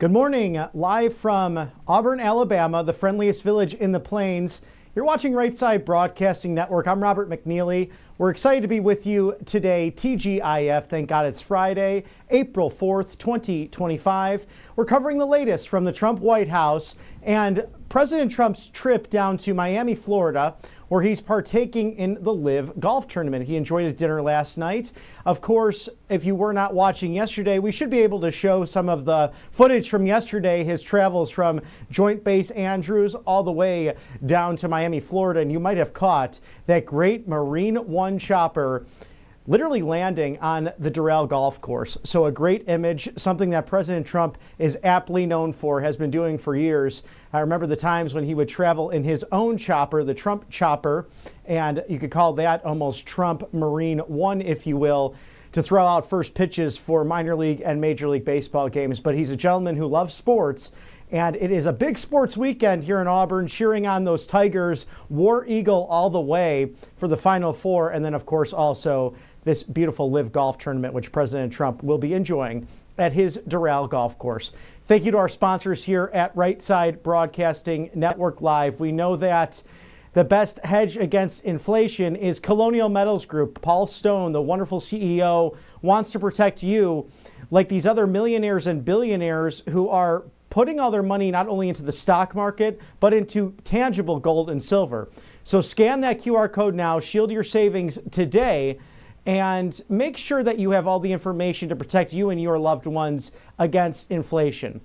Good morning, live from Auburn, Alabama, the friendliest village in the Plains. You're watching Right Side Broadcasting Network. I'm Robert McNeely. We're excited to be with you today, TGIF. Thank God it's Friday, April 4th, 2025. We're covering the latest from the Trump White House and President Trump's trip down to Miami, Florida, where he's partaking in the LIV golf tournament. He enjoyed a dinner last night. Of course, if you were not watching yesterday, we should be able to show some of the footage from yesterday, his travels from Joint Base Andrews all the way down to Miami, Florida. And you might have caught that great Marine One chopper literally landing on the Doral golf course. So a great image, something that President Trump is aptly known for, has been doing for years. I remember the times when he would travel in his own chopper, the Trump chopper, and you could call that almost Trump Marine One, if you will, to throw out first pitches for minor league and major league baseball games. But he's a gentleman who loves sports. And it is a big sports weekend here in Auburn, cheering on those Tigers, War Eagle all the way for the Final Four. And then, of course, also this beautiful LIV golf tournament, which President Trump will be enjoying at his Doral golf course. Thank you to our sponsors here at Right Side Broadcasting Network Live. We know that the best hedge against inflation is Colonial Metals Group. Paul Stone, the wonderful CEO, wants to protect you like these other millionaires and billionaires who are putting all their money not only into the stock market, but into tangible gold and silver. So scan that QR code now, shield your savings today, and make sure that you have all the information to protect you and your loved ones against inflation.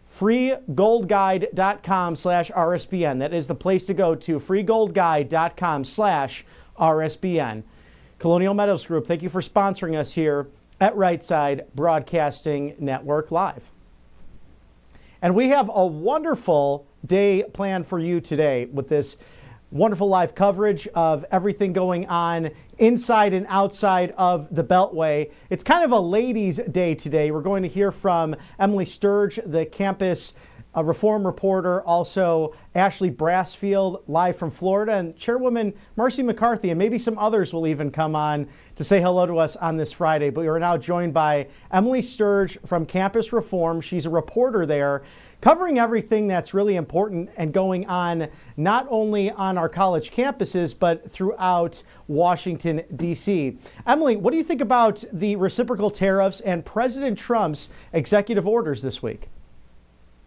freegoldguide.com/RSBN. That is the place to go to, freegoldguide.com/RSBN. Colonial Metals Group, thank you for sponsoring us here at Right Side Broadcasting Network Live. And we have a wonderful day planned for you today with this wonderful live coverage of everything going on inside and outside of the Beltway. It's kind of a ladies' day today. We're going to hear from Emily Sturge, the campus reform reporter, also Ashley Brassfield, live from Florida, and Chairwoman Marcy McCarthy, and maybe some others will even come on to say hello to us on this Friday. But we are now joined by Emily Sturge from Campus Reform. She's a reporter there, covering everything that's really important and going on not only on our college campuses, but throughout Washington, D.C. Emily, what do you think about the reciprocal tariffs and President Trump's executive orders this week?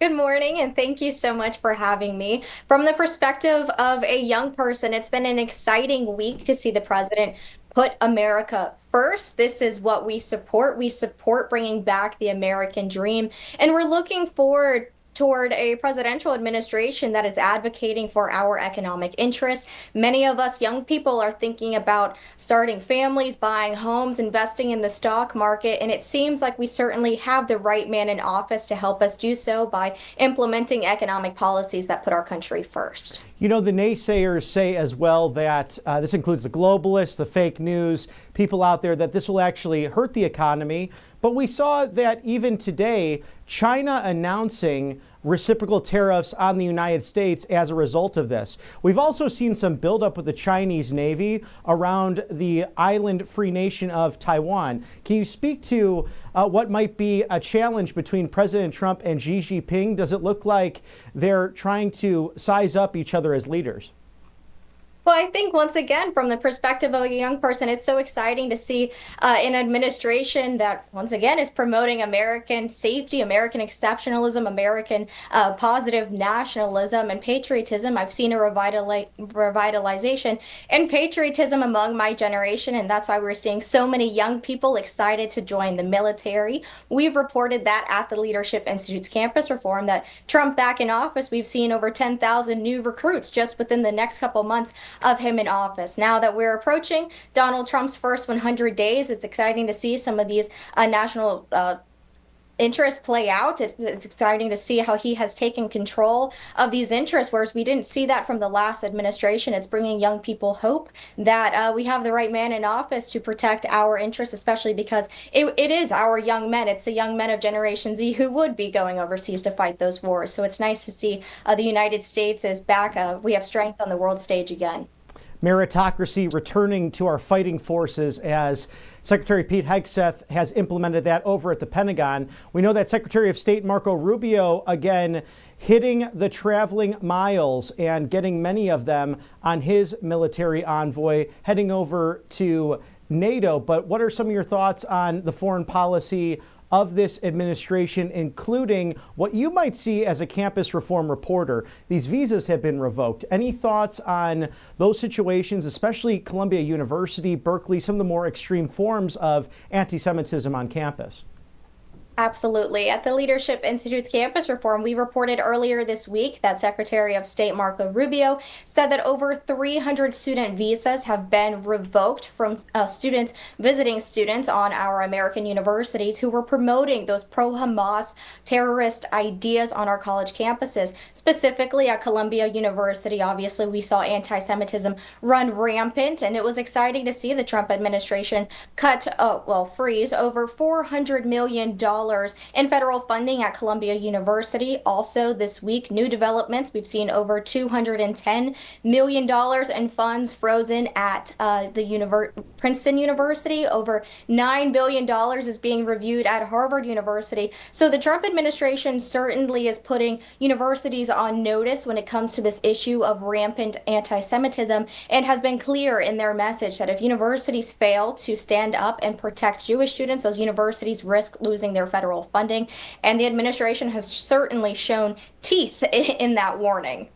Good morning, and thank you so much for having me. From the perspective of a young person, it's been an exciting week to see the president put America first. This is what we support. We support bringing back the American dream, and we're looking forward toward a presidential administration that is advocating for our economic interests. Many of us young people are thinking about starting families, buying homes, investing in the stock market, and it seems like we certainly have the right man in office to help us do so by implementing economic policies that put our country first. You know, the naysayers say as well that this includes the globalists, the fake news, people out there, that this will actually hurt the economy. But we saw that even today, China announcing reciprocal tariffs on the United States as a result of this. We've also seen some buildup with the Chinese Navy around the island-free nation of Taiwan. Can you speak to what might be a challenge between President Trump and Xi Jinping? Does it look like they're trying to size up each other as leaders? Well, I think once again, from the perspective of a young person, it's so exciting to see an administration that once again is promoting American safety, American exceptionalism, American positive nationalism and patriotism. I've seen a revitalization in patriotism among my generation, and that's why we're seeing so many young people excited to join the military. We've reported that at the Leadership Institute's campus reform, that Trump back in office, we've seen over 10,000 new recruits just within the next couple months of him in office. Now that we're approaching Donald Trump's first 100 days, it's exciting to see some of these national interests play out. It's exciting to see how he has taken control of these interests, whereas we didn't see that from the last administration. It's bringing young people hope that we have the right man in office to protect our interests, especially because it is our young men. It's the young men of Generation Z who would be going overseas to fight those wars. So it's nice to see the United States is back. We have strength on the world stage again. meritocracy returning to our fighting forces as Secretary Pete Hegseth has implemented that over at the Pentagon. We know that Secretary of State Marco Rubio, again, hitting the traveling miles and getting many of them on his military envoy heading over to NATO. But what are some of your thoughts on the foreign policy of this administration, including what you might see as a campus reform reporter? These visas have been revoked. Any thoughts on those situations, especially Columbia University, Berkeley, some of the more extreme forms of anti-Semitism on campus? Absolutely. At the Leadership Institute's campus reform, we reported earlier this week that Secretary of State Marco Rubio said that over 300 student visas have been revoked from students visiting students on our American universities who were promoting those pro-Hamas terrorist ideas on our college campuses. Specifically at Columbia University, obviously, we saw anti-Semitism run rampant, and it was exciting to see the Trump administration freeze over $400 million in federal funding at Columbia University. Also this week, new developments. We've seen over $210 million in funds frozen at Princeton University. Over $9 billion is being reviewed at Harvard University. So the Trump administration certainly is putting universities on notice when it comes to this issue of rampant anti-Semitism, and has been clear in their message that if universities fail to stand up and protect Jewish students, those universities risk losing their federal funding, and the administration has certainly shown teeth in that warning.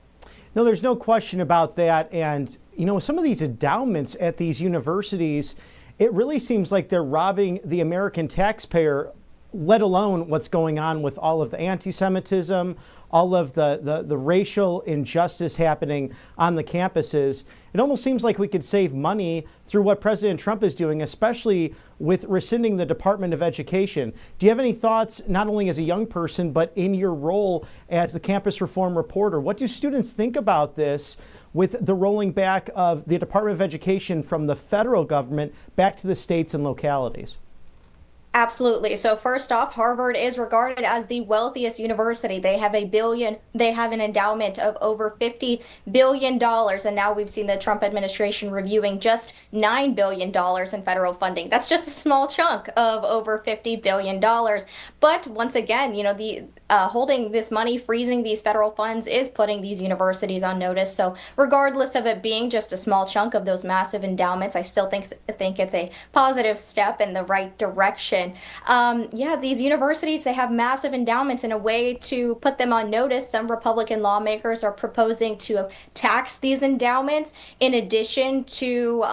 No, there's no question about that. And, you know, some of these endowments at these universities, it really seems like they're robbing the American taxpayer, let alone what's going on with all of the anti-Semitism, all of the racial injustice happening on the campuses. It almost seems like we could save money through what President Trump is doing, especially with rescinding the Department of Education. Do you have any thoughts, not only as a young person, but in your role as the campus reform reporter? What do students think about this with the rolling back of the Department of Education from the federal government back to the states and localities? Absolutely. So first off, Harvard is regarded as the wealthiest university. They have an endowment of over $50 billion. And now we've seen the Trump administration reviewing just $9 billion in federal funding. That's just a small chunk of over $50 billion. But once again, you know, the holding this money, freezing these federal funds is putting these universities on notice. So regardless of it being just a small chunk of those massive endowments, I still think it's a positive step in the right direction. These universities, they have massive endowments. In a way to put them on notice, some Republican lawmakers are proposing to tax these endowments in addition to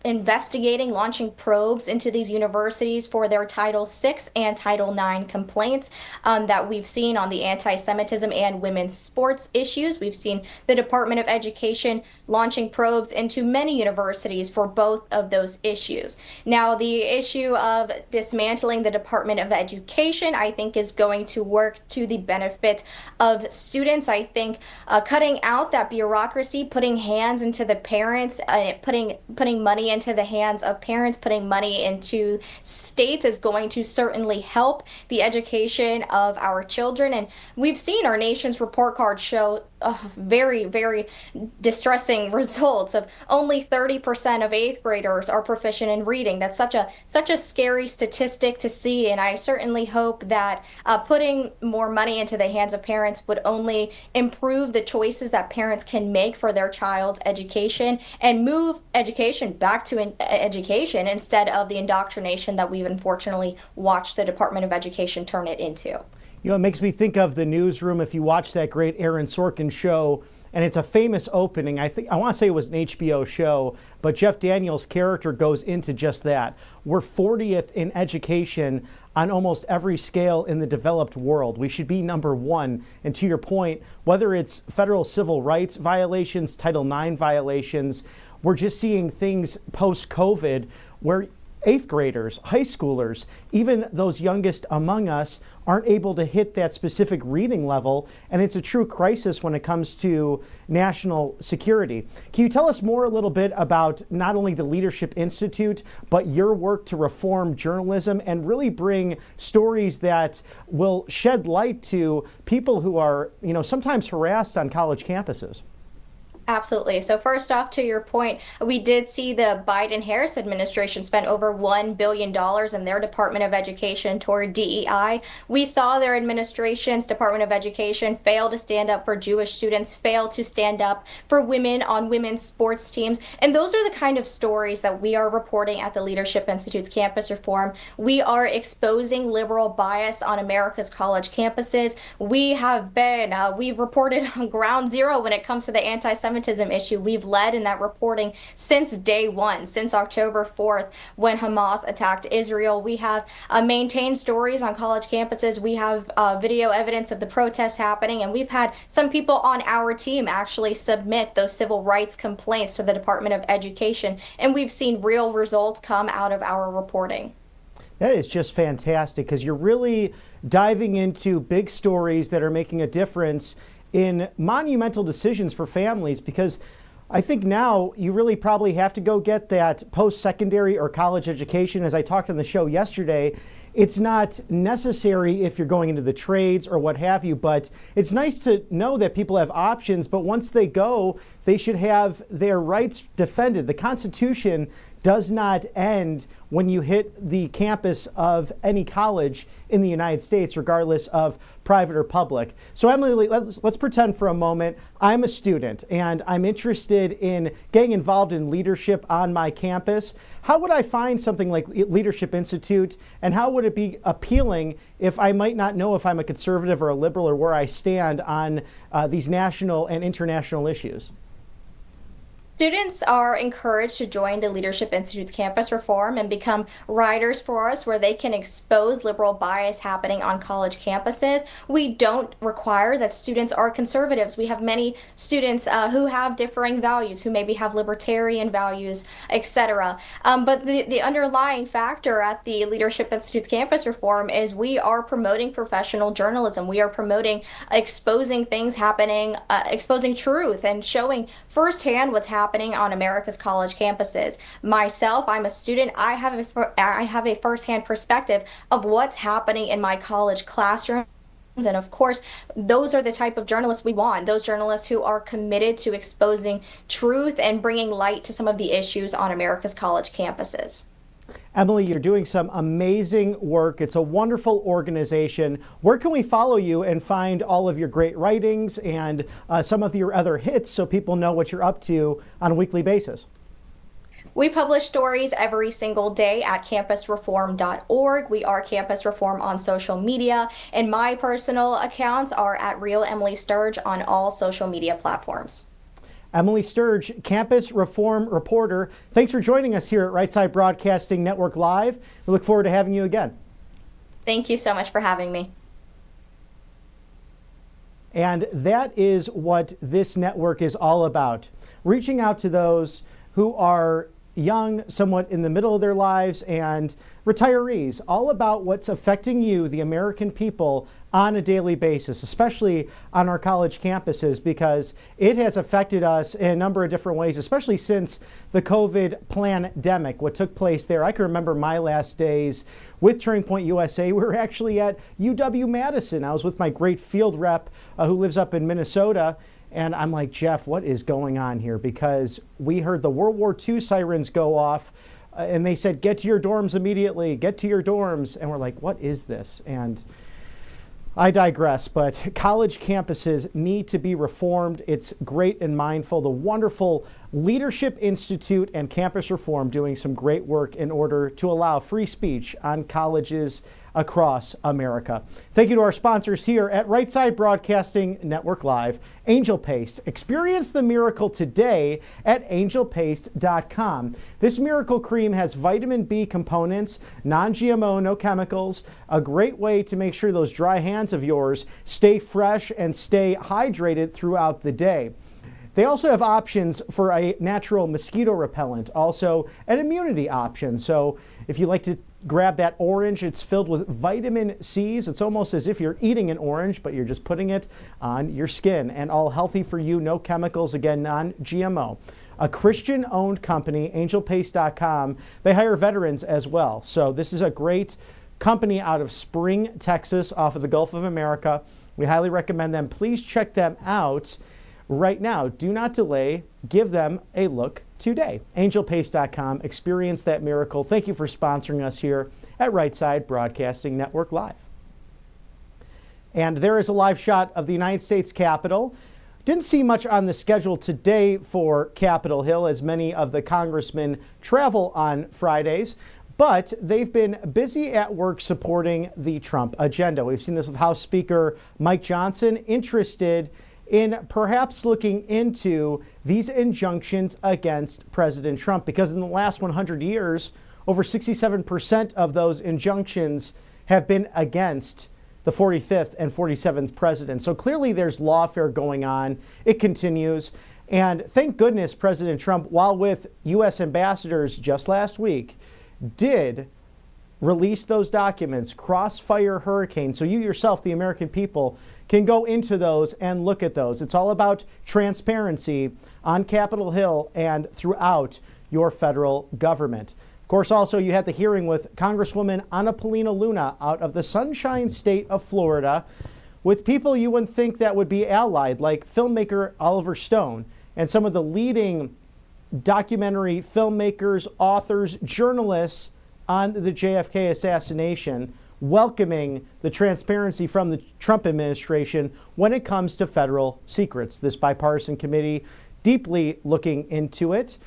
investigating, launching probes into these universities for their Title VI and Title IX complaints that we've seen on the anti-Semitism and women's sports issues. We've seen the Department of Education launching probes into many universities for both of those issues. Now, the issue of dismantling the Department of Education, I think, is going to work to the benefit of students. I think cutting out that bureaucracy, putting hands into the parents, putting money into the hands of parents, putting money into states is going to certainly help the education of our children. And we've seen our nation's report card show very, very distressing results of only 30% of eighth graders are proficient in reading. That's such a scary statistic to see, and I certainly hope that putting more money into the hands of parents would only improve the choices that parents can make for their child's education and move education back to education instead of the indoctrination that we've unfortunately watched the Department of Education turn it into. You know, it makes me think of The Newsroom. If you watch that great Aaron Sorkin show, and it's a famous opening. I want to say it was an HBO show, but Jeff Daniels' character goes into just that. We're 40th in education on almost every scale in the developed world. We should be number one. And to your point, whether it's federal civil rights violations, Title IX violations, we're just seeing things post-COVID where eighth graders, high schoolers, even those youngest among us aren't able to hit that specific reading level. And it's a true crisis when it comes to national security. Can you tell us more a little bit about not only the Leadership Institute, but your work to reform journalism and really bring stories that will shed light to people who are, sometimes harassed on college campuses? Absolutely. So first off, to your point, we did see the Biden-Harris administration spend over $1 billion in their Department of Education toward DEI. We saw their administration's Department of Education fail to stand up for Jewish students, fail to stand up for women on women's sports teams. And those are the kind of stories that we are reporting at the Leadership Institute's Campus Reform. We are exposing liberal bias on America's college campuses. We've reported on ground zero when it comes to the anti-Semitism issue. We've led in that reporting since day one, since October 4th, when Hamas attacked Israel. We have maintained stories on college campuses. We have video evidence of the protests happening, and we've had some people on our team actually submit those civil rights complaints to the Department of Education, and we've seen real results come out of our reporting. That is just fantastic, because you're really diving into big stories that are making a difference in monumental decisions for families, because I think now you really probably have to go get that post-secondary or college education. As I talked on the show yesterday, it's not necessary if you're going into the trades or what have you, but it's nice to know that people have options. But once they go, they should have their rights defended. The Constitution does not end when you hit the campus of any college in the United States, regardless of private or public. So Emily, let's pretend for a moment I'm a student and I'm interested in getting involved in leadership on my campus. How would I find something like Leadership Institute, and how would it be appealing if I might not know if I'm a conservative or a liberal or where I stand on these national and international issues? Students are encouraged to join the Leadership Institute's Campus Reform and become writers for us, where they can expose liberal bias happening on college campuses. We don't require that students are conservatives. We have many students who have differing values, who maybe have libertarian values, etc. But the underlying factor at the Leadership Institute's Campus Reform is we are promoting professional journalism. We are promoting exposing things happening, exposing truth, and showing firsthand what's happening on America's college campuses. Myself, I'm a student. I have a firsthand perspective of what's happening in my college classroom. And of course, those are the type of journalists we want, those journalists who are committed to exposing truth and bringing light to some of the issues on America's college campuses. Emily, you're doing some amazing work. It's a wonderful organization. Where can we follow you and find all of your great writings and some of your other hits so people know what you're up to on a weekly basis? We publish stories every single day at campusreform.org. We are Campus Reform on social media, and my personal accounts are at Real Emily Sturge on all social media platforms. Emily Sturge, Campus Reform reporter, thanks for joining us here at Right Side Broadcasting Network Live. We look forward to having you again. Thank you so much for having me. And that is what this network is all about, reaching out to those who are young, somewhat in the middle of their lives, and retirees, all about what's affecting you, the American people, on a daily basis, especially on our college campuses, because it has affected us in a number of different ways, especially since the COVID pandemic, what took place there. I can remember my last days with Turning Point USA. We were actually at UW-Madison. I was with my great field rep who lives up in Minnesota. And I'm like, Jeff, what is going on here? Because we heard the World War II sirens go off and they said, get to your dorms immediately, get to your dorms. And we're like, what is this? And I digress, but college campuses need to be reformed. It's great and mindful. The wonderful Leadership Institute and Campus Reform doing some great work in order to allow free speech on colleges across America. Thank you to our sponsors here at Right Side Broadcasting Network Live, Angel Paste. Experience the miracle today at angelpaste.com. This miracle cream has vitamin B components, non-GMO, no chemicals, a great way to make sure those dry hands of yours stay fresh and stay hydrated throughout the day. They also have options for a natural mosquito repellent, also an immunity option. So if you like to grab that orange, it's filled with vitamin C's. It's almost as if you're eating an orange, but you're just putting it on your skin, and all healthy for you, no chemicals, again, non-GMO. A Christian-owned company, angelpaste.com. They hire veterans as well. So this is a great company out of Spring, Texas, off of the Gulf of America. We highly recommend them. Please check them out. right now. Do not delay. Give them a look today. AngelPace.com. Experience that miracle. Thank you for sponsoring us here at Right Side Broadcasting Network Live. And there is a live shot of the United States Capitol. Didn't see much on the schedule today for Capitol Hill, as many of the congressmen travel on Fridays, but they've been busy at work supporting the Trump agenda. We've seen this with House Speaker Mike Johnson, interested in perhaps looking into these injunctions against President Trump, because in the last 100 years, over 67% of those injunctions have been against the 45th and 47th president. So clearly there's lawfare going on. It continues. And thank goodness President Trump, while with U.S. ambassadors just last week, did release those documents, Crossfire Hurricane. So you yourself, the American people, can go into those and look at those. It's all about transparency on Capitol Hill and throughout your federal government. Of course, also you had the hearing with Congresswoman Ana Paulina Luna out of the Sunshine State of Florida, with people you wouldn't think that would be allied, like filmmaker Oliver Stone and some of the leading documentary filmmakers, authors, journalists on the JFK assassination, welcoming the transparency from the Trump administration when it comes to federal secrets. This bipartisan committee deeply looking into it.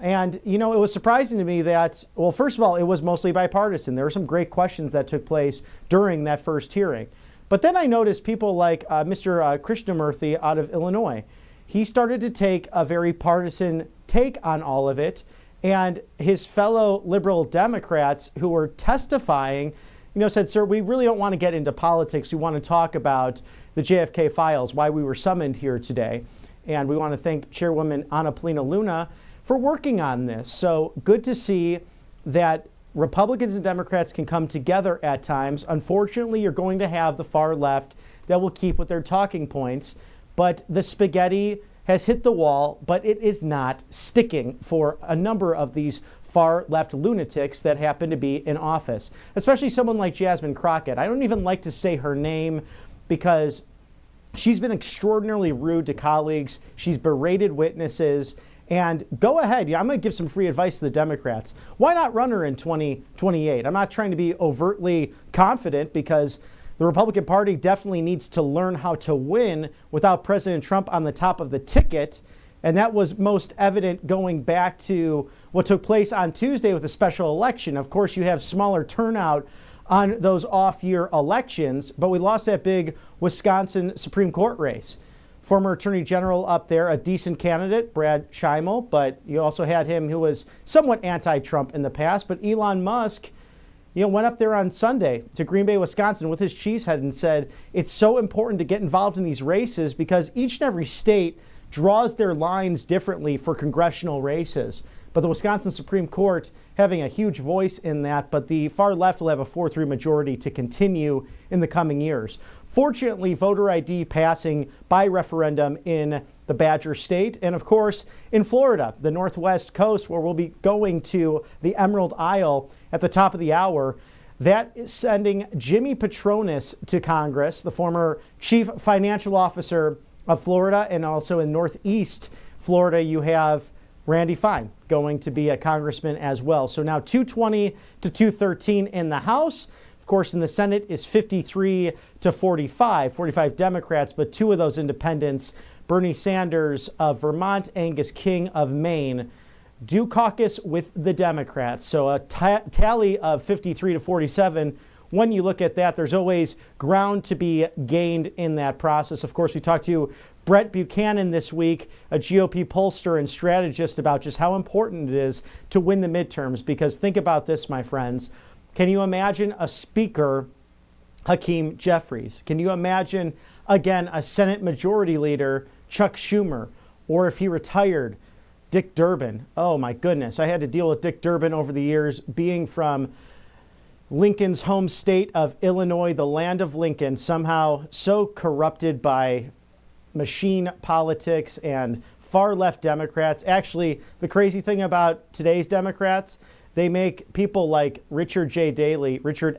And, you know, it was surprising to me that, well, first of all, it was mostly bipartisan. There were some great questions that took place during that first hearing. But then I noticed people like Mr. Krishnamurthy out of Illinois. He started to take a very partisan take on all of it. And his fellow liberal Democrats who were testifying, you know, said, sir, we really don't want to get into politics. We want to talk about the JFK files, why we were summoned here today. And we want to thank Chairwoman Ana Paulina Luna for working on this. So good to see that Republicans and Democrats can come together at times. Unfortunately, you're going to have the far left that will keep with their talking points, but the spaghetti has hit the wall, but it is not sticking for a number of these far left lunatics that happen to be in office, especially someone like Jasmine Crockett. I don't even like to say her name because she's been extraordinarily rude to colleagues. She's berated witnesses. And go ahead. I'm going to give some free advice to the Democrats. Why not run her in 2028? I'm not trying to be overtly confident, because the Republican Party definitely needs to learn how to win without President Trump on the top of the ticket. And that was most evident going back to what took place on Tuesday with the special election. Of course, you have smaller turnout on those off-year elections, but we lost that big Wisconsin Supreme Court race. Former Attorney General up there, a decent candidate, Brad Schimel, but you also had him who was somewhat anti-Trump in the past. But Elon Musk, you know, went up there on Sunday to Green Bay, Wisconsin with his cheesehead and said it's so important to get involved in these races because each and every state draws their lines differently for congressional races. But the Wisconsin Supreme Court having a huge voice in that, but the far left will have a 4-3 majority to continue in the coming years. Fortunately, voter ID passing by referendum in the Badger State, and of course in Florida, the Northwest Coast, where we'll be going to the Emerald Isle at the top of the hour. That is sending Jimmy Patronis to Congress, the former chief financial officer of Florida, and also in Northeast Florida, you have Randy Fine going to be a congressman as well. So now 220 to 213 in the House. Of course, in the Senate is 53 to 45 Democrats, but two of those independents, Bernie Sanders of Vermont, Angus King of Maine, do caucus with the Democrats. So a tally of 53 to 47. When you look at that, there's always ground to be gained in that process. Of course, we talked to Brett Buchanan this week, a GOP pollster and strategist, about just how important it is to win the midterms. Because think about this, my friends. Can you imagine a speaker, Hakeem Jeffries? Can you imagine, again, a Senate Majority Leader, Chuck Schumer? Or if he retired, Dick Durbin? Oh, my goodness. I had to deal with Dick Durbin over the years, being from Lincoln's home state of Illinois, the land of Lincoln, somehow so corrupted by machine politics and far left Democrats. Actually, the crazy thing about today's Democrats, they make people like Richard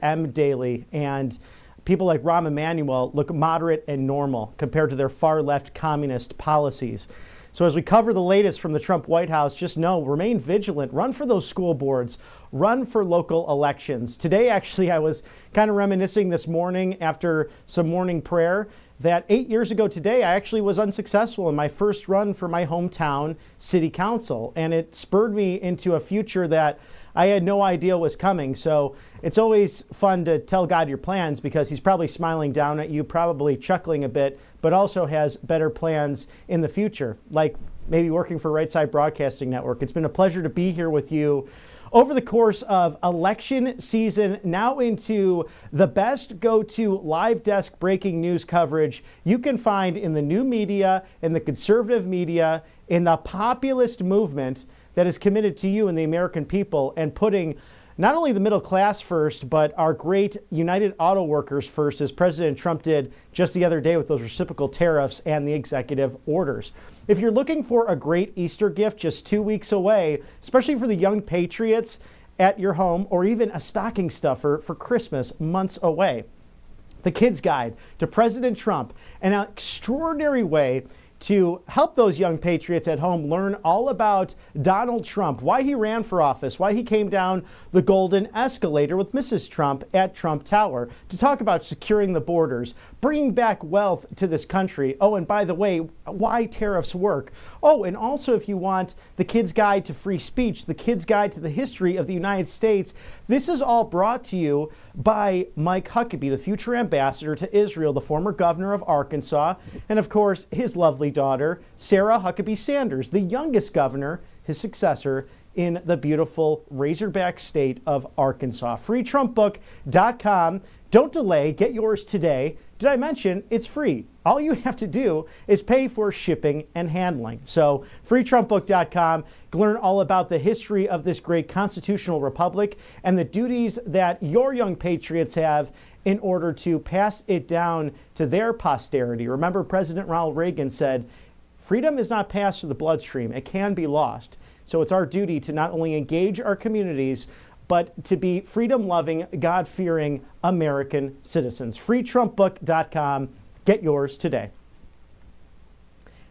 M. Daley and people like Rahm Emanuel look moderate and normal compared to their far-left communist policies. So as we cover the latest from the Trump White House, just know, remain vigilant, run for those school boards, run for local elections. Today, actually, I was kind of reminiscing this morning after some morning prayer that 8 years ago today, I actually was unsuccessful in my first run for my hometown city council. And it spurred me into a future that I had no idea was coming. So it's always fun to tell God your plans, because he's probably smiling down at you, probably chuckling a bit, but also has better plans in the future, like maybe working for Right Side Broadcasting Network. It's been a pleasure to be here with you over the course of election season, now into the best go-to live desk breaking news coverage you can find in the new media, in the conservative media, in the populist movement that is committed to you and the American people, and putting not only the middle class first, but our great United Auto Workers first, as President Trump did just the other day with those reciprocal tariffs and the executive orders. If you're looking for a great Easter gift just 2 weeks away, especially for the young patriots at your home, or even a stocking stuffer for Christmas months away, the Kids Guide to President Trump, an extraordinary way to help those young patriots at home learn all about Donald Trump, why he ran for office, why he came down the golden escalator with Mrs. Trump at Trump Tower, to talk about securing the borders, bringing back wealth to this country. Oh, and by the way, why tariffs work. Oh, and also if you want the Kids Guide to Free Speech, the Kids Guide to the History of the United States, this is all brought to you by Mike Huckabee, the future ambassador to Israel, the former governor of Arkansas, and of course, his lovely daughter, Sarah Huckabee Sanders, the youngest governor, his successor, in the beautiful Razorback state of Arkansas. FreeTrumpBook.com. Don't delay. Get yours today. Did I mention it's free? All you have to do is pay for shipping and handling. So FreeTrumpBook.com. Learn all about the history of this great constitutional republic and the duties that your young patriots have in order to pass it down to their posterity. Remember, President Ronald Reagan said, freedom is not passed through the bloodstream. It can be lost. So it's our duty to not only engage our communities, but to be freedom-loving, God-fearing American citizens. FreeTrumpBook.com. Get yours today.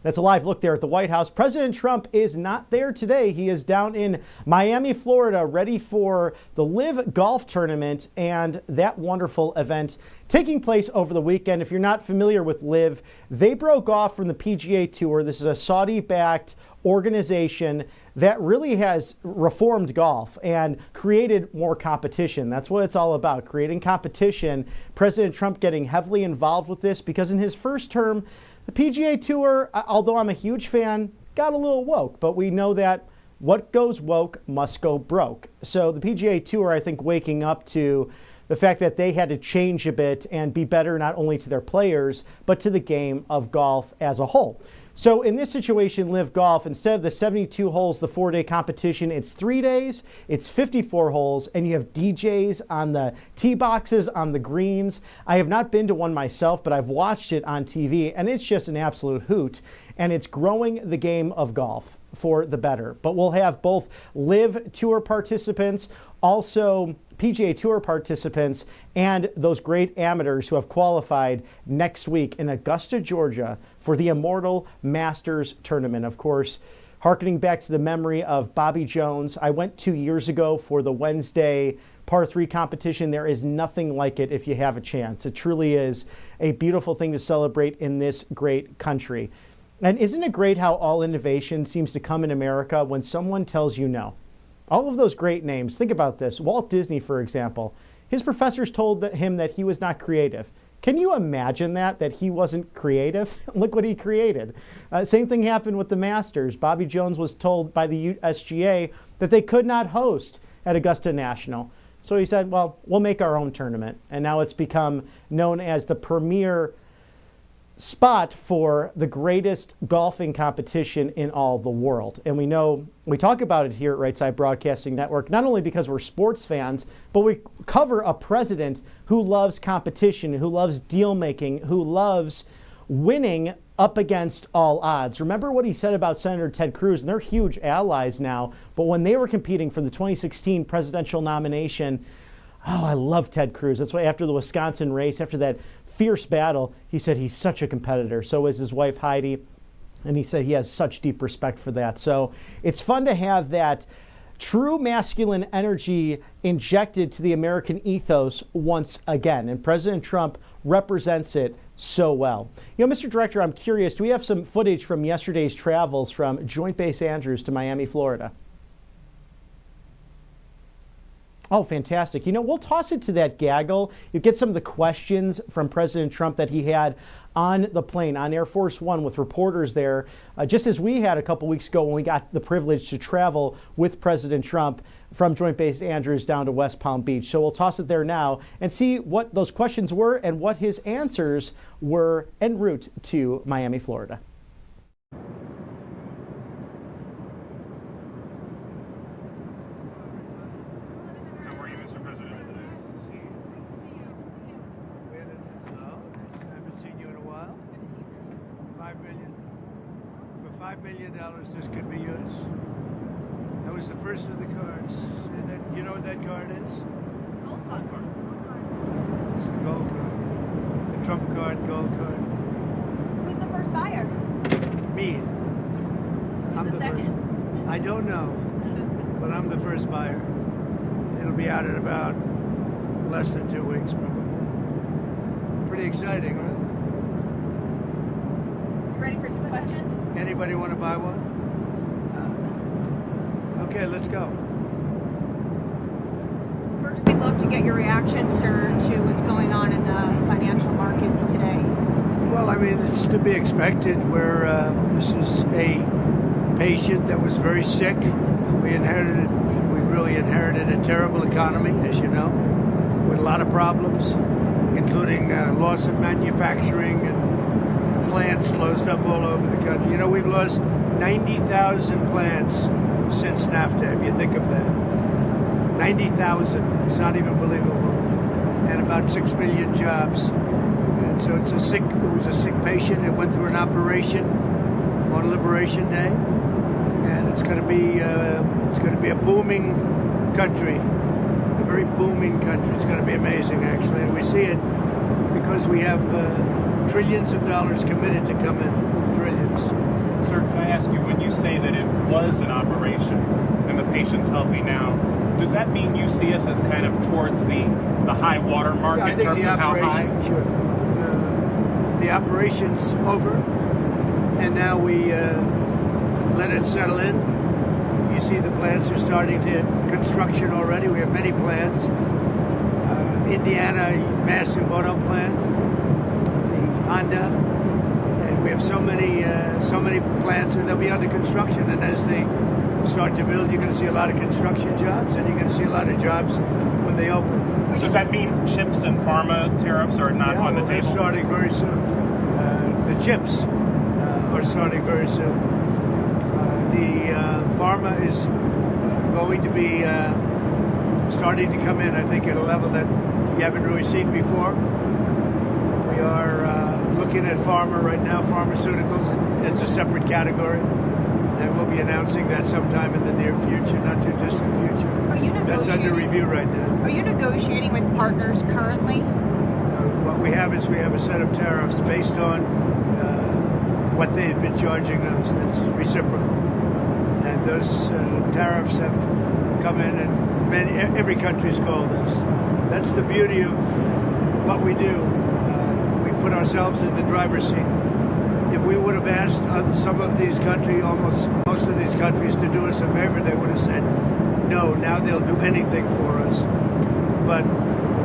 That's a live look there at the White House. President Trump is not there today. He is down in Miami, Florida, ready for the LIV Golf Tournament and that wonderful event taking place over the weekend. If you're not familiar with LIV, they broke off from the PGA Tour. This is a Saudi-backed organization that really has reformed golf and created more competition. That's what it's all about, creating competition. President Trump getting heavily involved with this because in his first term, the PGA Tour, although I'm a huge fan, got a little woke, but we know that what goes woke must go broke. So the PGA Tour, I think, waking up to the fact that they had to change a bit and be better not only to their players, but to the game of golf as a whole. So in this situation, LIV Golf, instead of the 72 holes, the 4-day competition, it's 3 days, it's 54 holes, and you have DJs on the tee boxes, on the greens. I have not been to one myself, but I've watched it on TV, and it's just an absolute hoot. And it's growing the game of golf for the better. But we'll have both LIV Tour participants, also PGA Tour participants, and those great amateurs who have qualified next week in Augusta, Georgia for the Immortal Masters Tournament. Of course, hearkening back to the memory of Bobby Jones, I went 2 years ago for the Wednesday par 3 competition. There is nothing like it if you have a chance. It truly is a beautiful thing to celebrate in this great country. And isn't it great how all innovation seems to come in America when someone tells you no? All of those great names, think about this. Walt Disney, for example, his professors told him that he was not creative. Can you imagine that he wasn't creative? Look what he created. Same thing happened with the Masters. Bobby Jones was told by the USGA that they could not host at Augusta National. So he said, well, we'll make our own tournament. And now it's become known as the premier spot for the greatest golfing competition in all the world. And we talk about it here at Right Side Broadcasting Network, not only because we're sports fans, but we cover a president who loves competition, who loves deal making, who loves winning up against all odds. Remember what he said about Senator Ted Cruz, and they're huge allies now, but when they were competing for the 2016 presidential nomination, Oh, I love Ted Cruz. That's why after the Wisconsin race, after that fierce battle, he said he's such a competitor. So is his wife, Heidi. And he said he has such deep respect for that. So it's fun to have that true masculine energy injected to the American ethos once again. And President Trump represents it so well. You know, Mr. Director, I'm curious, do we have some footage from yesterday's travels from Joint Base Andrews to Miami, Florida? Oh, fantastic. You know, we'll toss it to that gaggle. You get some of the questions from President Trump that he had on the plane, on Air Force One, with reporters there, just as we had a couple weeks ago when we got the privilege to travel with President Trump from Joint Base Andrews down to West Palm Beach. So we'll toss it there now and see what those questions were and what his answers were en route to Miami, Florida. $5 million, this could be yours. That was the first of the cards. And you know what that card is? Gold card. It's the gold card. The Trump card, gold card. Who's the first buyer? Me. Who's the second? I don't know, but I'm the first buyer. It'll be out in about less than 2 weeks, probably. Pretty exciting, right? Ready for some questions? Anybody want to buy one? Okay, let's go. First, we'd love to get your reaction, sir, to what's going on in the financial markets today. Well, I mean, it's to be expected. This is a patient that was very sick. We really inherited a terrible economy, as you know, with a lot of problems, including loss of manufacturing and plants closed up all over the country. You know, we've lost 90,000 plants since NAFTA, if you think of that. 90,000. It's not even believable. And about 6 million jobs. And so it was a sick patient. It went through an operation on Liberation Day. And it's going to be a booming country. A very booming country. It's going to be amazing, actually. And we see it because we have trillions of dollars committed to come in. Trillions. Sir, can I ask you, when you say that it was an operation and the patient's healthy now, does that mean you see us as kind of towards the high water mark in terms of how high? Sure. The operation's over, and now we let it settle in. You see the plants are starting to construction already. We have many plants. Indiana, massive auto plant. Honda, and we have so many plants, and they'll be under construction. And as they start to build, you're going to see a lot of construction jobs, and you're going to see a lot to jobs when they open. Does that mean chips and pharma tariffs are not on the table? They're starting very soon. The chips are starting very soon. The pharma is going to be starting to come in, I think, at a level that you haven't really seen before. We are looking at pharma right now, pharmaceuticals, as a separate category. And we'll be announcing that sometime in the near future, not too distant future. Are you negotiating? That's under review right now. Are you negotiating with partners currently? What we have is a set of tariffs based on what they've been charging us. That's reciprocal. And those tariffs have come in, and every country's called us. That's the beauty of what we do. We put ourselves in the driver's seat. If we would have asked some of these countries, most of these countries, to do us a favor, they would have said no. Now they'll do anything for us. But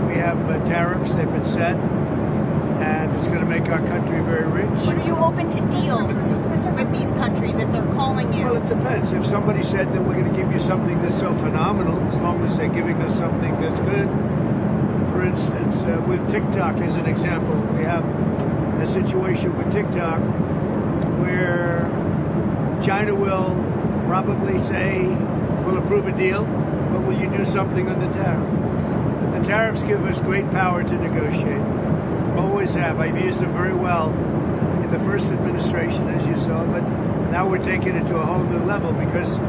we have tariffs, they've been set, and it's going to make our country very rich. But are you open to deals with these countries if they're calling you? Well, it depends. If somebody said that we're going to give you something that's so phenomenal, as long as they're giving us something that's good. For instance, with TikTok as an example, we have a situation with TikTok where China will probably say, we'll approve a deal, but will you do something on the tariff? The tariffs give us great power to negotiate. Always have. I've used them very well in the first administration, as you saw, but now we're taking it to a whole new level because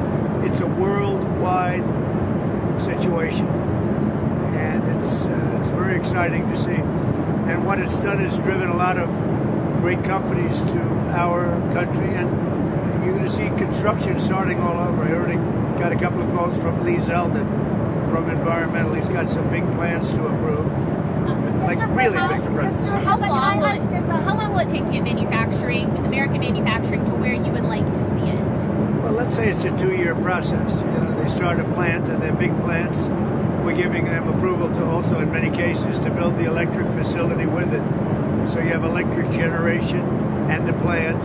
it's a worldwide situation. and it's very exciting to see. And what it's done is driven a lot of great companies to our country, and you're going to see construction starting all over. I already got a couple of calls from Lee Zeldin from Environmental. He's got some big plans to approve. Like really big. How long will it take to get American manufacturing to where you would like to see it? Well, let's say it's a 2-year process. They start a plant, and they're big plants. We're giving them approval to also, in many cases, to build the electric facility with it. So you have electric generation and the plant,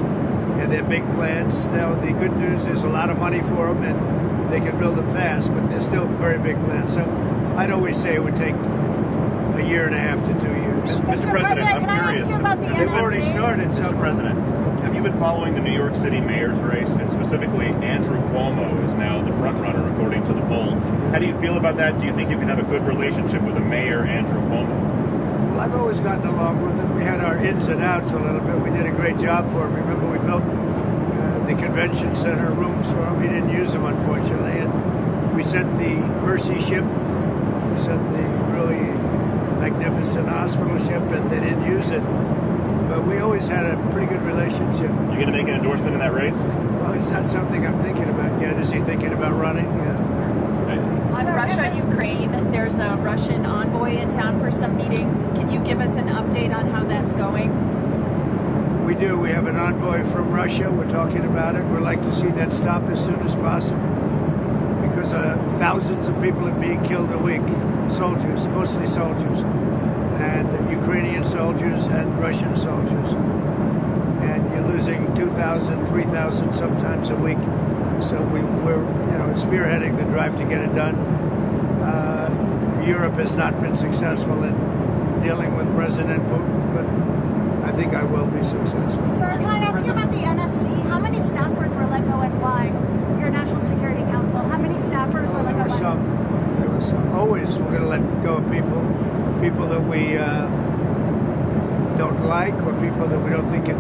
and they're big plants. Now, the good news is a lot of money for them, and they can build them fast, but they're still very big plants. So I'd always say it would take a year and a half to 2 years. Mr. President, I'm curious. They've already started. Mr. President, have you been following the New York City mayor's race, and specifically Andrew Cuomo is now the front runner according to the polls? How do you feel about that? Do you think you can have a good relationship with the mayor, Andrew Cuomo? Well, I've always gotten along with him. We had our ins and outs a little bit. We did a great job for him. Remember, we built the convention center rooms for him. He didn't use them, unfortunately. And we sent the Mercy ship. We sent the really magnificent hospital ship, and they didn't use it. But we always had a pretty good relationship. You going to make an endorsement in that race? Well, it's not something I'm thinking about yet. Is he thinking about running? Yeah. On Russia, Ukraine, there's a Russian envoy in town for some meetings. Can you give us an update on how that's going? We do. We have an envoy from Russia. We're talking about it. We'd like to see that stop as soon as possible, because thousands of people are being killed a week. Soldiers, mostly soldiers, and Ukrainian soldiers and Russian soldiers. And you're losing 2,000, 3,000 sometimes a week. So we're spearheading the drive to get it done. Europe has not been successful in dealing with President Putin, but I think I will be successful. Sir, can I ask you about the NSC? How many staffers were let go and why? Your National Security Council, how many staffers were let go? There were some. Always we're going to let go of people that we don't like, or people that we don't think can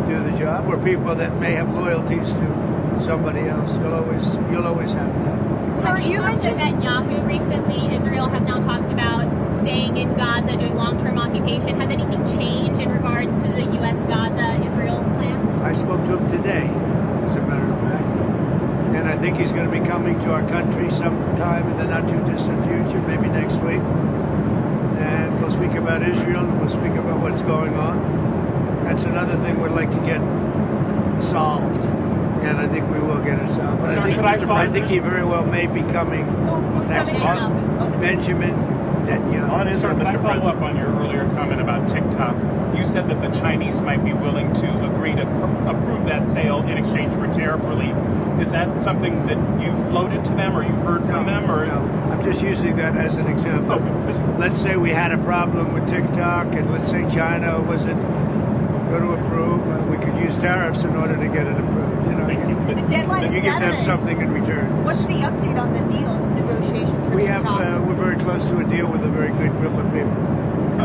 do the job, or people that may have loyalties to somebody else. You'll always have that. So you mentioned that Yahoo recently, Israel has now talked about staying in Gaza, doing long-term occupation. Has anything changed in regard to the U.S. Gaza-Israel plans? I spoke to him today, as a matter of fact. And I think he's going to be coming to our country sometime in the not-too-distant future, maybe next week. And we'll speak about Israel, and we'll speak about what's going on. That's another thing we'd like to get solved. And I think we will get it solved. But I think he very well may be coming next month. Benjamin Netanyahu. Sir, can I follow up on your earlier comment about TikTok? You said that the Chinese might be willing to agree to approve that sale in exchange for tariff relief. Is that something that you've floated to them, or you've heard from them? Or no, I'm just using that as an example. Okay. Let's say we had a problem with TikTok, and let's say China wasn't going to approve. We could use tariffs in order to get it approved. The deadline is you give them Saturday. something in return. What's the update on the deal negotiations for TikTok? We're very close to a deal with a very good group of people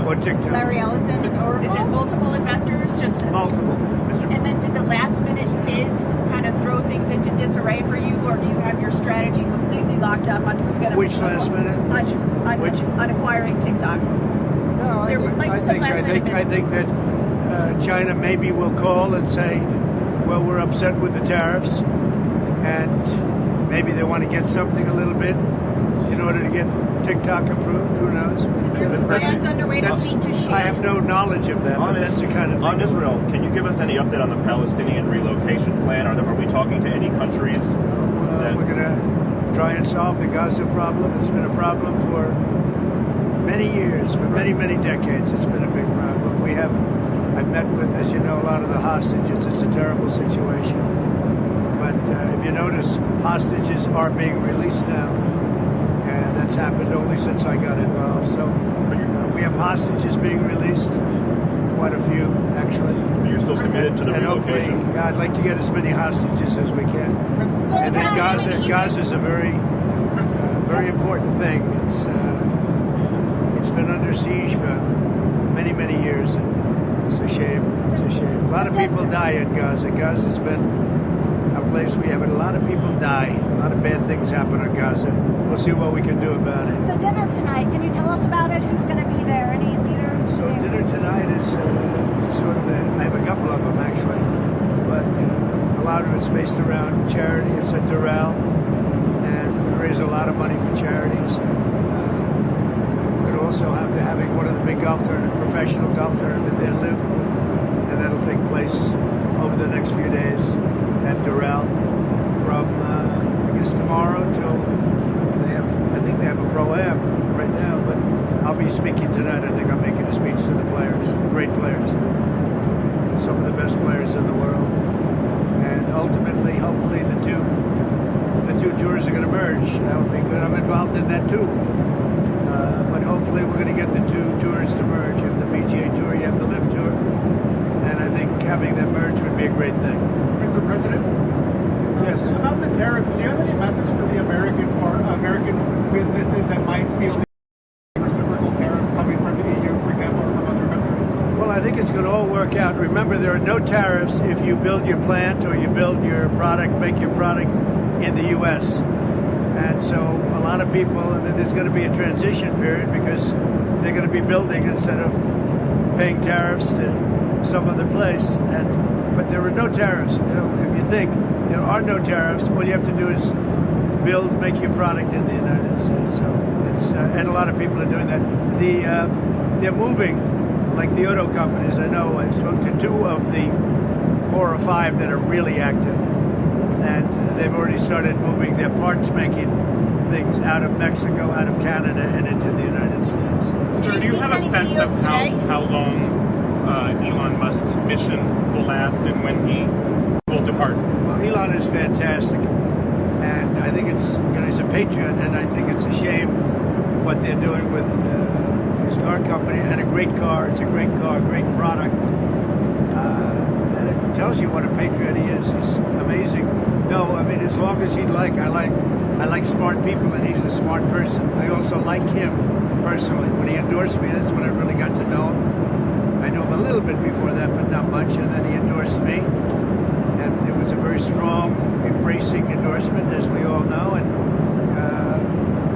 for TikTok. Larry Ellison, or is it multiple investors? Just multiple. And then did the last minute bids kind of throw things into disarray for you, or do you have your strategy completely locked up on who's going to Which last minute? On acquiring TikTok? No, I think that China maybe will call and say, well, we're upset with the tariffs, and maybe they want to get something a little bit in order to get TikTok approved. Who knows? Is there plans underway to speak to Xi? I have no knowledge of that, but that's the kind of thing. On Israel, can you give us any update on the Palestinian relocation plan? Are we talking to any countries? We're going to try and solve the Gaza problem. It's been a problem for many years, for many, many decades. It's been a big problem. I've met with, as you know, a lot of the hostages. It's a terrible situation. But if you notice, hostages are being released now. And that's happened only since I got involved. So we have hostages being released, quite a few, actually. You're still committed to the relocation? Hopefully, I'd like to get as many hostages as we can. And then Gaza's a very, very important thing. It's been under siege for many, many years. And it's a shame. It's a shame. A lot of people die in Gaza. Gaza's been a place we have a lot of people die, a lot of bad things happen in Gaza. We'll see what we can do about it. The dinner tonight, can you tell us about it? Who's going to be there? Any leaders? So dinner tonight is sort of I have a couple of them actually, but a lot of it's based around charity. It's at Doral, and we raise a lot of money for charities. We're going to also have having one of the big professional golf tournament there live, and that'll take place over the next few days at Doral from I guess tomorrow till I think they have a pro-am right now, but I'll be speaking tonight. I think I'm making a speech to the players, great players, some of the best players in the world, and ultimately, hopefully, the two tours are going to merge. That would be good. I'm involved in that too, but hopefully, we're going to get the two tours to merge. You have the PGA Tour, you have the LIV Tour, and I think having them merge would be a great thing. Mr. President? Yes. About the tariffs, do you have any message for the American businesses that might feel the reciprocal tariffs coming from the EU, for example, or from other countries? Well, I think it's going to all work out. Remember, there are no tariffs if you build your plant or you build your product, make your product in the U.S. And so a lot of people, there's going to be a transition period because they're going to be building instead of paying tariffs to some other place. But there are no tariffs. If you think there are no tariffs, all you have to do is make your product in the United States. So it's and a lot of people are doing that. They're moving, like the auto companies. I know I spoke to 2 of the 4 or 5 that are really active, and they've already started moving their parts making things out of Mexico, out of Canada, and into the United States. Sir, do you have a sense of how long Elon Musk's mission will last and when he will depart? Well, Elon is fantastic, and I think he's a patriot, and I think it's a shame what they're doing with his car company, and a great car. It's a great car, great product, and it tells you what a patriot he is. He's amazing. No, I mean, as long as he'd like, I like smart people, and he's a smart person. I also like him personally. When he endorsed me, that's when I really got to know him. I knew him a little bit before that, but not much, and then he endorsed me, and it was a very strong, embracing endorsement, as we all know, and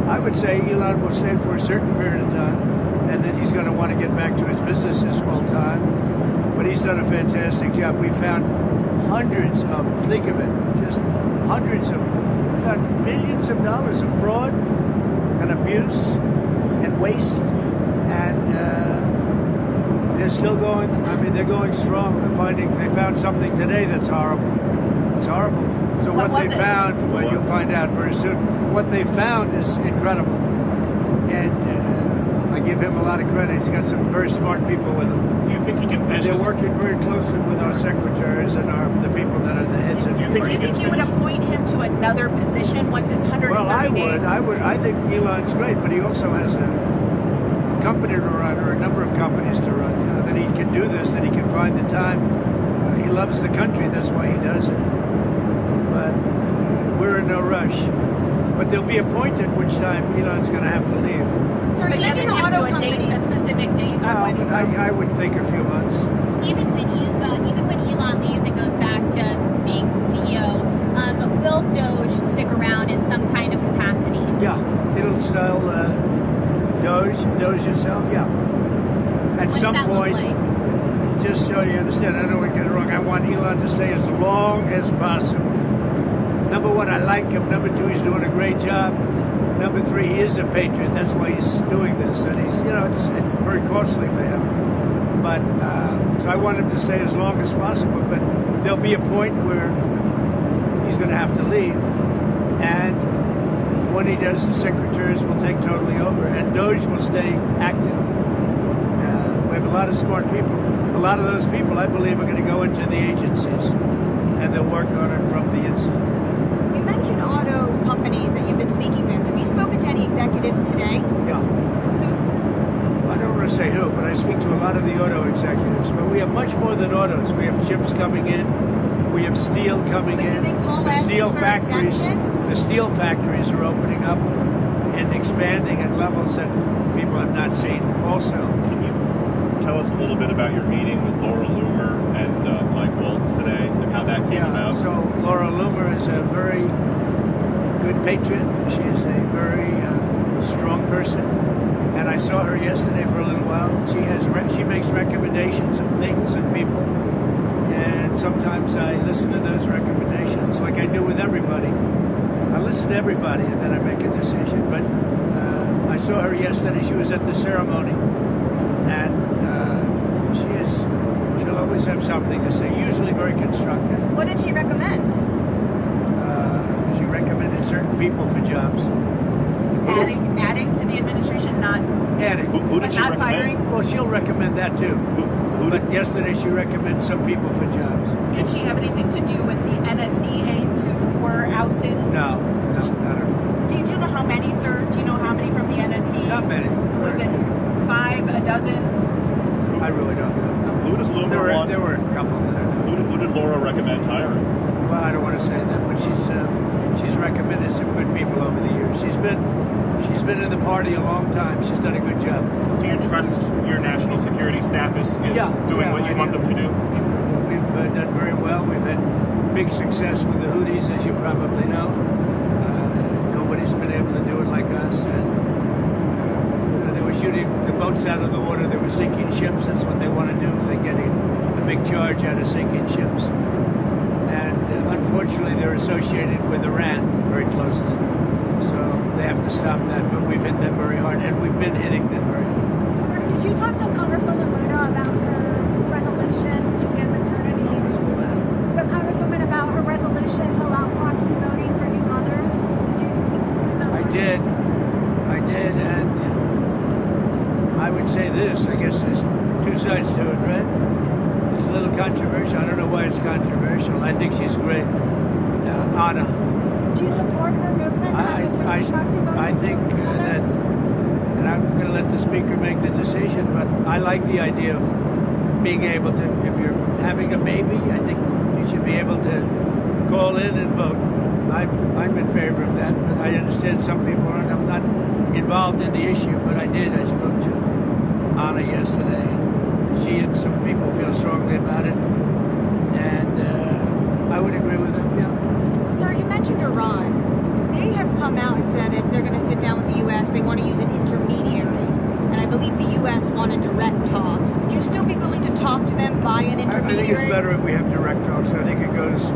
I would say Elon will stay for a certain period of time, and then he's going to want to get back to his businesses full time, but he's done a fantastic job. We found hundreds of, think of it, just hundreds of, we found millions of dollars of fraud and abuse and waste, and they're still going. I mean, they're going strong. They found something today that's horrible. It's horrible. So what they found, well, you'll find out very soon. What they found is incredible, and I give him a lot of credit. He's got some very smart people with him. Do you think he can finish? And they're working very closely with our secretaries and the people that are the heads of. Do you think you would appoint him to another position once his 130 days? Well, I would. I think Elon's great, but he also has a company to run, or a number of companies to run. You know, that he can do this, that he can find the time. He loves the country. That's why he does it. But we're in no rush. But there'll be a point at which time Elon's going to have to leave. So But even even auto auto companies, a specific date. I would think a few months. Even when Elon leaves and goes back to being CEO, will Doge stick around in some kind of capacity? Yeah, it'll still Doge itself. Yeah. At What some does that look point, like? just so you understand, I don't want to get it wrong. I want Elon to stay as long as possible. Number one, I like him. Number two, he's doing a great job. Number three, he is a patriot. That's why he's doing this, and he's, it's very costly for him. But so I want him to stay as long as possible. But there'll be a point where he's going to have to leave, and when he does, the secretaries will take totally over, and Doge will stay active. We have a lot of smart people. A lot of those people, I believe, are going to go into the agencies, and they'll work on it from the inside. You mentioned auto companies that you've been speaking with. Have you spoken to any executives today? Yeah. I don't want to say who, but I speak to a lot of the auto executives. But we have much more than autos. We have chips coming in. We have steel coming in. Did they call The steel factories. exemptions? The steel factories are opening up and expanding at levels that people have not seen. Also, Can you tell us a little bit about your meeting with Laura Loomer and Mike Waltz today, and how that that came about. So Laura Loomer is a very good patriot. She is a very strong person, and I saw her yesterday for a little while. She makes recommendations of things and people, and sometimes I listen to those recommendations, like I do with everybody. I listen to everybody, and then I make a decision. But I saw her yesterday. She was at the ceremony, and she'll always have something to say. Usually very constructive. What did she recommend? She recommended certain people for jobs. Adding to the administration, not Adding. Who did she not recommend? firing. Well, she'll recommend that too. But yesterday she recommended some people for jobs. Did she have anything to do with the NSC aides who were ousted? No, I don't know. Do you know how many, sir? Do you know how many from the NSC? Not many. Was it 5, a dozen? I really don't know. Who does Loomer want? There were a couple that I know. Who did Laura recommend hiring? Well, I don't want to say that, but she's recommended some good people over the years. She's been in the party a long time. She's done a good job. Do you trust your national security staff is doing what you want them to do? Sure. We've done very well. We've had big success with the Houthis, as you probably know. Nobody's been able to do it like us. And they were shooting the boats out of the water. They were sinking ships. That's what they want to do. They're getting a big charge out of sinking ships. And unfortunately, they're associated with Iran very closely. So they have to stop that. But we've hit them very hard, and we've been hitting them very hard. Sir, did you talk to Congresswoman Luna about her resolution to end maternity? The Congresswoman about her resolution to allow proxy voting for new mothers? Did you speak to them? I did, and I would say this. I guess there's two sides to it, right? It's a little controversial. I don't know why it's controversial. I think she's great. Anna. Do you support her movement? I think that, and I'm going to let the speaker make the decision, but I like the idea of being able to, if you're having a baby, I think you should be able to call in and vote. I'm in favor of that, but I understand some people aren't. I'm not involved in the issue, but I did. I spoke to Anna yesterday. She and some people feel strongly about it, and I would agree with them, yeah. Sir, you mentioned Iran. They have come out and said if they're going to sit down with the U.S., they want to use an intermediary. And I believe the U.S. wanted direct talks. Would you still be willing to talk to them by an intermediary? I think it's better if we have direct talks. I think it goes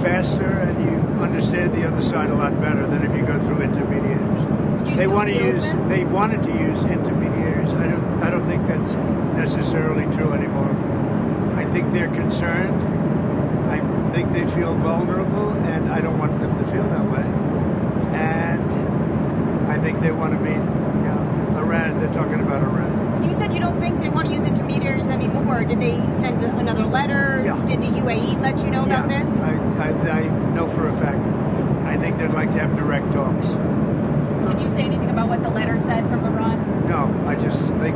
faster and you understand the other side a lot better than if you go through intermediaries. They wanted to use intermediaries. I don't think that's necessarily true anymore. I think they're concerned. I think they feel vulnerable, and I don't want them to feel that way. And I think they want to meet Iran. They're talking about Iran. You said you don't think they want to use intermediaries anymore. Did they send another letter? Yeah. Did the UAE let you know about this? I know for a fact. I think they'd like to have direct talks. Can you say anything about what the letter said from Iran? No, I just think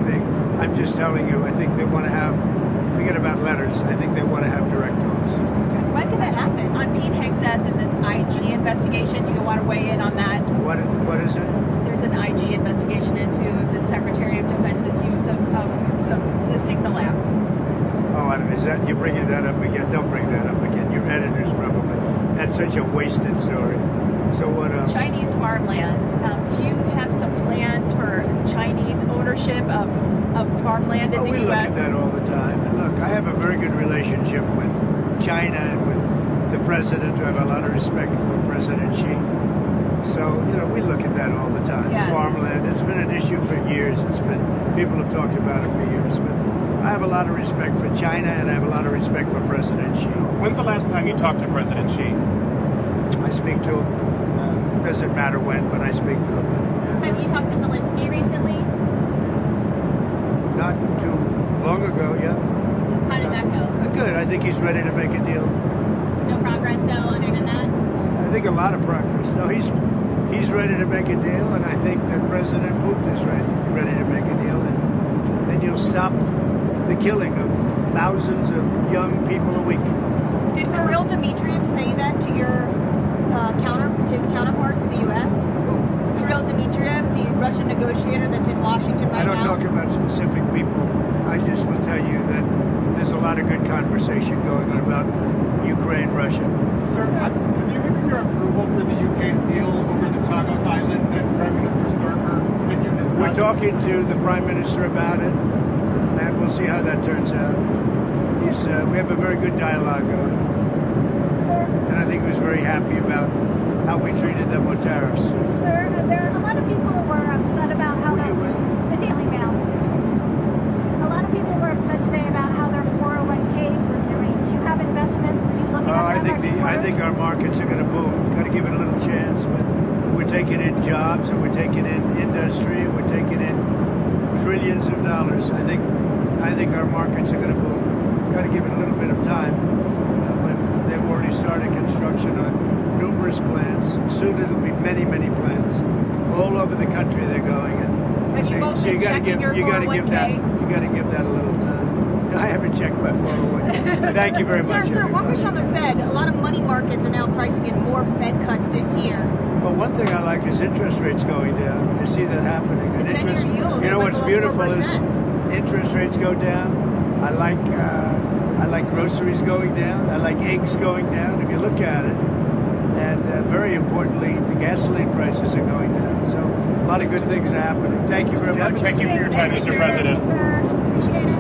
I'm just telling you, I think they want to have, forget about letters, I think they want to have direct talks. When could that happen? On Pete Hegseth and this IG investigation, do you want to weigh in on that? What is it? There's an IG investigation into the Secretary of Defense's use of the Signal app. Oh, is that, you're bringing that up again? Don't bring that up again. Your editors probably. That's such a wasted story. So what else? Chinese farmland. Do you have some plans for Chinese ownership of farmland in the U.S.? We look at that all the time. And look, I have a very good relationship with China and with the president, who I have a lot of respect for, President Xi. So, we look at that all the time. Yeah. Farmland, it's been an issue for years. People have talked about it for years. But I have a lot of respect for China, and I have a lot of respect for President Xi. When's the last time you talked to President Xi? I speak to him. Doesn't matter when, but I speak to him. Have you talked to Zelensky recently? Not too long ago, yeah. How did that go? Good. I think he's ready to make a deal. No progress, though, other than that? I think a lot of progress. No, he's ready to make a deal, and I think that President Putin is ready to make a deal, and then you'll stop the killing of thousands of young people a week. Did Kirill Dmitriev say that to your his counterparts in the U.S.? Who? Kirill Dmitriev, the Russian negotiator that's in Washington right now? I don't talk about specific people. I just will tell you that there's a lot lot of good conversation going on about Ukraine, Russia. Sir, have you given your approval for the UK's deal over the Chagos Island that Prime Minister Starmer and you discussed? We're talking to the Prime Minister about it, and we'll see how that turns out. We have a very good dialogue going, and I think he was very happy about how we treated them on tariffs. Sir, there are a lot of people who were upset about how the Daily Mail. A lot of people were upset today about how their 401ks were doing. Do you have investments? Were you looking at them? I think our markets are going to boom. We've got to give it a little chance, but we're taking in jobs, and we're taking in industry, and we're taking in trillions of dollars. I think our markets are going to boom. We've got to give it a little bit of time, but they've already started construction on numerous plants. Soon it'll be many, many plants all over the country. They're going, Have you both been checking your 401k? You got to give that a little time. I haven't checked my 401k. Thank you very much. Sir, one question on the Fed. A lot of money markets are now pricing in more Fed cuts this year. Well, one thing I like is interest rates going down. I see that happening. The 10-year yield. You know what's beautiful 4%. is interest rates go down. I like groceries going down. I like eggs going down. If you look at it, and very importantly, the gasoline prices are going down. So a lot of good things are happening. Thank you very much. Thank you for your time, Mr. President. Appreciate it.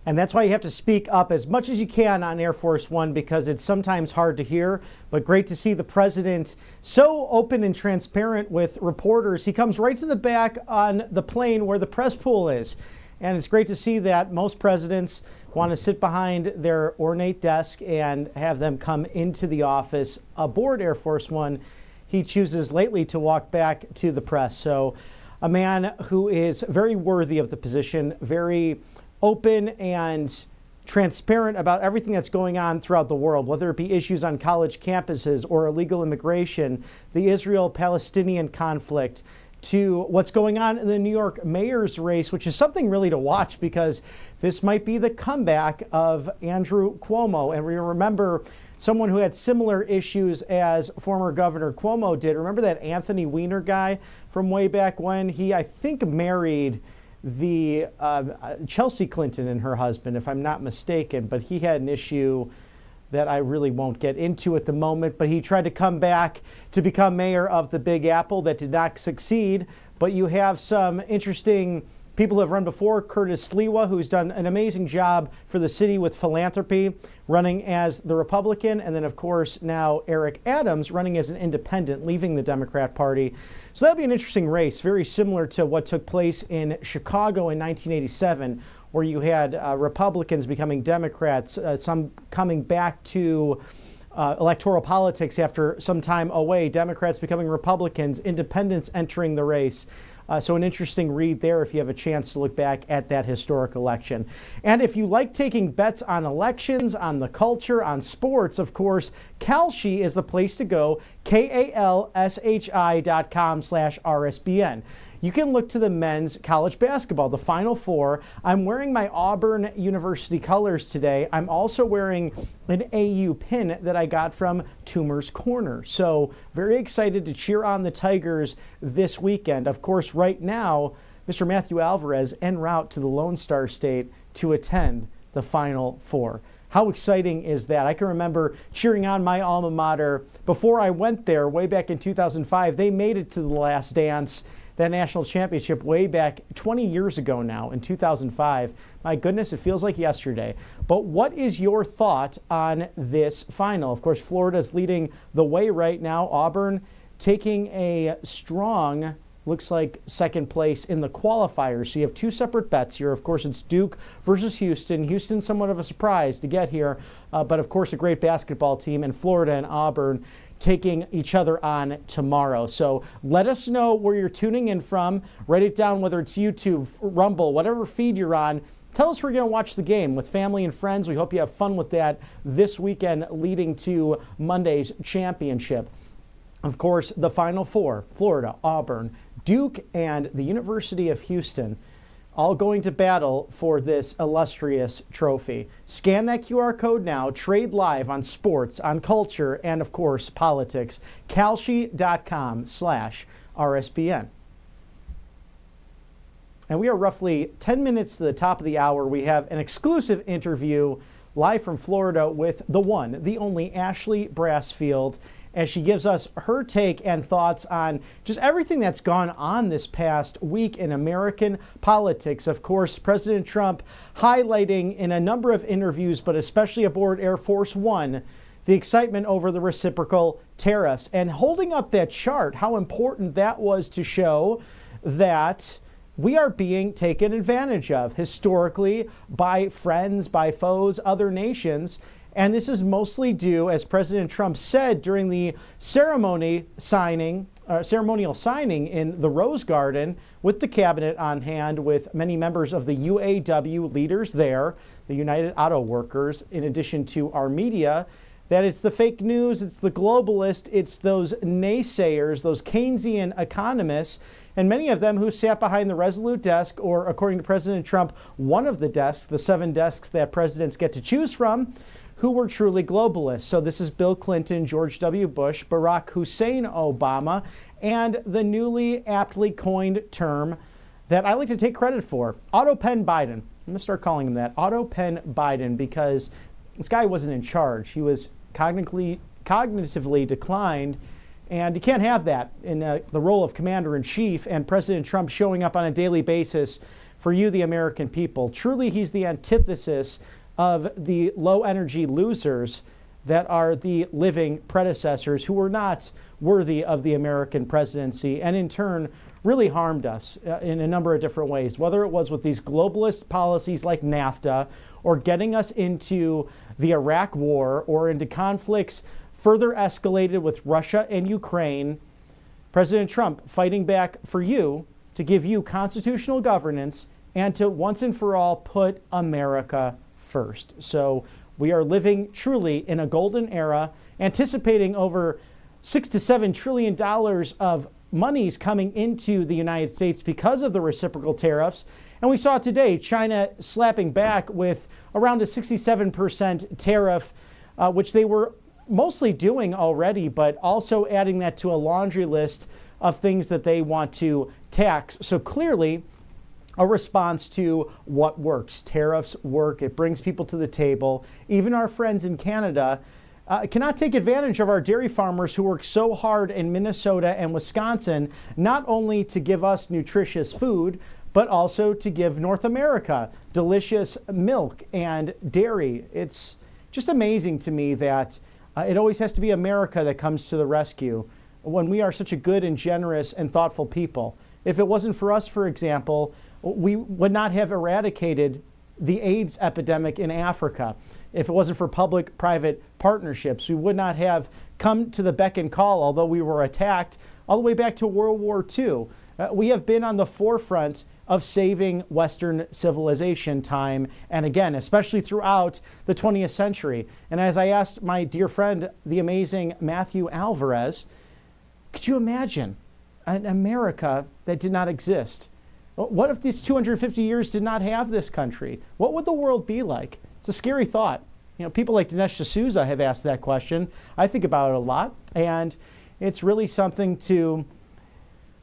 And that's why you have to speak up as much as you can on Air Force One, because it's sometimes hard to hear. But great to see the president so open and transparent with reporters. He comes right to the back on the plane where the press pool is. And it's great to see that most presidents want to sit behind their ornate desk and have them come into the office aboard Air Force One. He chooses lately to walk back to the press. So a man who is very worthy of the position, very open and transparent about everything that's going on throughout the world, whether it be issues on college campuses or illegal immigration, the Israel-Palestinian conflict, to what's going on in the New York mayor's race, which is something really to watch because this might be the comeback of Andrew Cuomo. And we remember someone who had similar issues as former Governor Cuomo did. Remember that Anthony Weiner guy from way back when? He, I think, married the Chelsea Clinton and her husband, if I'm not mistaken, but he had an issue that I really won't get into at the moment, but he tried to come back to become mayor of the Big Apple. That did not succeed, but you have some interesting people who have run before. Curtis Sliwa, who's done an amazing job for the city with philanthropy, running as the Republican, and then of course now Eric Adams running as an independent, leaving the Democrat Party. So that'll be an interesting race, very similar to what took place in Chicago in 1987, where you had Republicans becoming Democrats, some coming back to electoral politics after some time away, Democrats becoming Republicans, independents entering the race. So an interesting read there if you have a chance to look back at that historic election. And if you like taking bets on elections, on the culture, on sports, of course, Kalshi is the place to go, kalshi.com/RSBN. You can look to the men's college basketball, the Final Four. I'm wearing my Auburn University colors today. I'm also wearing an AU pin that I got from Toomer's Corner. So very excited to cheer on the Tigers this weekend. Of course, right now, Mr. Matthew Alvarez en route to the Lone Star State to attend the Final Four. How exciting is that? I can remember cheering on my alma mater before I went there way back in 2005. They made it to the Last Dance, that national championship, way back 20 years ago now in 2005. My goodness, it feels like yesterday. But what is your thought on this final? Of course, Florida's leading the way right now. Auburn taking a strong, looks like, second place in the qualifiers. So you have two separate bets here. Of course, it's Duke versus Houston. Houston, somewhat of a surprise to get here, but of course a great basketball team, and Florida and Auburn taking each other on tomorrow. So let us know where you're tuning in from. Write it down, whether it's YouTube, Rumble, whatever feed you're on. Tell us where you're going to watch the game with family and friends. We hope you have fun with that this weekend leading to Monday's championship. Of course, the Final Four, Florida, Auburn, Duke, and the University of Houston, all going to battle for this illustrious trophy. Scan that QR code now. Trade live on sports, on culture, and of course, politics. Kalshi.com/RSBN. And we are roughly 10 minutes to the top of the hour. We have an exclusive interview live from Florida with the one, the only Ashley Brassfield, as she gives us her take and thoughts on just everything that's gone on this past week in American politics. Of course, President Trump highlighting in a number of interviews, but especially aboard Air Force One, the excitement over the reciprocal tariffs and holding up that chart, how important that was to show that we are being taken advantage of historically by friends, by foes, other nations. And this is mostly due, as President Trump said during the ceremonial signing in the Rose Garden with the cabinet on hand, with many members of the UAW leaders there, the United Auto Workers, in addition to our media, that it's the fake news, it's the globalist, it's those naysayers, those Keynesian economists, and many of them who sat behind the Resolute desk, or according to President Trump, one of the desks, the 7 desks that presidents get to choose from, who were truly globalists. So this is Bill Clinton, George W. Bush, Barack Hussein Obama, and the newly aptly coined term that I like to take credit for, Auto Pen Biden. I'm going to start calling him that, Auto Pen Biden, because this guy wasn't in charge. He was cognitively declined, and you can't have that in the role of commander-in-chief and President Trump showing up on a daily basis for you, the American people. Truly, he's the antithesis of the low-energy losers that are the living predecessors who were not worthy of the American presidency and in turn really harmed us in a number of different ways, whether it was with these globalist policies like NAFTA or getting us into the Iraq war or into conflicts further escalated with Russia and Ukraine. President Trump fighting back for you to give you constitutional governance and to once and for all put America first. So we are living truly in a golden era, anticipating over $6 to $7 trillion of monies coming into the United States because of the reciprocal tariffs. And we saw today China slapping back with around a 67% tariff, which they were mostly doing already, but also adding that to a laundry list of things that they want to tax. So clearly, a response to what works. Tariffs work. It brings people to the table. Even our friends in Canada cannot take advantage of our dairy farmers who work so hard in Minnesota and Wisconsin, not only to give us nutritious food, but also to give North America delicious milk and dairy. It's just amazing to me that it always has to be America that comes to the rescue when we are such a good and generous and thoughtful people. If it wasn't for us, for example, we would not have eradicated the AIDS epidemic in Africa. If it wasn't for public-private partnerships, we would not have come to the beck and call, although we were attacked all the way back to World War II. We have been on the forefront of saving Western civilization time and again, especially throughout the 20th century. And as I asked my dear friend, the amazing Matthew Alvarez, could you imagine an America that did not exist? What if these 250 years did not have this country? What would the world be like? It's a scary thought. You know, people like Dinesh D'Souza have asked that question. I think about it a lot, and it's really something to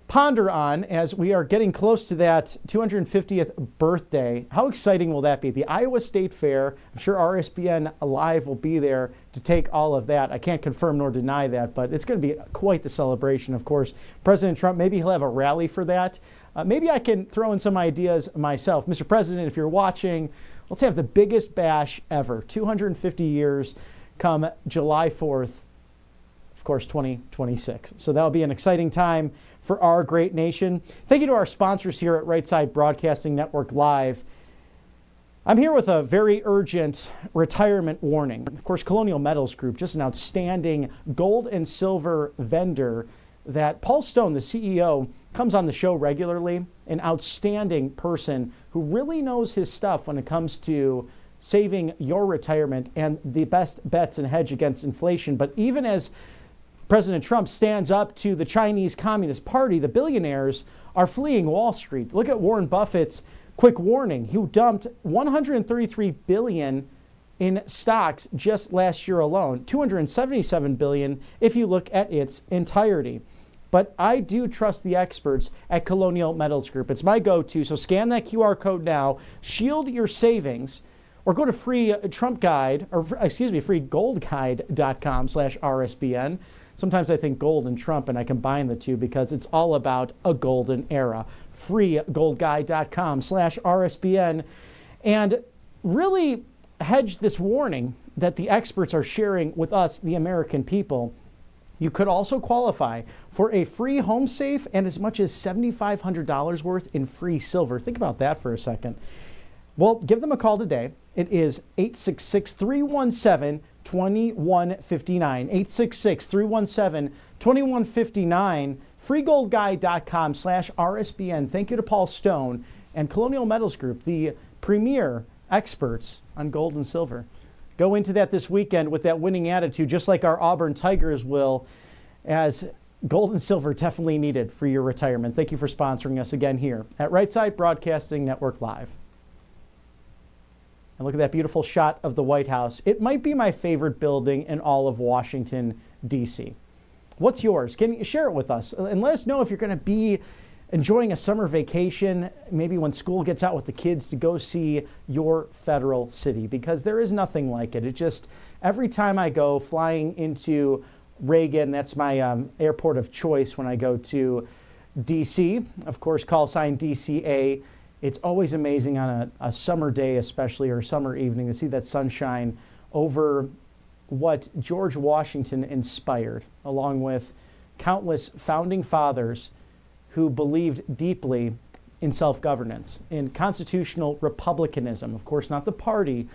ponder on as we are getting close to that 250th birthday. How exciting will that be? The Iowa State Fair, I'm sure RSBN Live will be there to take all of that. I can't confirm nor deny that, but it's going to be quite the celebration. Of course, President Trump, maybe he'll have a rally for that. Maybe I can throw in some ideas myself. Mr. President, if you're watching, let's have the biggest bash ever. 250 years come July 4th. Of course, 2026. So that'll be an exciting time for our great nation. Thank you to our sponsors here at Right Side Broadcasting Network Live. I'm here with a very urgent retirement warning. Of course, Colonial Metals Group, just an outstanding gold and silver vendor that Paul Stone, the CEO, comes on the show regularly. An outstanding person who really knows his stuff when it comes to saving your retirement and the best bets and hedge against inflation. But even as President Trump stands up to the Chinese Communist Party, the billionaires are fleeing Wall Street. Look at Warren Buffett's quick warning. He dumped $133 billion in stocks just last year alone, $277 billion if you look at its entirety. but I do trust the experts at Colonial Metals Group. It's my go-to. So scan that QR code now, shield your savings, or go to freegoldguide.com/RSBN. Sometimes I think gold and Trump, and I combine the two because it's all about a golden era. freegoldguide.com/RSBN. And really hedge this warning that the experts are sharing with us, the American people. You could also qualify for a free home safe and as much as $7,500 worth in free silver. Think about that for a second. Well, give them a call today. It is 866-317-2159. 866-317-2159. freegoldguide.com/RSBN. Thank you to Paul Stone and Colonial Metals Group, the premier experts on gold and silver. Go into that this weekend with that winning attitude, just like our Auburn Tigers will, as gold and silver definitely needed for your retirement. Thank you for sponsoring us again here at Right Side Broadcasting Network Live. And look at that beautiful shot of the White House. It might be my favorite building in all of Washington, D.C. What's yours? Can you share it with us? And let us know if you're going to be enjoying a summer vacation, maybe when school gets out with the kids, to go see your federal city, because there is nothing like it. It just, every time I go flying into Reagan, that's my airport of choice when I go to D.C., of course, call sign DCA. It's always amazing on a summer day, especially, or summer evening, to see that sunshine over what George Washington inspired, along with countless founding fathers who believed deeply in self-governance, in constitutional republicanism. Of course, not the party,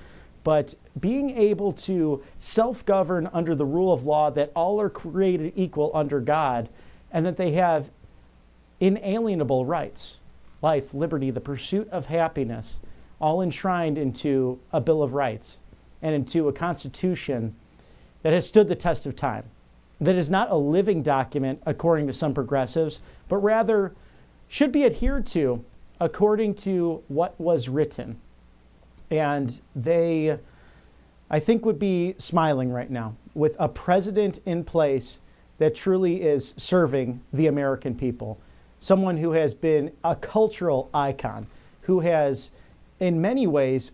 but being able to self-govern under the rule of law, that all are created equal under God, and that they have inalienable rights. Life, liberty, the pursuit of happiness, all enshrined into a Bill of Rights and into a Constitution that has stood the test of time, that is not a living document, according to some progressives, but rather should be adhered to according to what was written. And they, I think, would be smiling right now with a president in place that truly is serving the American people. Someone who has been a cultural icon, who has, in many ways,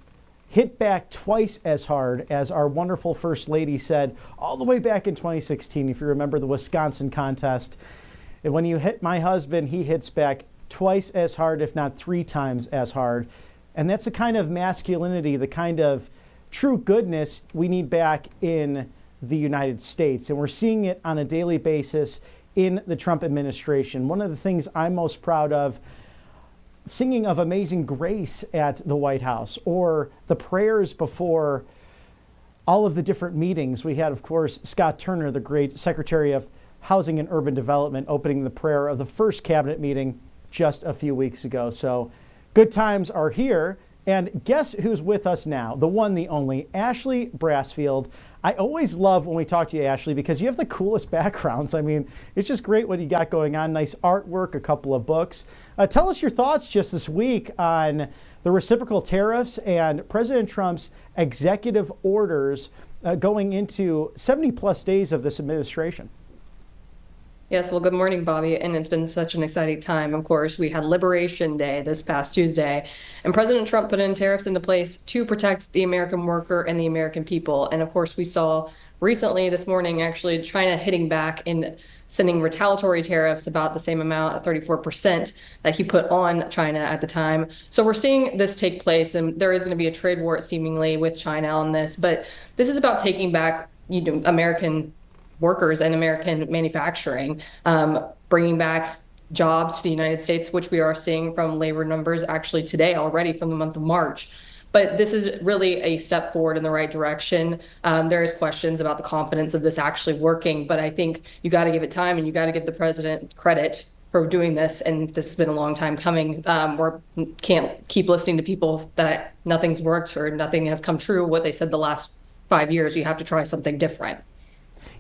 hit back twice as hard as our wonderful First Lady said all the way back in 2016, if you remember the Wisconsin contest. And when you hit my husband, he hits back twice as hard, if not 3 times as hard. And that's the kind of masculinity, the kind of true goodness we need back in the United States. And we're seeing it on a daily basis in the Trump administration. One of the things I'm most proud of, singing of Amazing Grace at the White House, or the prayers before all of the different meetings. We had, of course, Scott Turner, the great Secretary of Housing and Urban Development, opening the prayer of the first cabinet meeting just a few weeks ago. So good times are here. And guess who's with us now? The one, the only, Ashley Brassfield. I always love when we talk to you, Ashley, because you have the coolest backgrounds. I mean, it's just great what you got going on. Nice artwork, a couple of books. Tell us your thoughts just this week on the reciprocal tariffs and President Trump's executive orders going into 70 plus days of this administration. Yes, well, good morning, Bobby. And it's been such an exciting time. Of course, we had Liberation Day this past Tuesday, and President Trump put in tariffs into place to protect the American worker and the American people. And of course, we saw recently this morning, actually, China hitting back and sending retaliatory tariffs about the same amount, at 34%, that he put on China at the time. So we're seeing this take place, and there is going to be a trade war seemingly with China on this. But this is about taking back, American workers and American manufacturing, bringing back jobs to the United States, which we are seeing from labor numbers actually today already from the month of March. But this is really a step forward in the right direction. There is questions about the confidence of this actually working, but I think you got to give it time, and you got to give the president credit for doing this. And this has been a long time coming. We can't keep listening to people that nothing's worked or nothing has come true, what they said the last 5 years. You have to try something different.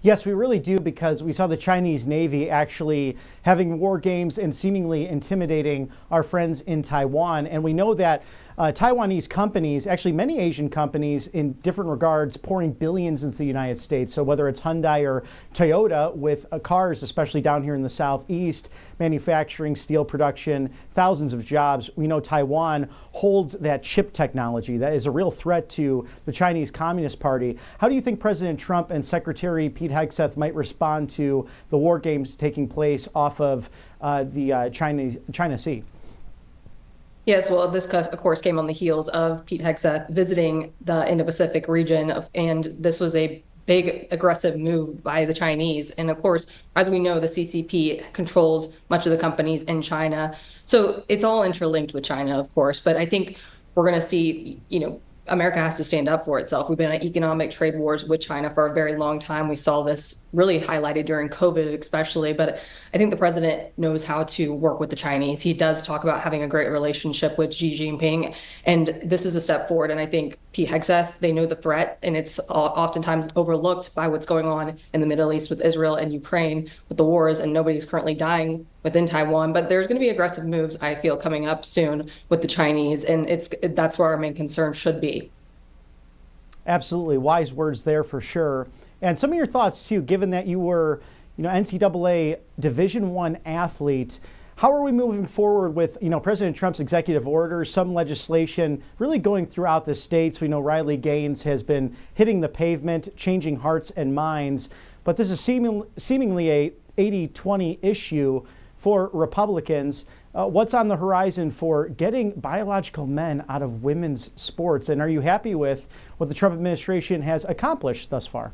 Yes, we really do, because we saw the Chinese Navy actually having war games and seemingly intimidating our friends in Taiwan. And we know that Taiwanese companies, actually many Asian companies in different regards, pouring billions into the United States. So whether it's Hyundai or Toyota with cars, especially down here in the Southeast, manufacturing, steel production, thousands of jobs. We know Taiwan holds that chip technology that is a real threat to the Chinese Communist Party. How do you think President Trump and Secretary Pete Hegseth might respond to the war games taking place off of the China Sea? Yes, well, this, of course, came on the heels of Pete Hegseth visiting the Indo-Pacific region, and this was a big aggressive move by the Chinese. And of course, as we know, the CCP controls much of the companies in China. So it's all interlinked with China, of course. But I think we're going to see, America has to stand up for itself. We've been in economic trade wars with China for a very long time. We saw this really highlighted during COVID, especially. But I think the president knows how to work with the Chinese. He does talk about having a great relationship with Xi Jinping. And this is a step forward. And I think Pete Hegseth, they know the threat. And it's oftentimes overlooked by what's going on in the Middle East with Israel and Ukraine with the wars. And nobody's currently dying within Taiwan. But there's going to be aggressive moves, I feel, coming up soon with the Chinese. And that's where our main concern should be. Absolutely. Wise words there for sure. And some of your thoughts, too, given that you were, NCAA Division I athlete. How are we moving forward with, President Trump's executive orders, some legislation really going throughout the states? We know Riley Gaines has been hitting the pavement, changing hearts and minds. But this is seemingly a 80-20 issue for Republicans. What's on the horizon for getting biological men out of women's sports? And are you happy with what the Trump administration has accomplished thus far?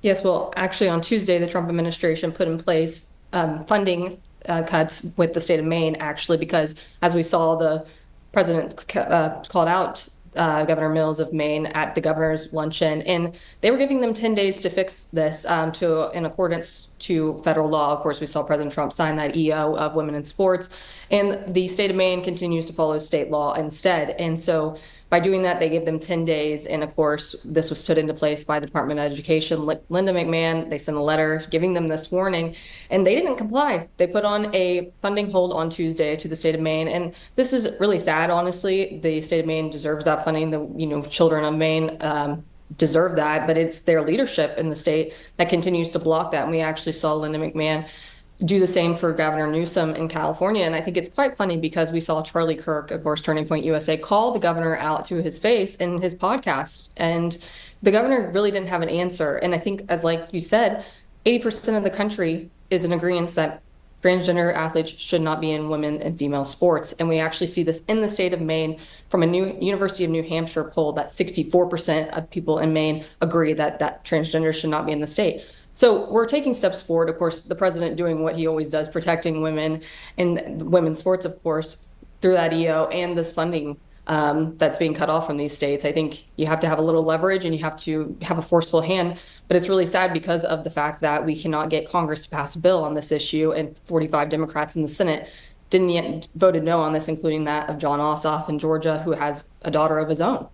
Yes, well, actually on Tuesday, the Trump administration put in place funding cuts with the state of Maine, actually, because as we saw, the president called out Governor Mills of Maine at the governor's luncheon, and they were giving them 10 days to fix this in accordance to federal law. Of course, we saw President Trump sign that EO of women in sports, and the state of Maine continues to follow state law instead. And so by doing that, they gave them 10 days. And of course, this was stood into place by the Department of Education. Linda McMahon, they sent a letter giving them this warning, and they didn't comply. They put on a funding hold on Tuesday to the state of Maine. And this is really sad, honestly. The state of Maine deserves that funding. The children of Maine deserve that, but it's their leadership in the state that continues to block that. And we actually saw Linda McMahon do the same for Governor Newsom in California. And I think it's quite funny because we saw Charlie Kirk, of course, Turning Point USA, call the governor out to his face in his podcast. And the governor really didn't have an answer. And I think, as like you said, 80% of the country is in agreement that transgender athletes should not be in women and female sports. And we actually see this in the state of Maine from a new University of New Hampshire poll that 64% of people in Maine agree that transgender should not be in the state. So we're taking steps forward. Of course, the president doing what he always does, protecting women and women's sports, of course, through that EO and this funding that's being cut off from these states. I think you have to have a little leverage and you have to have a forceful hand. But it's really sad because of the fact that we cannot get Congress to pass a bill on this issue, and 45 Democrats in the Senate didn't yet voted no on this, including that of John Ossoff in Georgia, who has a daughter of his own.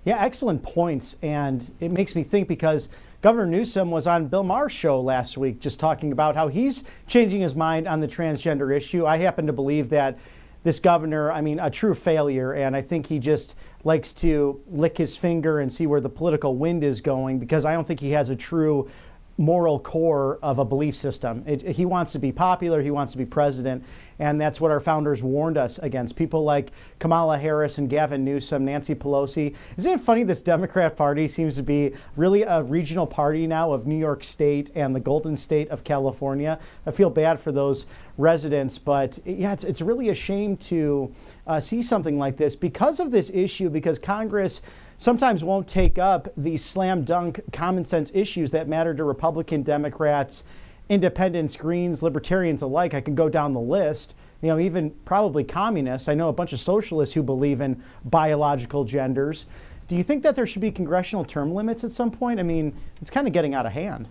Yeah, excellent points. And it makes me think because Governor Newsom was on Bill Maher's show last week just talking about how he's changing his mind on the transgender issue. I happen to believe that this governor, a true failure, and I think he just likes to lick his finger and see where the political wind is going, because I don't think he has a true moral core of a belief system. He wants to be popular, he wants to be president, and that's what our founders warned us against. People like Kamala Harris and Gavin Newsom, Nancy Pelosi. Isn't it funny this Democrat Party seems to be really a regional party now of New York State and the Golden State of California? I feel bad for those residents, but yeah, it's really a shame to see something like this because of this issue, because Congress sometimes won't take up these slam dunk common sense issues that matter to Republican, Democrats, independents, Greens, libertarians alike. I can go down the list, even probably communists. I know a bunch of socialists who believe in biological genders. Do you think that there should be congressional term limits at some point? It's kind of getting out of hand.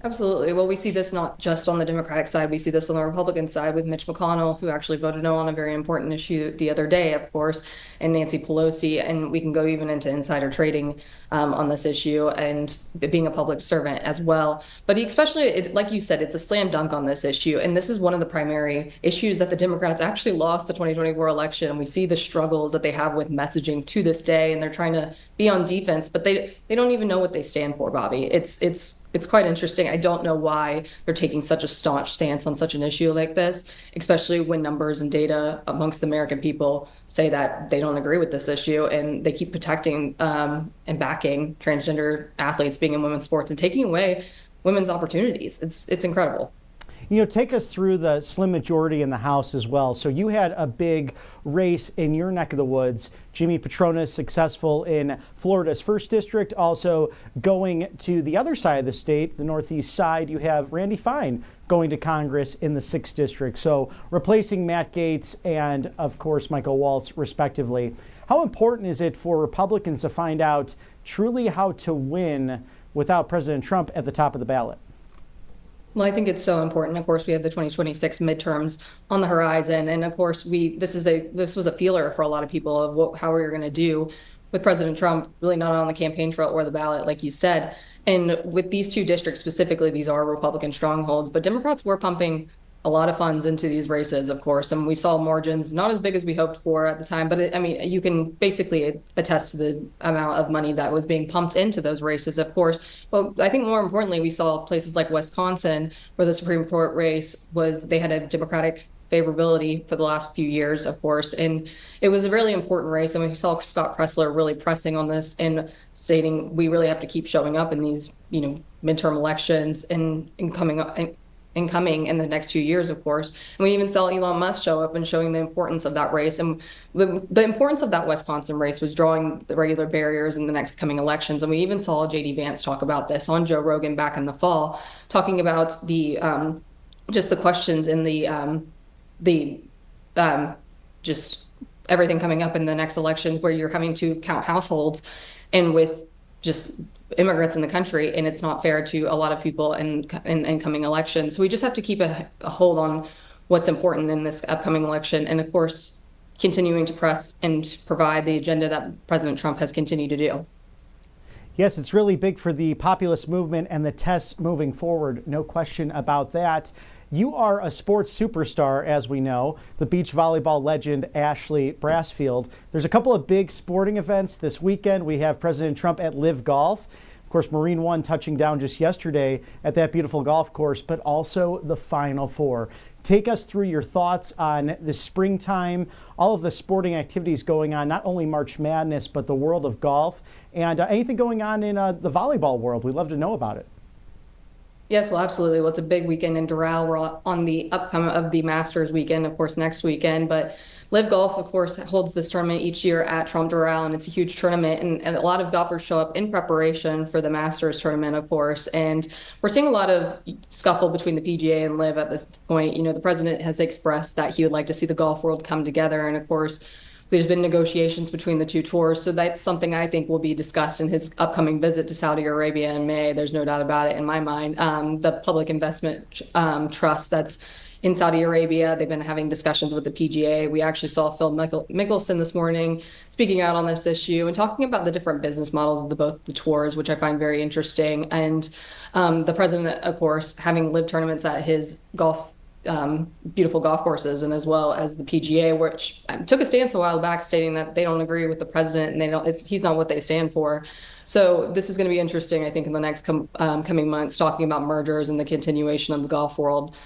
Absolutely. Well, we see this not just on the Democratic side, we see this on the Republican side with Mitch McConnell, who actually voted no on a very important issue the other day, of course, and Nancy Pelosi. And we can go even into insider trading on this issue and being a public servant as well. But especially, like you said, it's a slam dunk on this issue. And this is one of the primary issues that the Democrats actually lost the 2024 election. And we see the struggles that they have with messaging to this day. And they're trying to be on defense, but they don't even know what they stand for, Bobby. It's quite interesting. I don't know why they're taking such a staunch stance on such an issue like this, especially when numbers and data amongst the American people say that they don't agree with this issue, and they keep protecting and backing transgender athletes being in women's sports and taking away women's opportunities. It's incredible. Take us through the slim majority in the House as well. So you had a big race in your neck of the woods. Jimmy Patronis successful in Florida's 1st district. Also going to the other side of the state, the northeast side, you have Randy Fine going to Congress in the 6th district. So replacing Matt Gaetz and, of course, Michael Waltz, respectively. How important is it for Republicans to find out truly how to win without President Trump at the top of the ballot? Well, I think it's so important. Of course, we have the 2026 midterms on the horizon, and of course, this was a feeler for a lot of people of how we're going to do with President Trump, really not on the campaign trail or the ballot, like you said. And with these 2 districts specifically, these are Republican strongholds, but Democrats were pumping a lot of funds into these races, of course, and we saw margins not as big as we hoped for at the time, but you can basically attest to the amount of money that was being pumped into those races, of course. But I think more importantly, we saw places like Wisconsin, where the Supreme Court race they had a Democratic favorability for the last few years, of course, and it was a really important race. And we saw Scott Kressler really pressing on this and stating we really have to keep showing up in these, midterm elections and coming up. Incoming in the next few years, of course. And we even saw Elon Musk show up and showing the importance of that race. And the importance of that Wisconsin race was drawing the regular barriers in the next coming elections. And we even saw J.D. Vance talk about this on Joe Rogan back in the fall, talking about the just the questions in the just everything coming up in the next elections, where you're having to count households and with just immigrants in the country, and it's not fair to a lot of people in coming elections. So we just have to keep a hold on what's important in this upcoming election, and of course, continuing to press and provide the agenda that President Trump has continued to do. Yes, it's really big for the populist movement and the tests moving forward. No question about that. You are a sports superstar, as we know, the beach volleyball legend Ashley Brassfield. There's a couple of big sporting events this weekend. We have President Trump at Live Golf. Of course, Marine One touching down just yesterday at that beautiful golf course, but also the Final Four. Take us through your thoughts on the springtime, all of the sporting activities going on, not only March Madness, but the world of golf, and anything going on in the volleyball world. We'd love to know about it. Yes, well, absolutely. Well, it's a big weekend in Doral. We're on the upcoming of the Masters weekend, of course, next weekend. But Live Golf, of course, holds this tournament each year at Trump Doral, and it's a huge tournament. And a lot of golfers show up in preparation for the Masters tournament, of course. And we're seeing a lot of scuffle between the PGA and Live at this point. The president has expressed that he would like to see the golf world come together. And of course, there's been negotiations between the 2 tours. So that's something I think will be discussed in his upcoming visit to Saudi Arabia in May. There's no doubt about it in my mind. The Public Investment Trust that's in Saudi Arabia, they've been having discussions with the PGA. We actually saw Phil Mickelson this morning speaking out on this issue and talking about the different business models of both the tours, which I find very interesting. And the president, of course, having live tournaments at his beautiful golf courses, and as well as the PGA, which took a stance a while back stating that they don't agree with the president and he's not what they stand for. So this is going to be interesting, I think, in the next coming months, talking about mergers and the continuation of the golf world.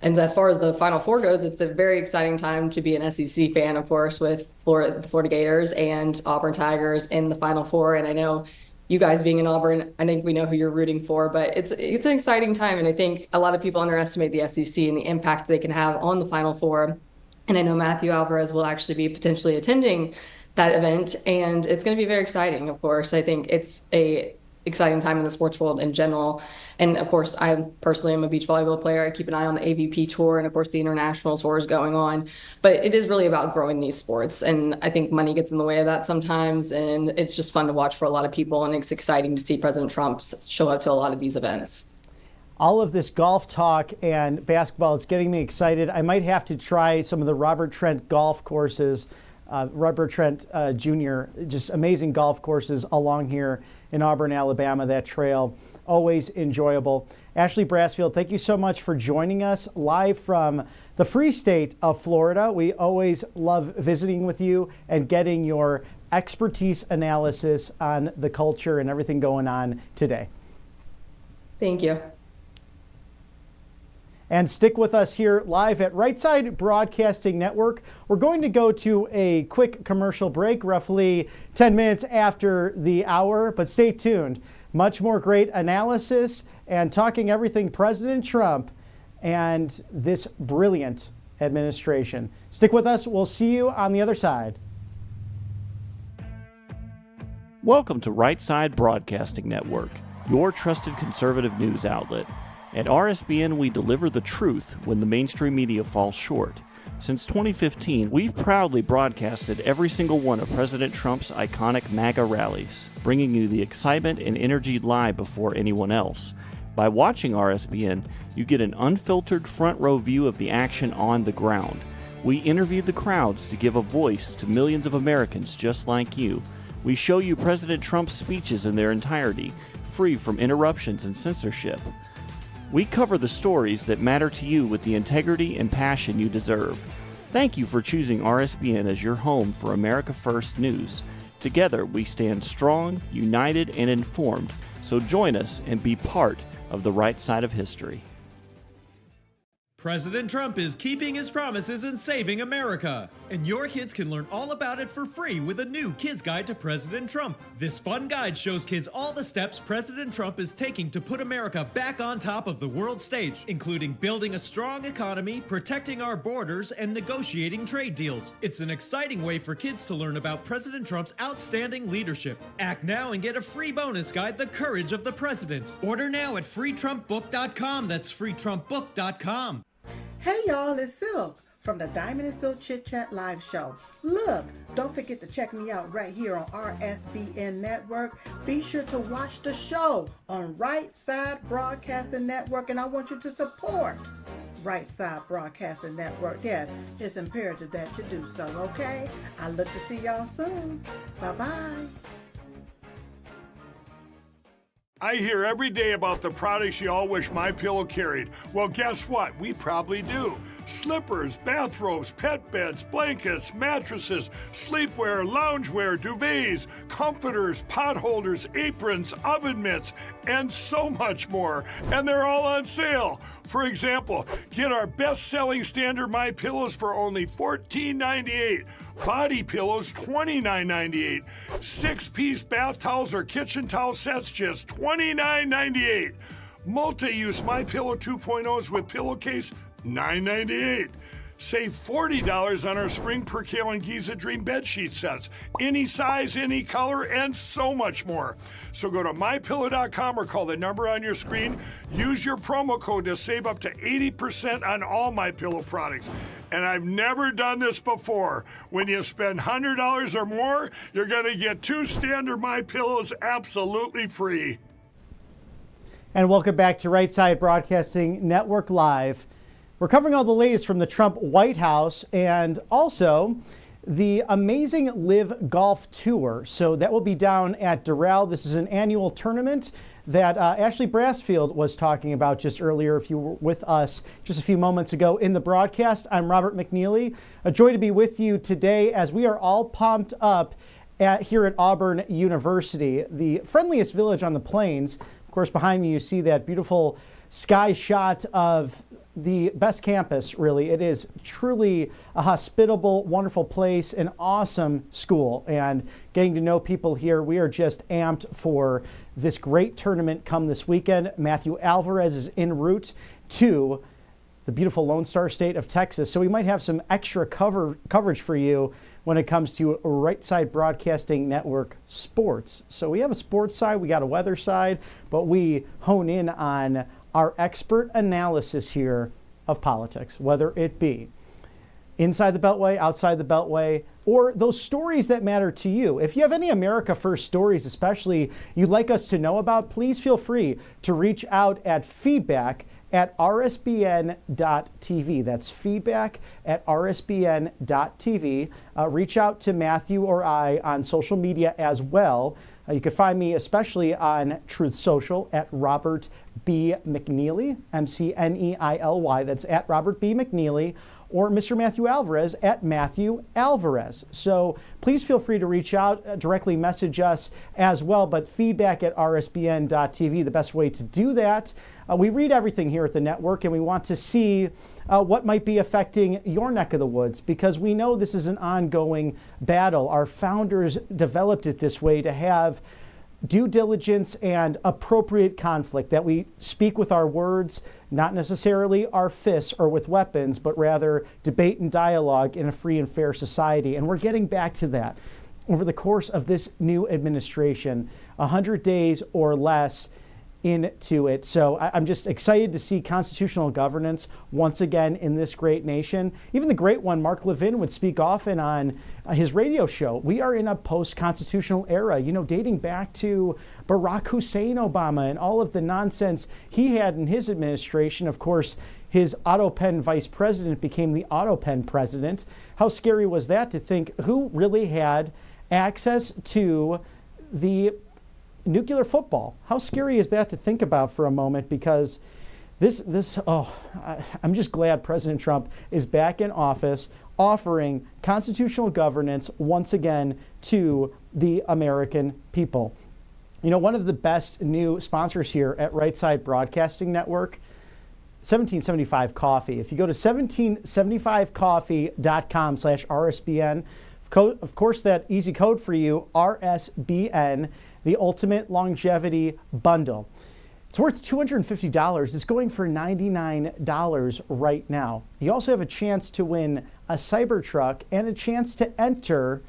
And as far as the Final Four goes, it's a very exciting time to be an SEC fan, of course, with the Florida Gators and Auburn Tigers in the Final Four. And I know you guys being in Auburn, I think we know who you're rooting for, but it's an exciting time. And I think a lot of people underestimate the SEC and the impact they can have on the Final Four. And I know Matthew Alvarez will actually be potentially attending that event. And it's going to be very exciting, of course. I think it's a exciting time in the sports world in general. And of course, I personally am a beach volleyball player. I keep an eye on the AVP tour and of course the international tour is going on, but it is really about growing these sports. And I think money gets in the way of that sometimes. And it's just fun to watch for a lot of people. And it's exciting to see President Trump show up to a lot of these events. all of this golf talk and basketball. It's getting me excited. I might have to try some of the Robert Trent golf courses. Robert Trent Jr., just amazing golf courses along here in Auburn, Alabama. That trail, always enjoyable. Ashley Brassfield, thank you so much for joining us live from the free state of Florida. We always love visiting with you and getting your expertise analysis on the culture and everything going on today. Thank you. And stick with us here live at Right Side Broadcasting Network. We're going to go to a quick commercial break, roughly 10 minutes after the hour, but stay tuned. Much more great analysis and talking everything President Trump and this brilliant administration. Stick with us. We'll see you on the other side. Welcome to Right Side Broadcasting Network, your trusted conservative news outlet. At RSBN, we deliver the truth when the mainstream media falls short. Since 2015, we've proudly broadcasted every single one of President Trump's iconic MAGA rallies, bringing you the excitement and energy live before anyone else. By watching RSBN, you get an unfiltered front row view of the action on the ground. We interview the crowds to give a voice to millions of Americans just like you. We show you President Trump's speeches in their entirety, free from interruptions and censorship. We cover the stories that matter to you with the integrity and passion you deserve. Thank you for choosing RSBN as your home for America First News. Together, we stand strong, united, and informed. So join us and be part of the right side of history. President Trump is keeping his promises and saving America. And your kids can learn all about it for free with a new Kids Guide to President Trump. This fun guide shows kids all the steps President Trump is taking to put America back on top of the world stage, including building a strong economy, protecting our borders, and negotiating trade deals. It's an exciting way for kids to learn about President Trump's outstanding leadership. Act now and get a free bonus guide, The Courage of the President. Order now at freetrumpbook.com. That's freetrumpbook.com. Hey y'all, it's Silk from the Diamond and Silk Chit Chat Live Show. Look, don't forget to check me out right here on RSBN Network. Be sure to watch the show on Right Side Broadcasting Network, and I want you to support Right Side Broadcasting Network. Yes, it's imperative that you do so, okay? I look to see y'all soon. Bye-bye. I hear every day about the products you all wish MyPillow carried. Well, guess what? We probably do. Slippers, bathrobes, pet beds, blankets, mattresses, sleepwear, loungewear, duvets, comforters, pot holders, aprons, oven mitts, and so much more. And they're all on sale. For example, get our best-selling standard MyPillows for only $14.98. Body pillows, $29.98. 6-piece bath towels or kitchen towel sets, just $29.98. Multi-use MyPillow 2.0s with pillowcase, $9.98. Save $40 on our Spring Percale and Giza Dream bedsheet sets. Any size, any color, and so much more. So go to MyPillow.com or call the number on your screen. Use your promo code to save up to 80% on all MyPillow products. And I've never done this before. When you spend $100 or more, you're going to get 2 standard MyPillows absolutely free. And welcome back to Right Side Broadcasting Network Live. We're covering all the latest from the Trump White House and also the amazing Live Golf Tour. So that will be down at Doral. This is an annual tournament that Ashley Brassfield was talking about just earlier. If you were with us just a few moments ago in the broadcast, I'm Robert McNeely. A joy to be with you today as we are all pumped up here at Auburn University, the friendliest village on the plains. Of course, behind me you see that beautiful sky shot of the best campus, really. It is truly a hospitable, wonderful place, an awesome school, and getting to know people here. We are just amped for this great tournament come this weekend. Matthew Alvarez is en route to the beautiful Lone Star State of Texas, so we might have some extra coverage for you when it comes to Right Side Broadcasting Network sports. So we have a sports side, we got a weather side, but we hone in on our expert analysis here of politics, whether it be inside the Beltway, outside the Beltway, or those stories that matter to you. If you have any America First stories, especially you'd like us to know about, please feel free to reach out at feedback@rsbn.tv. That's feedback@rsbn.tv. Reach out to Matthew or I on social media as well. You can find me especially on Truth Social at Robert B. McNeely, McNeily. That's at Robert B. McNeely, or Mr. Matthew Alvarez at Matthew Alvarez. So please feel free to reach out, directly message us as well, but feedback@rsbn.tv, the best way to do that. We read everything here at the network, and we want to see what might be affecting your neck of the woods, because we know this is an ongoing battle. Our founders developed it this way to have due diligence and appropriate conflict, that we speak with our words, not necessarily our fists or with weapons, but rather debate and dialogue in a free and fair society. And we're getting back to that over the course of this new administration, 100 days or less into it. So I'm just excited to see constitutional governance once again in this great nation. Even the great one, Mark Levin, would speak often on his radio show. We are in a post-constitutional era, dating back to Barack Hussein Obama and all of the nonsense he had in his administration. Of course, his Autopen vice president became the Autopen president. How scary was that to think who really had access to the nuclear football? How scary is that to think about for a moment? Because I'm just glad President Trump is back in office, offering constitutional governance once again to the American people. One of the best new sponsors here at Right Side Broadcasting Network, 1775 Coffee. If you go to 1775coffee.com/RSBN, of course, that easy code for you, RSBN, the Ultimate Longevity Bundle. It's worth $250. It's going for $99 right now. You also have a chance to win a Cybertruck and a chance to enter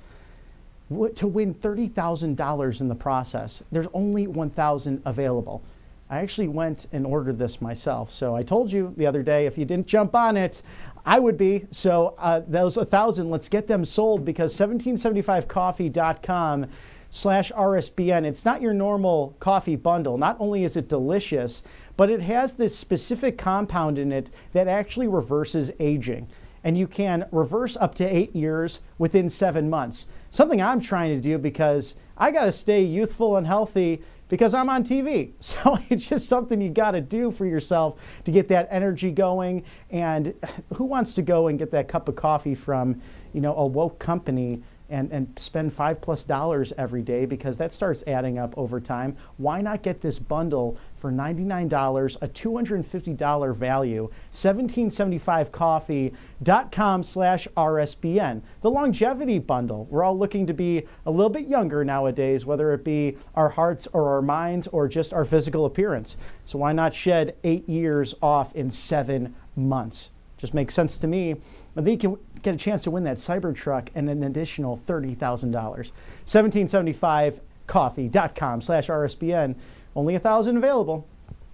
to win $30,000 in the process. There's only 1,000 available. I actually went and ordered this myself. So I told you the other day, if you didn't jump on it, I would be. So those 1,000, let's get them sold, because 1775coffee.com/RSBN. It's not your normal coffee bundle. Not only is it delicious, but it has this specific compound in it that actually reverses aging. And you can reverse up to 8 years within 7 months. Something I'm trying to do because I got to stay youthful and healthy because I'm on TV. So it's just something you got to do for yourself to get that energy going. And who wants to go and get that cup of coffee from, a woke company and spend $5+ every day, because that starts adding up over time? Why not get this bundle for $99, a $250 value, 1775coffee.com/RSBN. The longevity bundle. We're all looking to be a little bit younger nowadays, whether it be our hearts or our minds or just our physical appearance. So why not shed 8 years off in 7 months? Just makes sense to me. And then you can get a chance to win that Cybertruck and an additional $30,000. 1775coffee.com/RSBN. Only 1,000 available.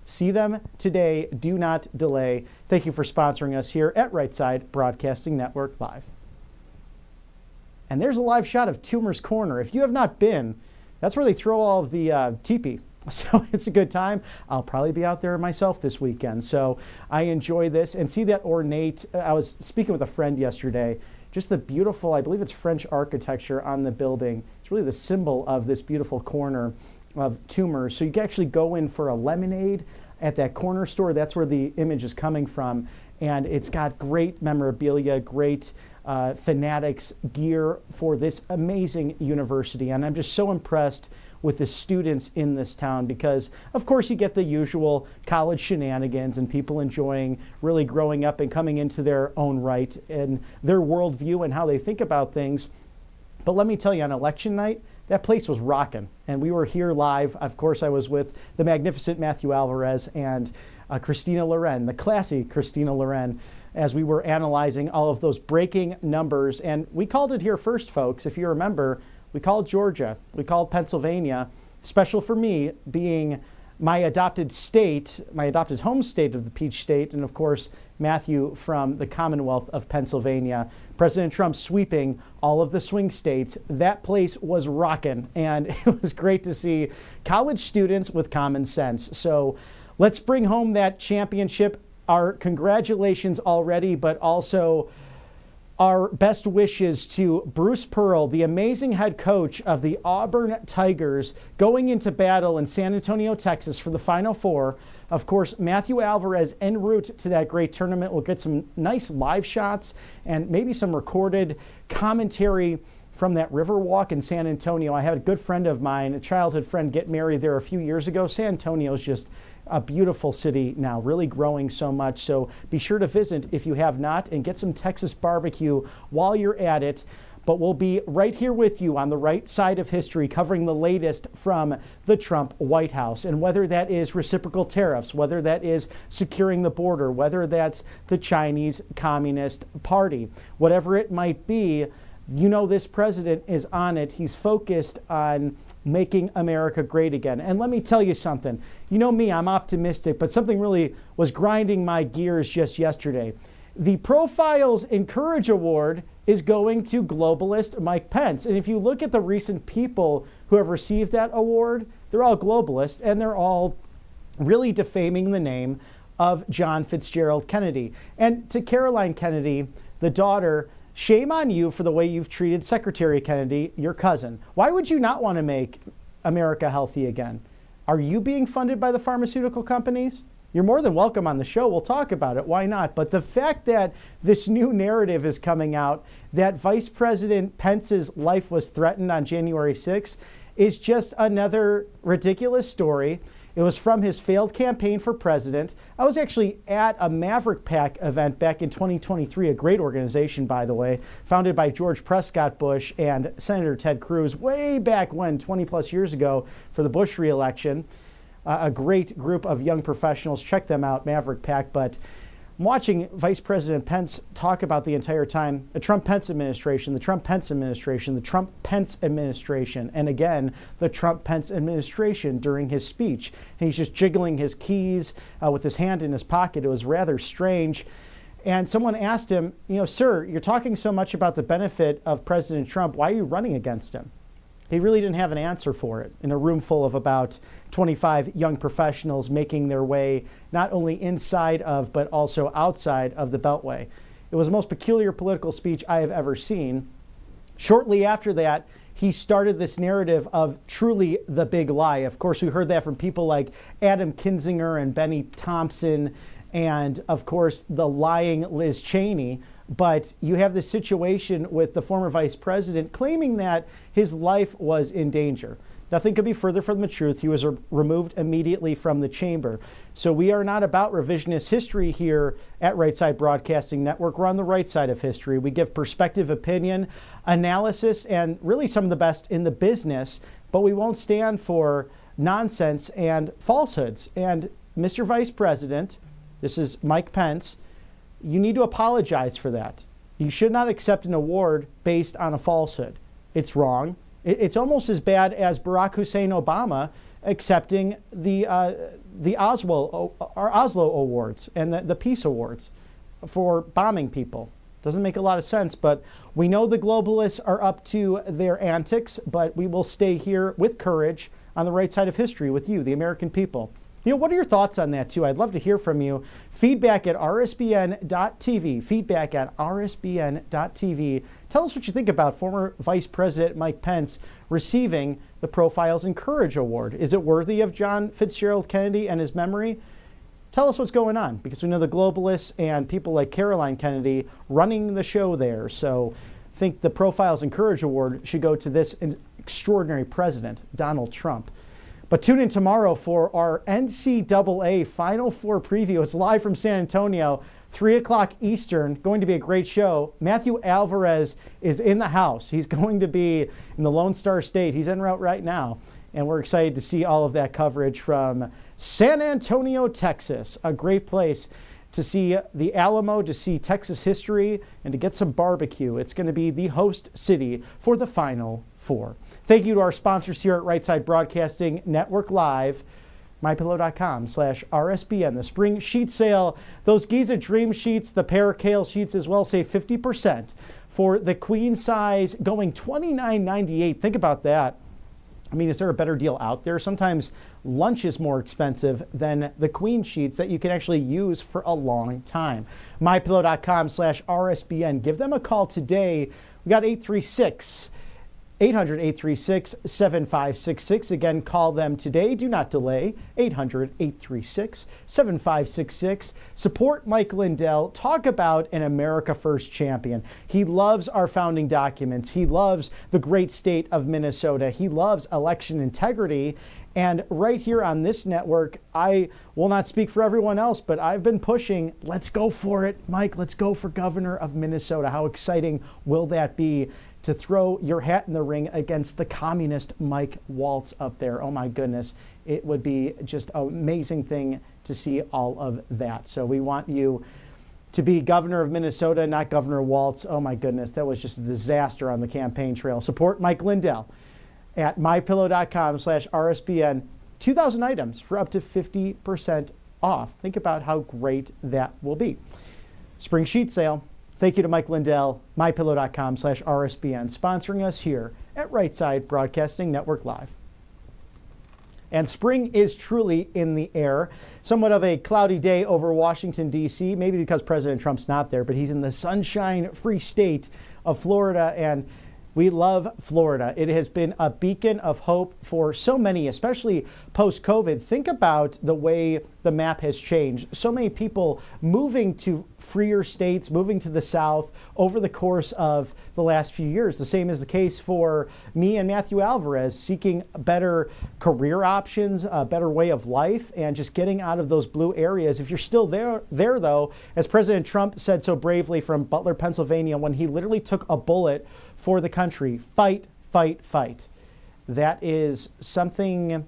See them today. Do not delay. Thank you for sponsoring us here at Right Side Broadcasting Network Live. And there's a live shot of Toomer's Corner. If you have not been, that's where they throw all of the teepee. So it's a good time. I'll probably be out there myself this weekend. So I enjoy this and see that ornate. I was speaking with a friend yesterday. Just the beautiful, I believe it's French architecture on the building. It's really the symbol of this beautiful corner of Toomer's. So you can actually go in for a lemonade at that corner store. That's where the image is coming from. And it's got great memorabilia, great fanatics gear for this amazing university. And I'm just so impressed with the students in this town, because of course you get the usual college shenanigans and people enjoying really growing up and coming into their own right and their worldview and how they think about things. But let me tell you, on election night, that place was rocking. And we were here live. Of course, I was with the magnificent Matthew Alvarez and Christina Loren, the classy Christina Loren, as we were analyzing all of those breaking numbers. And we called it here first, folks. If you remember, we called Georgia, we called Pennsylvania, special for me being my adopted state, my adopted home state of the Peach State, and of course, Matthew from the Commonwealth of Pennsylvania. President Trump sweeping all of the swing states. That place was rocking, and it was great to see college students with common sense. So let's bring home that championship. Our congratulations already, but also our best wishes to Bruce Pearl, the amazing head coach of the Auburn Tigers, going into battle in San Antonio, Texas for the Final Four. Of course, Matthew Alvarez en route to that great tournament. We'll get some nice live shots and maybe some recorded commentary from that river walk in San Antonio. I had a good friend of mine, a childhood friend, get married there a few years ago. San Antonio is just a beautiful city now, really growing so much. So be sure to visit if you have not and get some Texas barbecue while you're at it. But we'll be right here with you on the right side of history, covering the latest from the Trump White House. And whether that is reciprocal tariffs, whether that is securing the border, whether that's the Chinese Communist Party, whatever it might be, you know this president is on it. He's focused on making America great again. And let me tell you something. You know me, I'm optimistic, but something really was grinding my gears just yesterday. The Profiles in Courage Award is going to globalist Mike Pence. And if you look at the recent people who have received that award, they're all globalists, and they're all really defaming the name of John Fitzgerald Kennedy. And to Caroline Kennedy, the daughter, shame on you for the way you've treated Secretary Kennedy, your cousin. Why would you not want to make America healthy again? Are you being funded by the pharmaceutical companies? You're more than welcome on the show. We'll talk about it. Why not? But the fact that this new narrative is coming out that Vice President Pence's life was threatened on January 6th is just another ridiculous story. It was from his failed campaign for president. I was actually at a Maverick PAC event back in 2023, a great organization, by the way, founded by George Prescott Bush and Senator Ted Cruz way back when, 20 plus years ago, for the Bush reelection. A great group of young professionals. Check them out, Maverick PAC. But I'm watching Vice President Pence talk about the entire time the Trump-Pence administration, the Trump-Pence administration, the Trump-Pence administration, and again, the Trump-Pence administration during his speech. And he's just jiggling his keys with his hand in his pocket. It was rather strange. And someone asked him, sir, you're talking so much about the benefit of President Trump. Why are you running against him? He really didn't have an answer for it in a room full of about 25 young professionals making their way not only inside of, but also outside of the Beltway. It was the most peculiar political speech I have ever seen. Shortly after that, he started this narrative of truly the big lie. Of course, we heard that from people like Adam Kinzinger and Benny Thompson, and of course, the lying Liz Cheney. But you have this situation with the former vice president claiming that his life was in danger. Nothing could be further from the truth. He was removed immediately from the chamber. So we are not about revisionist history here at Right Side Broadcasting Network. We're on the right side of history. We give perspective, opinion, analysis, and really some of the best in the business, but we won't stand for nonsense and falsehoods. And Mr. Vice President, this is Mike Pence, you need to apologize for that. You should not accept an award based on a falsehood. It's wrong. It's almost as bad as Barack Hussein Obama accepting the Oslo Awards and the Peace Awards for bombing people. Doesn't make a lot of sense, but we know the globalists are up to their antics, but we will stay here with courage on the right side of history with you, the American people. What are your thoughts on that, too? I'd love to hear from you. Feedback at rsbn.tv. Feedback at rsbn.tv. Tell us what you think about former Vice President Mike Pence receiving the Profiles in Courage Award. Is it worthy of John Fitzgerald Kennedy and his memory? Tell us what's going on, because we know the globalists and people like Caroline Kennedy running the show there. So I think the Profiles in Courage Award should go to this extraordinary president, Donald Trump. But tune in tomorrow for our NCAA Final Four preview. It's live from San Antonio, 3 o'clock Eastern. Going to be a great show. Matthew Alvarez is in the house. He's going to be in the Lone Star State. He's en route right now. And we're excited to see all of that coverage from San Antonio, Texas. A great place to see the Alamo, to see Texas history, and to get some barbecue. It's going to be the host city for the Final Four. Thank you to our sponsors here at Right Side Broadcasting Network Live. mypillow.com/RSBN. The spring sheet sale, those Giza Dream sheets, the Paracal sheets as well, save 50% for the queen size, going $29.98. Think about that. I mean, is there a better deal out there? Sometimes lunch is more expensive than the queen sheets that you can actually use for a long time. mypillow.com/RSBN. Give them a call today. We got 800-836-7566. Again, call them today. Do not delay. 800-836-7566. Support Mike Lindell. Talk about an America First champion. He loves our founding documents. He loves the great state of Minnesota. He loves election integrity. And right here on this network, I will not speak for everyone else, but I've been pushing, let's go for it. Mike, let's go for governor of Minnesota. How exciting will that be to throw your hat in the ring against the communist Mike Waltz up there? Oh my goodness, it would be just an amazing thing to see all of that. So we want you to be governor of Minnesota, not Governor Waltz. Oh my goodness, that was just a disaster on the campaign trail. Support Mike Lindell at mypillow.com/RSBN. 2,000 items for up to 50% off. Think about how great that will be. Spring sheet sale. Thank you to Mike Lindell, mypillow.com/RSBN, sponsoring us here at Right Side Broadcasting Network Live. And spring is truly in the air. Somewhat of a cloudy day over Washington, D.C., maybe because President Trump's not there, but he's in the sunshine-free state of Florida, and we love Florida. It has been a beacon of hope for so many, especially post-COVID. Think about the way the map has changed. So many people moving to freer states, moving to the South over the course of the last few years. The same is the case for me and Matthew Alvarez, seeking better career options, a better way of life, and just getting out of those blue areas. If you're still there though, as President Trump said so bravely from Butler, Pennsylvania, when he literally took a bullet for the country, fight, fight, fight. That is something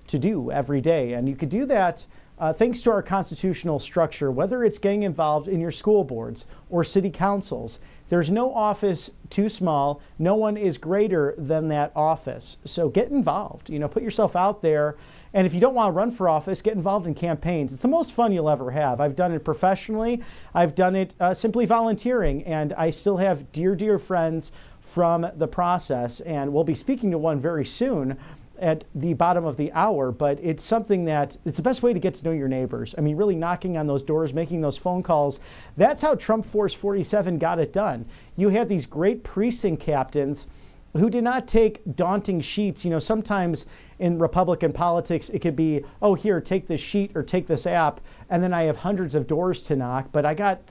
to do every day. And you could do that thanks to our constitutional structure, whether it's getting involved in your school boards or city councils. There's no office too small. No one is greater than that office. So get involved, put yourself out there. And if you don't want to run for office, get involved in campaigns. It's the most fun you'll ever have. I've done it professionally. I've done it simply volunteering. And I still have dear, dear friends from the process. And we'll be speaking to one very soon at the bottom of the hour, but it's something that it's the best way to get to know your neighbors. I mean, really knocking on those doors, making those phone calls. That's how Trump Force 47 got it done. You had these great precinct captains who did not take daunting sheets. Sometimes in Republican politics, it could be, oh, here, take this sheet or take this app, and then I have hundreds of doors to knock, but I got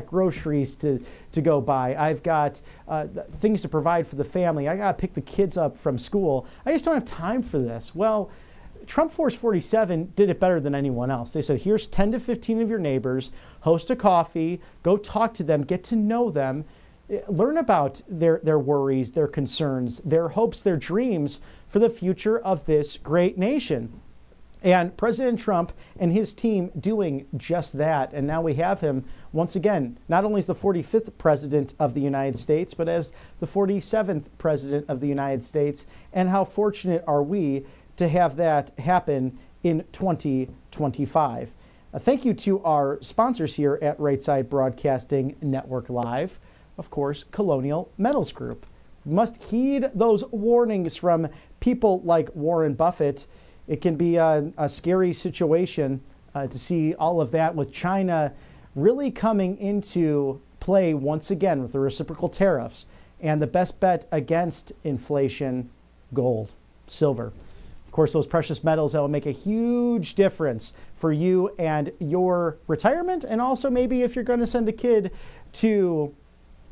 groceries to go buy. I've got things to provide for the family. I got to pick the kids up from school. I just don't have time for this. Well, Trump Force 47 did it better than anyone else. They said, here's 10 to 15 of your neighbors, host a coffee, go talk to them, get to know them, learn about their worries, their concerns, their hopes, their dreams for the future of this great nation. And President Trump and his team doing just that. And now we have him once again, not only as the 45th president of the United States, but as the 47th president of the United States. And how fortunate are we to have that happen in 2025. Thank you to our sponsors here at Right Side Broadcasting Network Live. Of course, Colonial Metals Group. Must heed those warnings from people like Warren Buffett. It can be a scary situation to see all of that with China really coming into play once again with the reciprocal tariffs. And the best bet against inflation, gold, silver. Of course, those precious metals that will make a huge difference for you and your retirement, and also maybe if you're going to send a kid to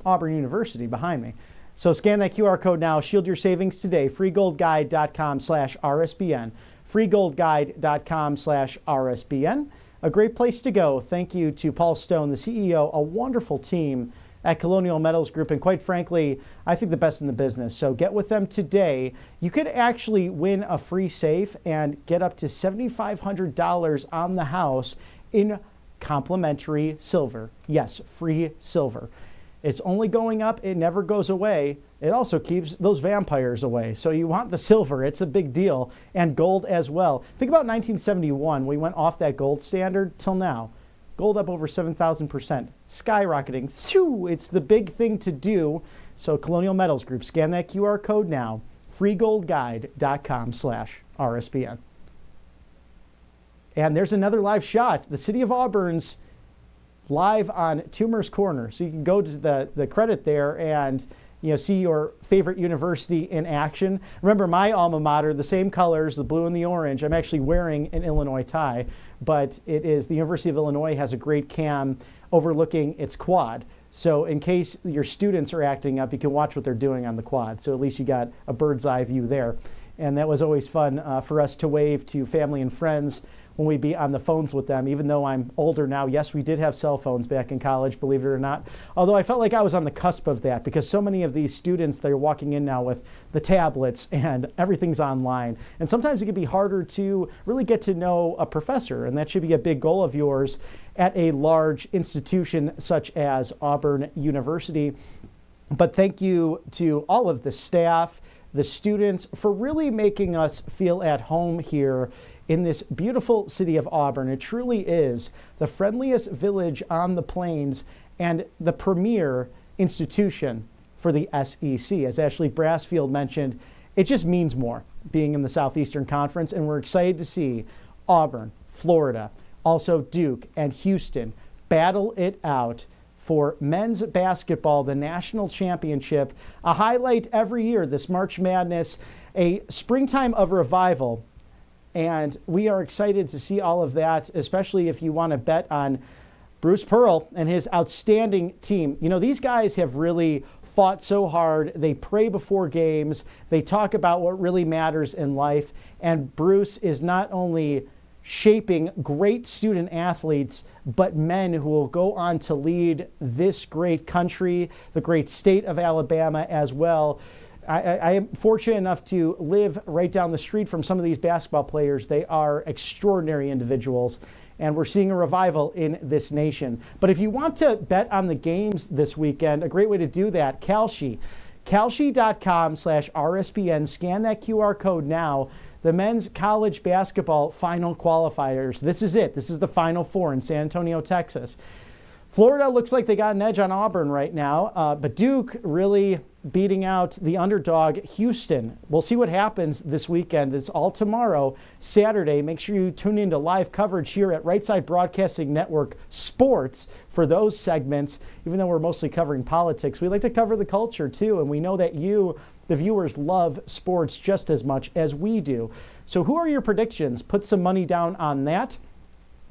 Auburn University behind me. So scan that QR code now. Shield your savings today. freegoldguide.com/RSBN. freegoldguide.com/RSBN. A great place to go. Thank you to Paul Stone, the CEO, a wonderful team at Colonial Metals Group, and quite frankly, I think the best in the business. So get with them today. You could actually win a free safe and get up to $7,500 on the house in complimentary silver. Yes, free silver. It's only going up. It never goes away. It also keeps those vampires away. So you want the silver. It's a big deal. And gold as well. Think about 1971. We went off that gold standard till now. Gold up over 7,000%. Skyrocketing. Phew, it's the big thing to do. So Colonial Metals Group, scan that QR code now. freegoldguide.com/RSBN. And there's another live shot. The city of Auburn's live on Toomer's Corner. So you can go to the credit there and see your favorite university in action. Remember my alma mater, the same colors, the blue and the orange. I'm actually wearing an Illinois tie, but it is the University of Illinois has a great cam overlooking its quad. So in case your students are acting up, you can watch what they're doing on the quad. So at least you got a bird's eye view there. And that was always fun for us to wave to family and friends when we be on the phones with them, even though I'm older now. Yes, we did have cell phones back in college, believe it or not. Although I felt like I was on the cusp of that because so many of these students, they're walking in now with the tablets and everything's online. And sometimes it can be harder to really get to know a professor, and that should be a big goal of yours at a large institution such as Auburn University. But thank you to all of the staff, the students, for really making us feel at home here in this beautiful city of Auburn. It truly is the friendliest village on the plains and the premier institution for the SEC. As Ashley Brassfield mentioned, it just means more being in the Southeastern Conference, and we're excited to see Auburn, Florida, also Duke and Houston battle it out for men's basketball, the national championship, a highlight every year, this March Madness, a springtime of revival. And we are excited to see all of that, especially if you want to bet on Bruce Pearl and his outstanding team. These guys have really fought so hard. They pray before games. They talk about what really matters in life. And Bruce is not only shaping great student athletes, but men who will go on to lead this great country, the great state of Alabama as well. I am fortunate enough to live right down the street from some of these basketball players. They are extraordinary individuals, and we're seeing a revival in this nation. But if you want to bet on the games this weekend, a great way to do that, Kalshi. Kalshi.com/RSBN. Scan that QR code now. The men's college basketball final qualifiers. This is it. This is the Final Four in San Antonio, Texas. Florida looks like they got an edge on Auburn right now, but Duke really beating out the underdog Houston. We'll see what happens this weekend. It's all tomorrow, Saturday. Make sure you tune into live coverage here at Right Side Broadcasting Network Sports for those segments. Even though we're mostly covering politics, we like to cover the culture too, and we know that you, the viewers, love sports just as much as we do. So who are your predictions? Put some money down on that.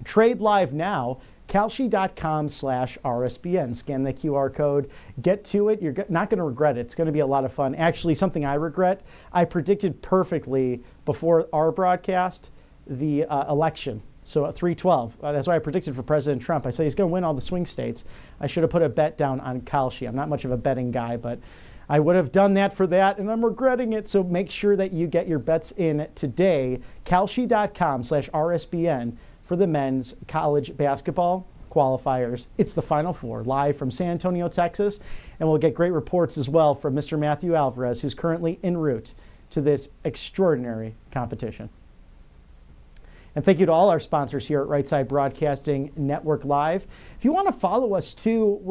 Trade live now. Kalshi.com/RSBN. Scan the QR code. Get to it. You're not going to regret it. It's going to be a lot of fun. Actually, something I regret, I predicted perfectly before our broadcast the election. So at 312, that's why I predicted for President Trump. I said he's going to win all the swing states. I should have put a bet down on Kalshi. I'm not much of a betting guy, but I would have done that for that, and I'm regretting it. So make sure that you get your bets in today. Kalshi.com/RSBN. for the men's college basketball qualifiers. It's the Final Four, live from San Antonio, Texas. And we'll get great reports as well from Mr. Matthew Alvarez, who's currently en route to this extraordinary competition. And thank you to all our sponsors here at Right Side Broadcasting Network Live. If you want to follow us too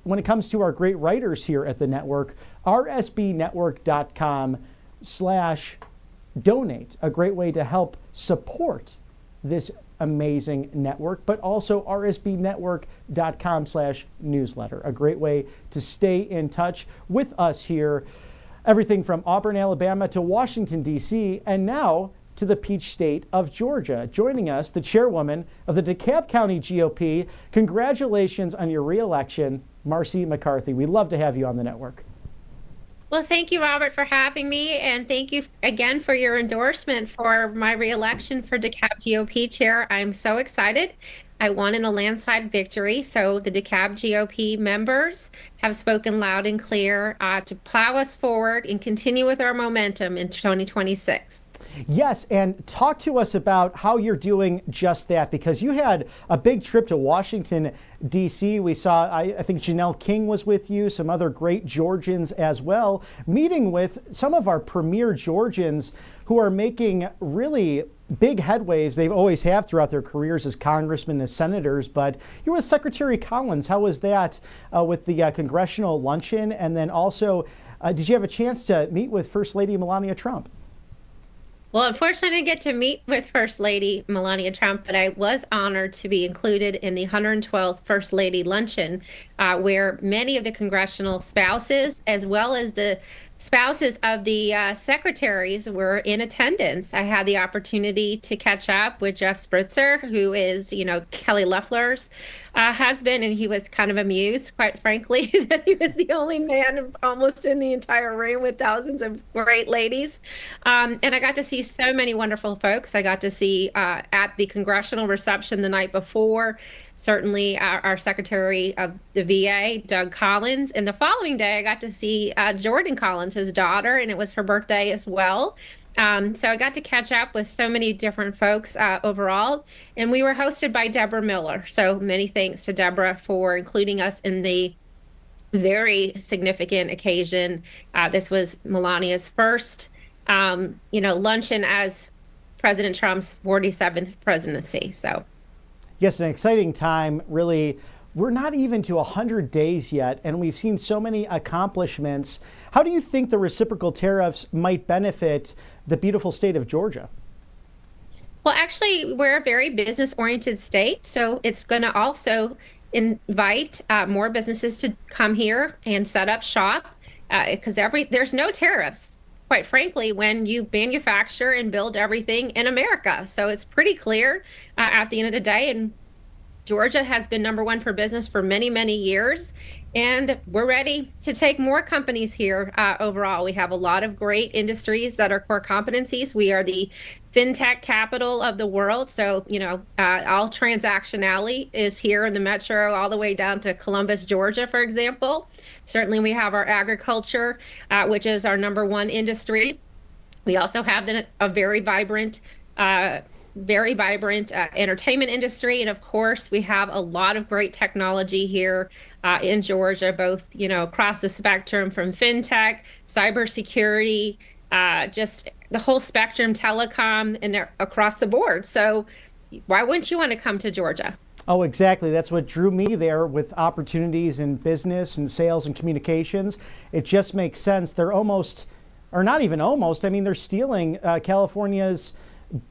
when it comes to our great writers here at the network, rsbnetwork.com/donate, a great way to help support this amazing network, but also rsbnetwork.com/newsletter, a great way to stay in touch with us here. Everything from Auburn, Alabama to Washington, D.C., and now to the Peach State of Georgia. Joining us, the chairwoman of the DeKalb County GOP. Congratulations on your re-election, Marcy McCarthy. We'd love to have you on the network. Well, thank you, Robert, for having me, and thank you again for your endorsement for my re-election for DeKalb GOP chair. I'm so excited. I won in a landslide victory, so the DeKalb GOP members have spoken loud and clear to plow us forward and continue with our momentum in 2026. Yes, and talk to us about how you're doing just that, because you had a big trip to Washington, D.C. We saw, I think Janelle King was with you, some other great Georgians as well, meeting with some of our premier Georgians who are making really big headwaves. They always have throughout their careers as congressmen, as senators, but you were with Secretary Collins. How was that with the congressional luncheon? And then also, did you have a chance to meet with First Lady Melania Trump? Well, unfortunately, I didn't get to meet with First Lady Melania Trump, but I was honored to be included in the 112th First Lady Luncheon, where many of the congressional spouses, as well as the spouses of the secretaries, were in attendance. I had the opportunity to catch up with Jeff Spritzer, who is, Kelly Loeffler's husband, and he was kind of amused, quite frankly, that he was the only man almost in the entire room with thousands of great ladies. And I got to see so many wonderful folks. I got to see at the congressional reception the night before, certainly our Secretary of the VA, Doug Collins. And the following day, I got to see Jordan Collins, his daughter, and it was her birthday as well. So I got to catch up with so many different folks overall, and we were hosted by Deborah Miller. So many thanks to Deborah for including us in the very significant occasion. This was Melania's first, luncheon as President Trump's 47th presidency. So, yes, an exciting time, really. We're not even to 100 days yet, and we've seen so many accomplishments. How do you think the reciprocal tariffs might benefit the beautiful state of Georgia? Well, actually, we're a very business-oriented state, so it's going to also invite more businesses to come here and set up shop, because there's no tariffs, quite frankly, when you manufacture and build everything in America. So it's pretty clear at the end of the day, and Georgia has been number one for business for many, many years, and we're ready to take more companies here overall. We have a lot of great industries that are core competencies. We are the fintech capital of the world. So, all transactionality is here in the metro, all the way down to Columbus, Georgia, for example. Certainly, we have our agriculture, which is our number one industry. We also have a very vibrant entertainment industry. And of course, we have a lot of great technology here in Georgia, both, across the spectrum from fintech, cybersecurity, just the whole spectrum, telecom, and across the board. So why wouldn't you want to come to Georgia? Oh, exactly. That's what drew me there, with opportunities in business and sales and communications. It just makes sense. They're almost, or not even almost, they're stealing California's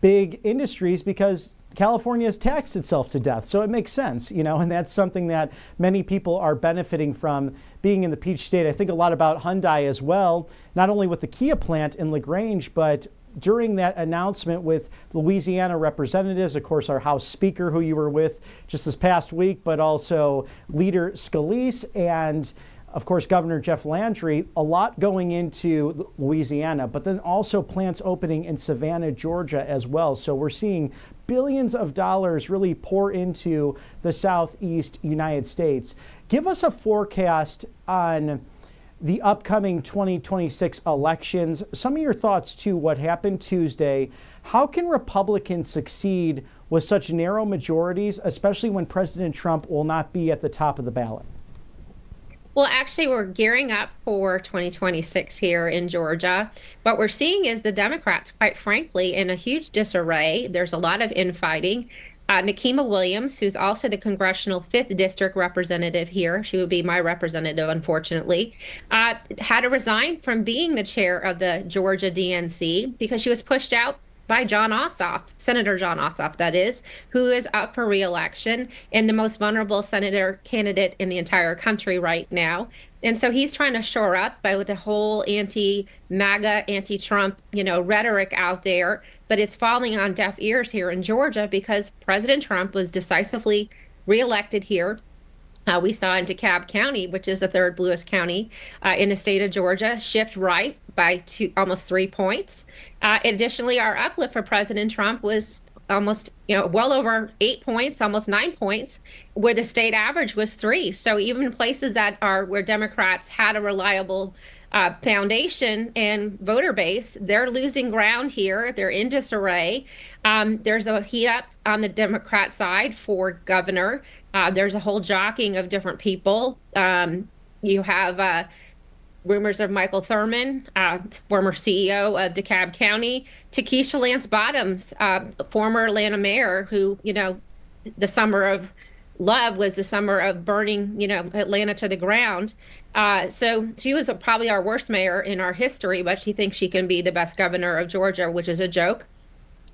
big industries because California has taxed itself to death. So it makes sense, and that's something that many people are benefiting from being in the Peach State. I think a lot about Hyundai as well, not only with the Kia plant in LaGrange, but during that announcement with Louisiana representatives, of course, our House Speaker, who you were with just this past week, but also Leader Scalise and of course, Governor Jeff Landry, a lot going into Louisiana, but then also plants opening in Savannah, Georgia as well. So we're seeing billions of dollars really pour into the Southeast United States. Give us a forecast on the upcoming 2026 elections. Some of your thoughts to what happened Tuesday. How can Republicans succeed with such narrow majorities, especially when President Trump will not be at the top of the ballot? Well, actually, we're gearing up for 2026 here in Georgia. What we're seeing is the Democrats, quite frankly, in a huge disarray. There's a lot of infighting. Nikema Williams, who's also the congressional 5th District representative here, she would be my representative, unfortunately, had to resign from being the chair of the Georgia DNC because she was pushed out by Jon Ossoff, Senator Jon Ossoff, that is, who is up for re-election and the most vulnerable senator candidate in the entire country right now. And so he's trying to shore up with the whole anti-MAGA, anti-Trump, rhetoric out there, but it's falling on deaf ears here in Georgia because President Trump was decisively re-elected here. We saw in DeKalb County, which is the third bluest county in the state of Georgia, shift right by almost 3 points. Additionally, our uplift for President Trump was almost, well over 8 points, almost 9 points, where the state average was 3. So even places that are where Democrats had a reliable foundation and voter base, they're losing ground here. They're in disarray. There's a heat up on the Democrat side for governor. There's a whole jockeying of different people. You have rumors of Michael Thurman, former CEO of DeKalb County, to Keisha Lance Bottoms, former Atlanta mayor, who, the summer of love was the summer of burning, Atlanta to the ground. So she was probably our worst mayor in our history, but she thinks she can be the best governor of Georgia, which is a joke.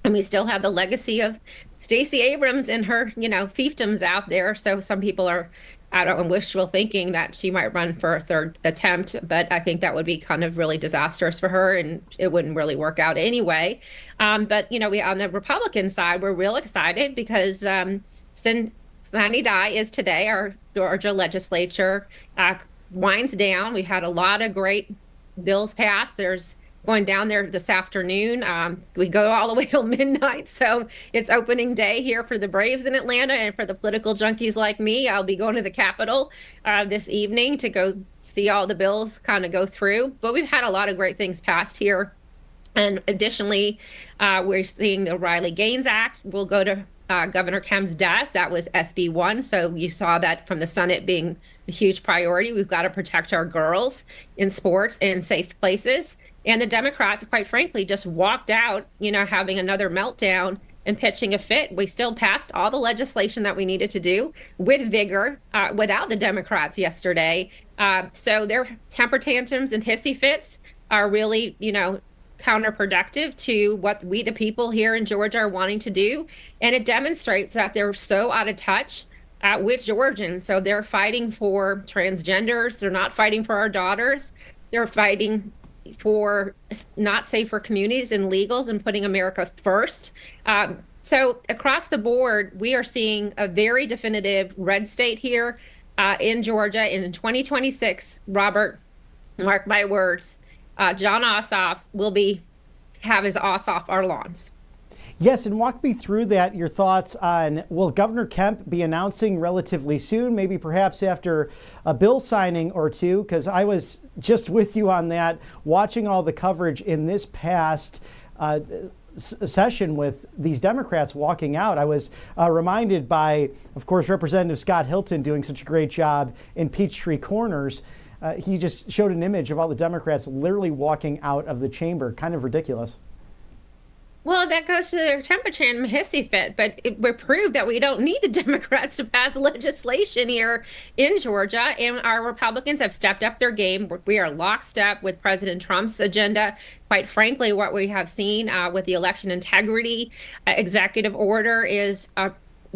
And we still have the legacy of Stacey Abrams and her, fiefdoms out there. So some people are, I don't know, wishful thinking that she might run for a third attempt, but I think that would be kind of really disastrous for her, and it wouldn't really work out anyway. But we on the Republican side, we're real excited because Sunny Dye is today. Our Georgia legislature winds down. We had a lot of great bills passed. There's going down there this afternoon. We go all the way till midnight. So it's opening day here for the Braves in Atlanta, and for the political junkies like me, I'll be going to the Capitol this evening to go see all the bills kind of go through. But we've had a lot of great things passed here. And additionally, we're seeing the Riley Gaines Act will go to Governor Kem's desk. That was SB 1. So you saw that from the Senate being a huge priority. We've got to protect our girls in sports and safe places. And the Democrats, quite frankly, just walked out, having another meltdown and pitching a fit. We still passed all the legislation that we needed to do with vigor without the Democrats yesterday. So their temper tantrums and hissy fits are really, counterproductive to what we, the people here in Georgia, are wanting to do. And it demonstrates that they're so out of touch with Georgians. So they're fighting for transgenders. They're not fighting for our daughters. They're fighting for not safer communities and legals and putting America first. So across the board, we are seeing a very definitive red state here in Georgia. And in 2026, Robert, mark my words, John Ossoff will have his ass off our lawns. Yes, and walk me through that, your thoughts on, will Governor Kemp be announcing relatively soon, maybe perhaps after a bill signing or two? Because I was just with you on that, watching all the coverage in this past session with these Democrats walking out. I was reminded by, of course, Representative Scott Hilton doing such a great job in Peachtree Corners. He just showed an image of all the Democrats literally walking out of the chamber. Kind of ridiculous. Well, that goes to their temperature and hissy fit, but we proved that we don't need the Democrats to pass legislation here in Georgia, and our Republicans have stepped up their game. We are lockstep with President Trump's agenda. Quite frankly, what we have seen with the election integrity executive order is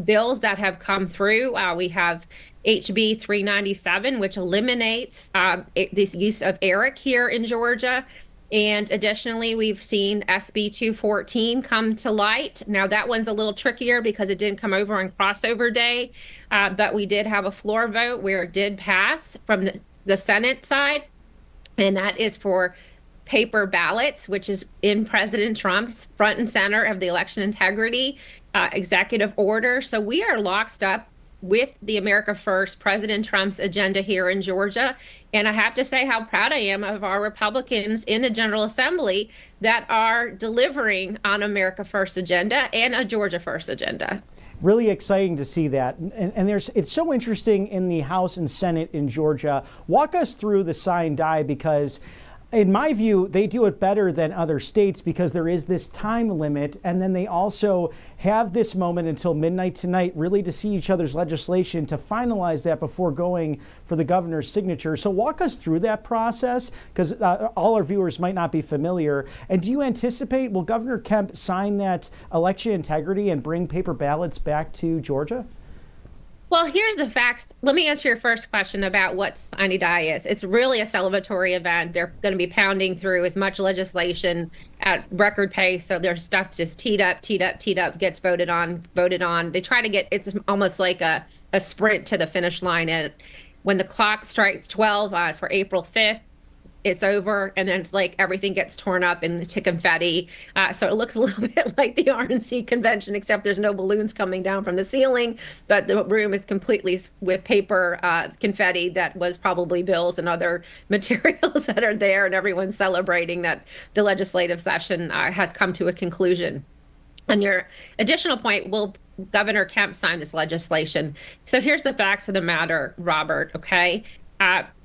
bills that have come through. We have HB 397, which eliminates this use of ERIC here in Georgia. And additionally, we've seen SB 214 come to light. Now, that one's a little trickier because it didn't come over on crossover day, but we did have a floor vote where it did pass from the Senate side, and that is for paper ballots, which is in President Trump's front and center of the election integrity executive order. So we are lockstep with the America First, President Trump's agenda here in Georgia. And I have to say how proud I am of our Republicans in the General Assembly that are delivering on America First agenda and a Georgia First agenda. Really exciting to see that. And it's so interesting in the House and Senate in Georgia. Walk us through the sign die, because in my view, they do it better than other states because there is this time limit. And then they also have this moment until midnight tonight really to see each other's legislation to finalize that before going for the governor's signature. So walk us through that process, because all our viewers might not be familiar. And do you anticipate, will Governor Kemp sign that election integrity and bring paper ballots back to Georgia? Well, here's the facts. Let me answer your first question about what Sunny Die is. It's really a celebratory event. They're going to be pounding through as much legislation at record pace. So their stuff just teed up, gets voted on. They try to get, it's almost like a sprint to the finish line. And when the clock strikes 12 for April 5th, it's over, and then it's like everything gets torn up into confetti. So it looks a little bit like the RNC convention, except there's no balloons coming down from the ceiling, but the room is completely with paper confetti that was probably bills and other materials that are there, and everyone's celebrating that the legislative session has come to a conclusion. On your additional point, will Governor Kemp sign this legislation? So here's the facts of the matter, Robert, okay?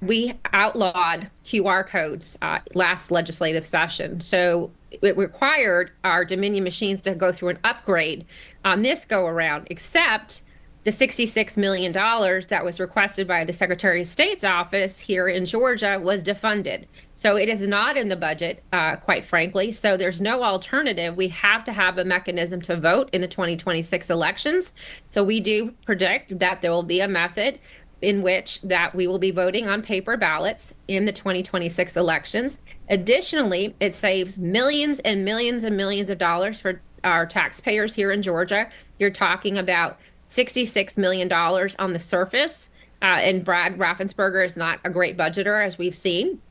We outlawed QR codes last legislative session. So it required our Dominion machines to go through an upgrade on this go around, except the $66 million that was requested by the Secretary of State's office here in Georgia was defunded. So it is not in the budget, quite frankly. So there's no alternative. We have to have a mechanism to vote in the 2026 elections. So we do predict that there will be a method in which that we will be voting on paper ballots in the 2026 elections. Additionally, it saves millions and millions and millions of dollars for our taxpayers here in Georgia. You're talking about $66 million on the surface, and Brad Raffensperger is not a great budgeter, as we've seen.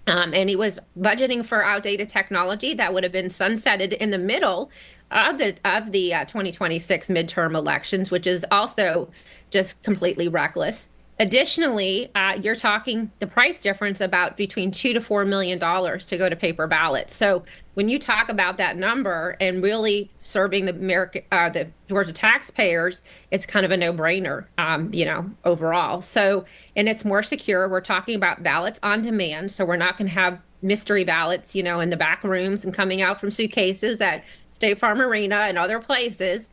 And he was budgeting for outdated technology that would have been sunsetted in the middle of the 2026 midterm elections, which is also just completely reckless. Additionally, you're talking the price difference about between $2 to $4 million to go to paper ballots. So when you talk about that number and really serving the Georgia taxpayers, it's kind of a no-brainer, overall. So, and it's more secure. We're talking about ballots on demand, so we're not going to have mystery ballots, in the back rooms and coming out from suitcases at State Farm Arena and other places.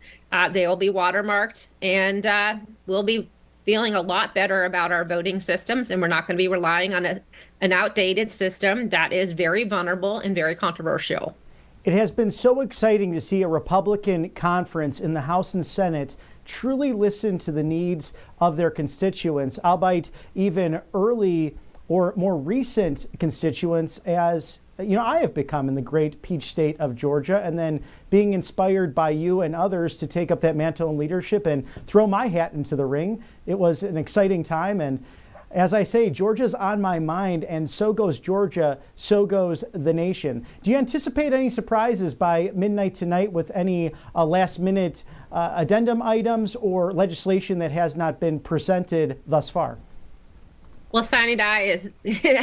They will be watermarked, and we'll be feeling a lot better about our voting systems, and we're not going to be relying on an outdated system that is very vulnerable and very controversial. It has been so exciting to see a Republican conference in the House and Senate truly listen to the needs of their constituents, albeit even early or more recent constituents, as I have become in the great peach state of Georgia, and then being inspired by you and others to take up that mantle and leadership and throw my hat into the ring. It was an exciting time. And as I say, Georgia's on my mind, and so goes Georgia, so goes the nation. Do you anticipate any surprises by midnight tonight with any last minute addendum items or legislation that has not been presented thus far? Well, sine die is,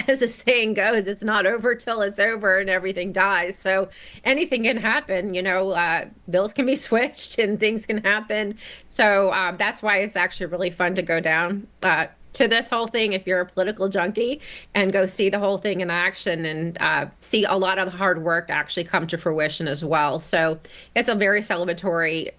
as the saying goes, it's not over till it's over and everything dies. So anything can happen, bills can be switched and things can happen. So that's why it's actually really fun to go down to this whole thing if you're a political junkie and go see the whole thing in action and see a lot of the hard work actually come to fruition as well. So it's a very celebratory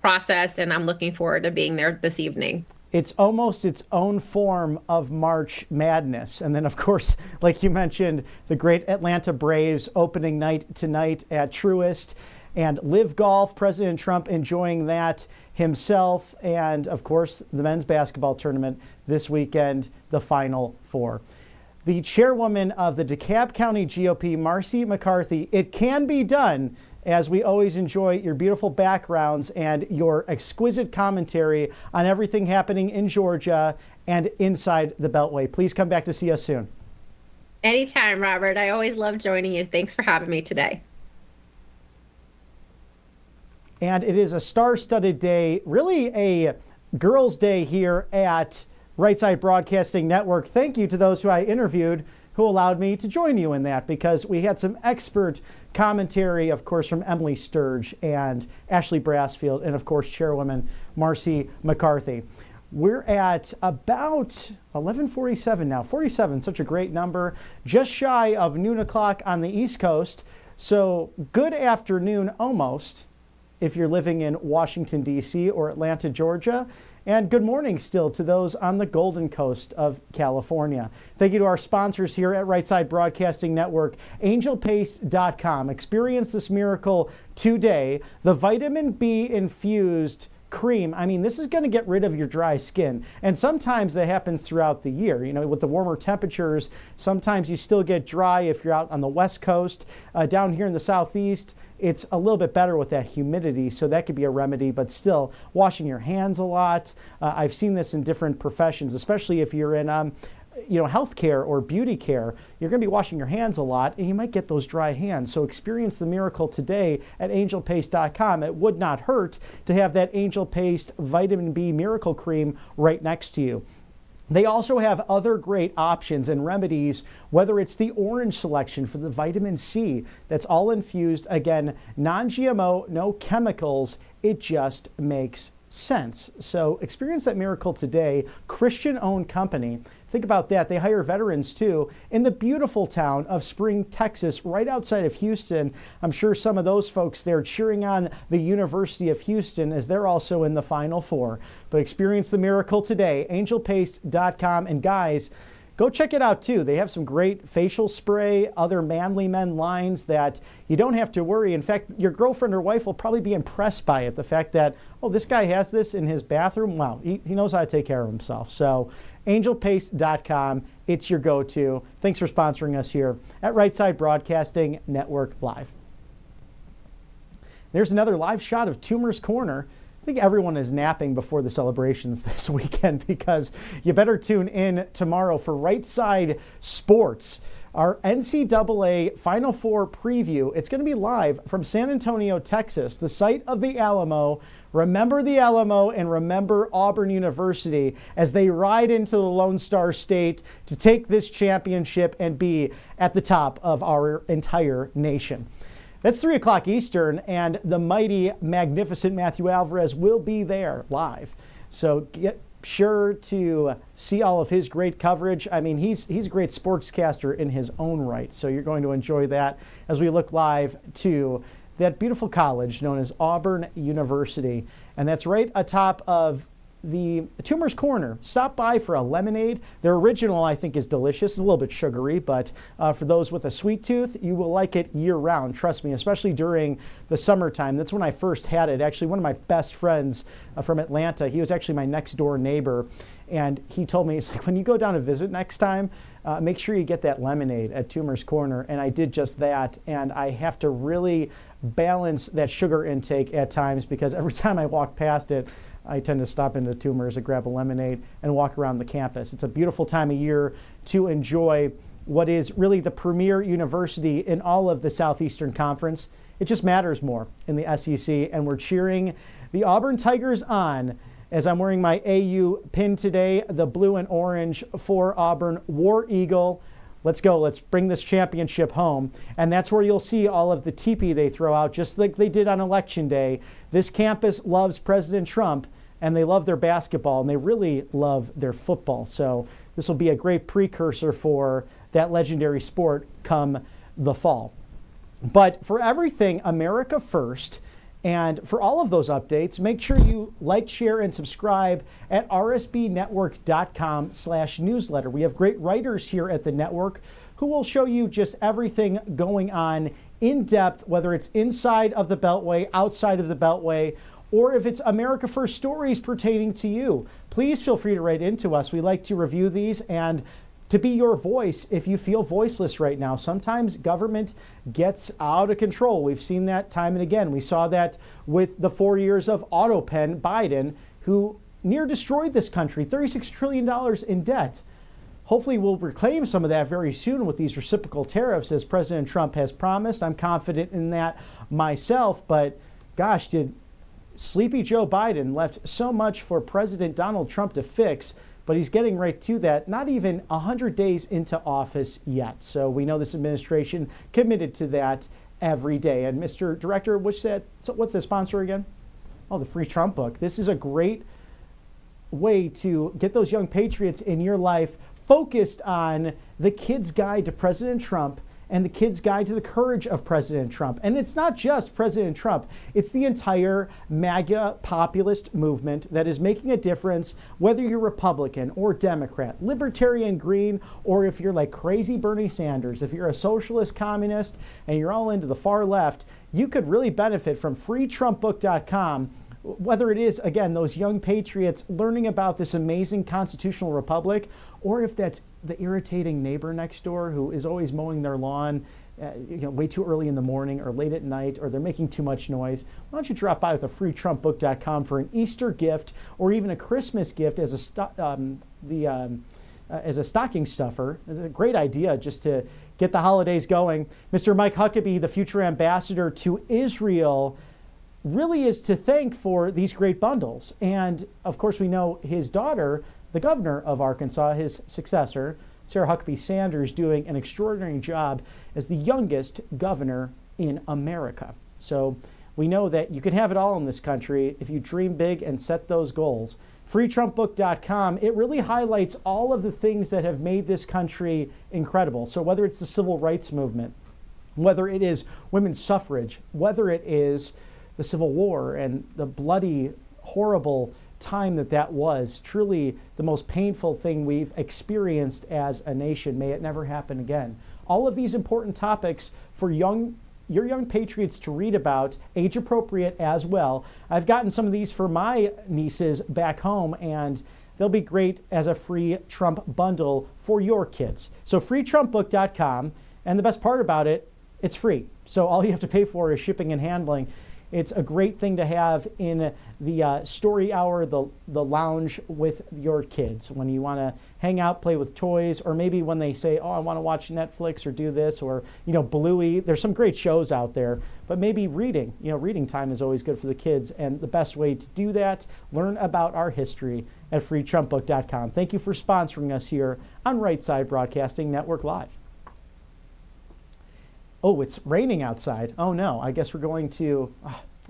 process, and I'm looking forward to being there this evening. It's almost its own form of March Madness. And then, of course, like you mentioned, the great Atlanta Braves opening night tonight at Truist, and Live Golf, President Trump enjoying that himself. And, of course, the men's basketball tournament this weekend, the Final Four. The chairwoman of the DeKalb County GOP, Marcy McCarthy, it can be done. As we always enjoy your beautiful backgrounds and your exquisite commentary on everything happening in Georgia and inside the Beltway. Please come back to see us soon. Anytime, Robert. I always love joining you. Thanks for having me today. And it is a star-studded day, really a girls' day here at Right Side Broadcasting Network. Thank you to those who I interviewed who allowed me to join you in that, because we had some expert commentary, of course, from Emily Sturge and Ashley Brassfield, and of course, Chairwoman Marcy McCarthy. We're at about 11:47 now. 47, such a great number. Just shy of noon o'clock on the East Coast. So good afternoon almost if you're living in Washington, D.C. or Atlanta, Georgia. And good morning still to those on the Golden Coast of California. Thank you to our sponsors here at Right Side Broadcasting Network, angelpaste.com. Experience this miracle today. The vitamin B infused cream. I mean, this is going to get rid of your dry skin. And sometimes that happens throughout the year. With the warmer temperatures, sometimes you still get dry if you're out on the West Coast. Down here in the Southeast, it's a little bit better with that humidity, so that could be a remedy, but still washing your hands a lot. I've seen this in different professions, especially if you're in health care or beauty care, you're going to be washing your hands a lot and you might get those dry hands. So experience the miracle today at angelpaste.com. It would not hurt to have that Angel Paste Vitamin B Miracle Cream right next to you. They also have other great options and remedies, whether it's the orange selection for the vitamin C that's all infused, again, non-GMO, no chemicals, it just makes sense. So experience that miracle today. Christian-owned company. Think about that. They hire veterans too in the beautiful town of Spring, Texas, right outside of Houston. I'm sure some of those folks there cheering on the University of Houston as they're also in the Final Four. But experience the miracle today. Angelpaste.com. And guys, go check it out too. They have some great facial spray, other manly men lines that you don't have to worry. In fact, your girlfriend or wife will probably be impressed by it. The fact that, oh, this guy has this in his bathroom. Wow, he knows how to take care of himself. So angelpaste.com, it's your go-to. Thanks for sponsoring us here at Right Side Broadcasting Network Live. There's another live shot of Toomer's Corner. I think everyone is napping before the celebrations this weekend because you better tune in tomorrow for Right Side Sports, our NCAA Final Four preview. It's going to be live from San Antonio, Texas, the site of the Alamo. Remember the Alamo and remember Auburn University as they ride into the Lone Star State to take this championship and be at the top of our entire nation. That's 3 o'clock Eastern, and the mighty, magnificent Matthew Alvarez will be there live. So get sure to see all of his great coverage. I mean, he's a great sportscaster in his own right, so you're going to enjoy that as we look live to that beautiful college known as Auburn University. And that's right atop of the Toomer's Corner. Stop by for a lemonade. Their original, I think, is delicious. It's a little bit sugary, but for those with a sweet tooth, you will like it year-round. Trust me, especially during the summertime. That's when I first had it. Actually, one of my best friends from Atlanta, he was actually my next-door neighbor, and he told me, he's like, when you go down to visit next time, make sure you get that lemonade at Toomer's Corner. And I did just that, and I have to really balance that sugar intake at times because every time I walk past it, I tend to stop into Toomer's and grab a lemonade and walk around the campus. It's a beautiful time of year to enjoy what is really the premier university in all of the Southeastern Conference. It just matters more in the SEC, and we're cheering the Auburn Tigers on as I'm wearing my AU pin today, the blue and orange for Auburn, War Eagle. Let's go. Let's bring this championship home. And that's where you'll see all of the teepee they throw out, just like they did on Election Day. This campus loves President Trump, and they love their basketball, and they really love their football. So this will be a great precursor for that legendary sport come the fall. But for everything America First, and for all of those updates, make sure you like, share, and subscribe at rsbnetwork.com/newsletter. We have great writers here at the network who will show you just everything going on in depth, whether it's inside of the Beltway, outside of the Beltway, or if it's America First stories pertaining to you. Please feel free to write into us. We like to review these and to be your voice if you feel voiceless right now. Sometimes government gets out of control. We've seen that time and again. We saw that with the 4 years of AutoPen Biden, who near destroyed this country, $36 trillion in debt. Hopefully we'll reclaim some of that very soon with these reciprocal tariffs, as President Trump has promised. I'm confident in that myself, but gosh, did Sleepy Joe Biden left so much for President Donald Trump to fix, but he's getting right to that, not even 100 days into office yet. So we know this administration committed to that every day. And Mr. Director, what's the sponsor again? Oh, the Free Trump book. This is a great way to get those young patriots in your life focused on the Kid's Guide to President Trump and the Kid's Guide to the Courage of President Trump. And it's not just President Trump, it's the entire MAGA populist movement that is making a difference, whether you're Republican or Democrat, Libertarian, Green, or if you're like crazy Bernie Sanders, if you're a socialist communist and you're all into the far left, you could really benefit from freetrumpbook.com. Whether it is, again, those young patriots learning about this amazing constitutional republic, or if that's the irritating neighbor next door who is always mowing their lawn way too early in the morning or late at night, or they're making too much noise, why don't you drop by with a freetrumpbook.com for an Easter gift or even a Christmas gift as the as a stocking stuffer. It's a great idea just to get the holidays going. Mr. Mike Huckabee, the future ambassador to Israel, really is to thank for these great bundles. And of course, we know his daughter, the governor of Arkansas, his successor, Sarah Huckabee Sanders, doing an extraordinary job as the youngest governor in America. So we know that you can have it all in this country if you dream big and set those goals. FreeTrumpBook.com, it really highlights all of the things that have made this country incredible. So whether it's the civil rights movement, whether it is women's suffrage, whether it is the Civil War and the bloody, horrible time that was, truly the most painful thing we've experienced as a nation. May it never happen again. All of these important topics for your young patriots to read about, age appropriate as well. I've gotten some of these for my nieces back home, and they'll be great as a free Trump bundle for your kids. So freetrumpbook.com, and the best part about it, it's free. So all you have to pay for is shipping and handling. It's a great thing to have in the story hour, the lounge with your kids when you want to hang out, play with toys, or maybe when they say, oh, I want to watch Netflix or do this, or, Bluey. There's some great shows out there, but maybe reading. Reading time is always good for the kids, and the best way to do that, learn about our history at freetrumpbook.com. Thank you for sponsoring us here on Right Side Broadcasting Network Live. Oh, it's raining outside. Oh no, I guess we're going to,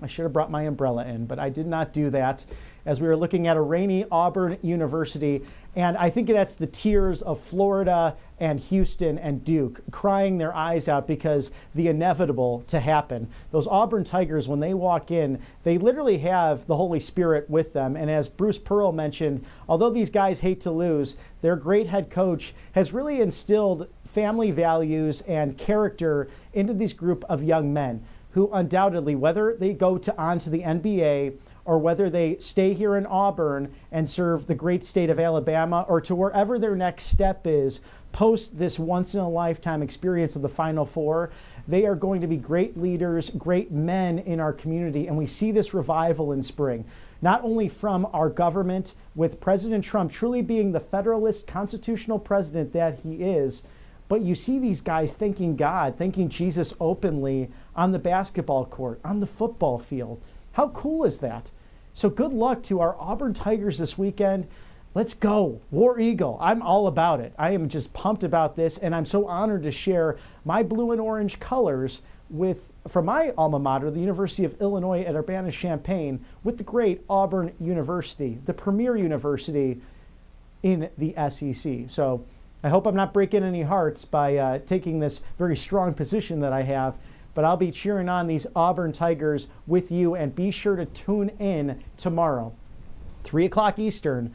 I should have brought my umbrella in, but I did not do that as we were looking at a rainy Auburn University. And I think that's the tears of Florida and Houston and Duke crying their eyes out because the inevitable to happen. Those Auburn Tigers, when they walk in, they literally have the Holy Spirit with them. And as Bruce Pearl mentioned, although these guys hate to lose, their great head coach has really instilled family values and character into this group of young men who undoubtedly, whether they go on to the NBA or whether they stay here in Auburn and serve the great state of Alabama or to wherever their next step is post this once-in-a-lifetime experience of the Final Four, they are going to be great leaders, great men in our community. And we see this revival in spring, not only from our government with President Trump truly being the federalist constitutional president that he is, but you see these guys thanking God, thanking Jesus openly on the basketball court, on the football field. How cool is that? So good luck to our Auburn Tigers this weekend. Let's go. War Eagle. I'm all about it. I am just pumped about this, and I'm so honored to share my blue and orange colors from my alma mater, the University of Illinois at Urbana-Champaign, with the great Auburn University, the premier university in the SEC. So I hope I'm not breaking any hearts by taking this very strong position that I have, but I'll be cheering on these Auburn Tigers with you, and be sure to tune in tomorrow, 3 o'clock Eastern.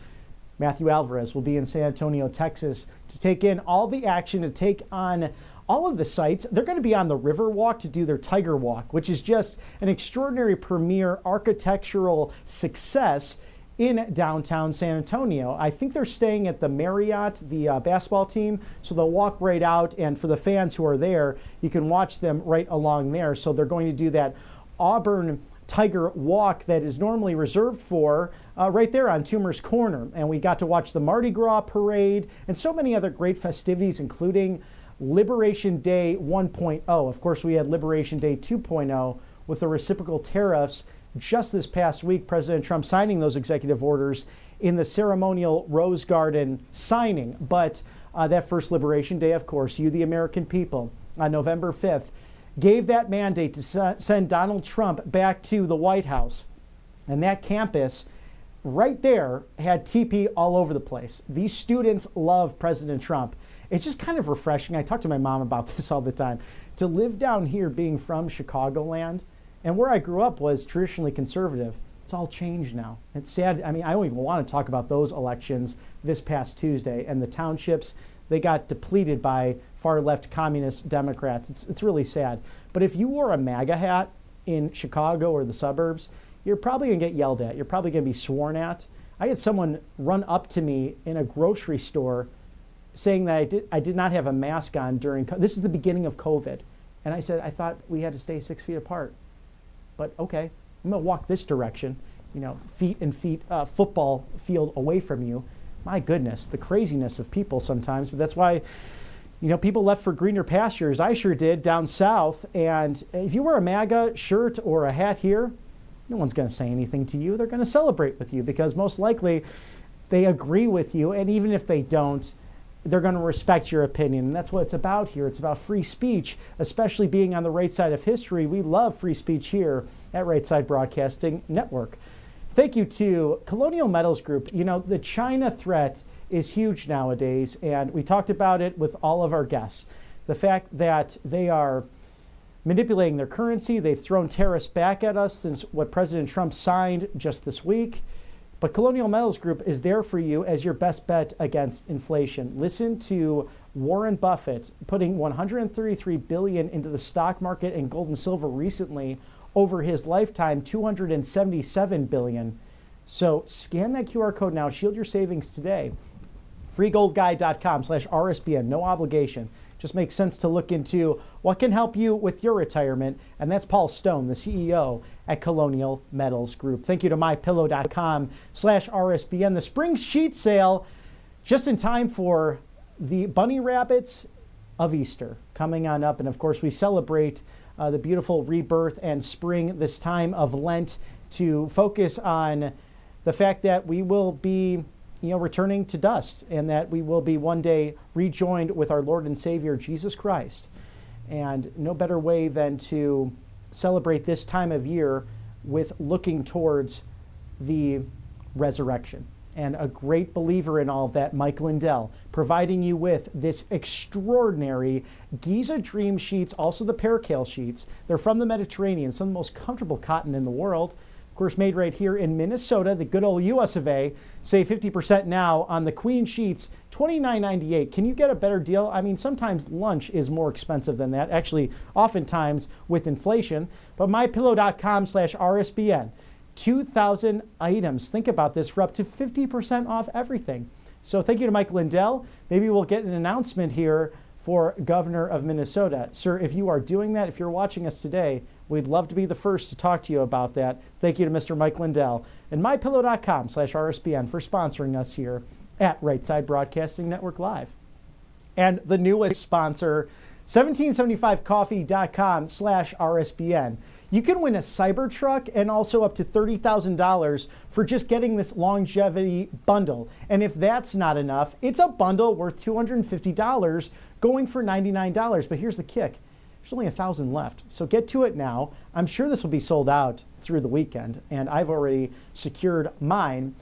Matthew Alvarez will be in San Antonio, Texas, to take in all the action, to take on all of the sites. They're going to be on the Riverwalk to do their Tiger Walk, which is just an extraordinary premier architectural success in downtown San Antonio. I think they're staying at the Marriott, the basketball team, so they'll walk right out, and for the fans who are there, you can watch them right along there. So they're going to do that Auburn Tiger Walk that is normally reserved for right there on Toomer's Corner. And we got to watch the Mardi Gras parade and so many other great festivities, including Liberation Day 1.0. Of course, we had Liberation Day 2.0 with the reciprocal tariffs just this past week, President Trump signing those executive orders in the ceremonial Rose Garden signing. But that first Liberation Day, of course, you, the American people, on November 5th, gave that mandate to send Donald Trump back to the White House. And that campus right there had TP all over the place. These students love President Trump. It's just kind of refreshing. I talk to my mom about this all the time. To live down here, being from Chicagoland, and where I grew up was traditionally conservative. It's all changed now. It's sad. I mean, I don't even want to talk about those elections this past Tuesday. And the townships, they got depleted by far-left communist Democrats. It's really sad. But if you wore a MAGA hat in Chicago or the suburbs, you're probably going to get yelled at. You're probably going to be sworn at. I had someone run up to me in a grocery store saying that I did not have a mask on during, this is the beginning of COVID. And I said, I thought we had to stay 6 feet apart. But okay, I'm going to walk this direction, feet and feet football field away from you. My goodness, the craziness of people sometimes. But that's why, people left for greener pastures. I sure did down south. And if you wear a MAGA shirt or a hat here, no one's going to say anything to you. They're going to celebrate with you because most likely they agree with you. And even if they don't, they're going to respect your opinion. And that's what it's about here. It's about free speech, especially being on the right side of history. We love free speech here at Right Side Broadcasting Network. Thank you to Colonial Metals Group. The China threat is huge nowadays, and we talked about it with all of our guests. The fact that they are manipulating their currency, they've thrown tariffs back at us since what President Trump signed just this week. But Colonial Metals Group is there for you as your best bet against inflation. Listen to Warren Buffett putting $133 billion into the stock market and gold and silver recently. Over his lifetime, $277 billion. So scan that QR code now. Shield your savings today. freegoldguide.com/RSBN. No obligation. Just makes sense to look into what can help you with your retirement. And that's Paul Stone, the CEO at Colonial Metals Group. Thank you to mypillow.com/RSBN. The spring sheet sale just in time for the bunny rabbits of Easter coming on up. And of course, we celebrate the beautiful rebirth and spring this time of Lent to focus on the fact that we will be returning to dust and that we will be one day rejoined with our Lord and Savior, Jesus Christ. And no better way than to celebrate this time of year with looking towards the resurrection. And a great believer in all of that, Mike Lindell, providing you with this extraordinary Giza Dream sheets, also the Percale sheets. They're from the Mediterranean, some of the most comfortable cotton in the world. Of course, made right here in Minnesota, the good old US of A. Save 50% now on the Queen sheets, $29.98. Can you get a better deal? I mean, sometimes lunch is more expensive than that, actually, oftentimes with inflation. But mypillow.com/RSBN. 2,000 items. Think about this, for up to 50% off everything. So thank you to Mike Lindell. Maybe we'll get an announcement here for Governor of Minnesota. Sir, if you are doing that, if you're watching us today, we'd love to be the first to talk to you about that. Thank you to Mr. Mike Lindell and mypillow.com/RSBN for sponsoring us here at Right Side Broadcasting Network Live. And the newest sponsor, 1775coffee.com/RSBN. You can win a Cybertruck and also up to $30,000 for just getting this longevity bundle. And if that's not enough, it's a bundle worth $250 going for $99. But here's the kick. There's only 1,000 left. So get to it now. I'm sure this will be sold out through the weekend, and I've already secured mine.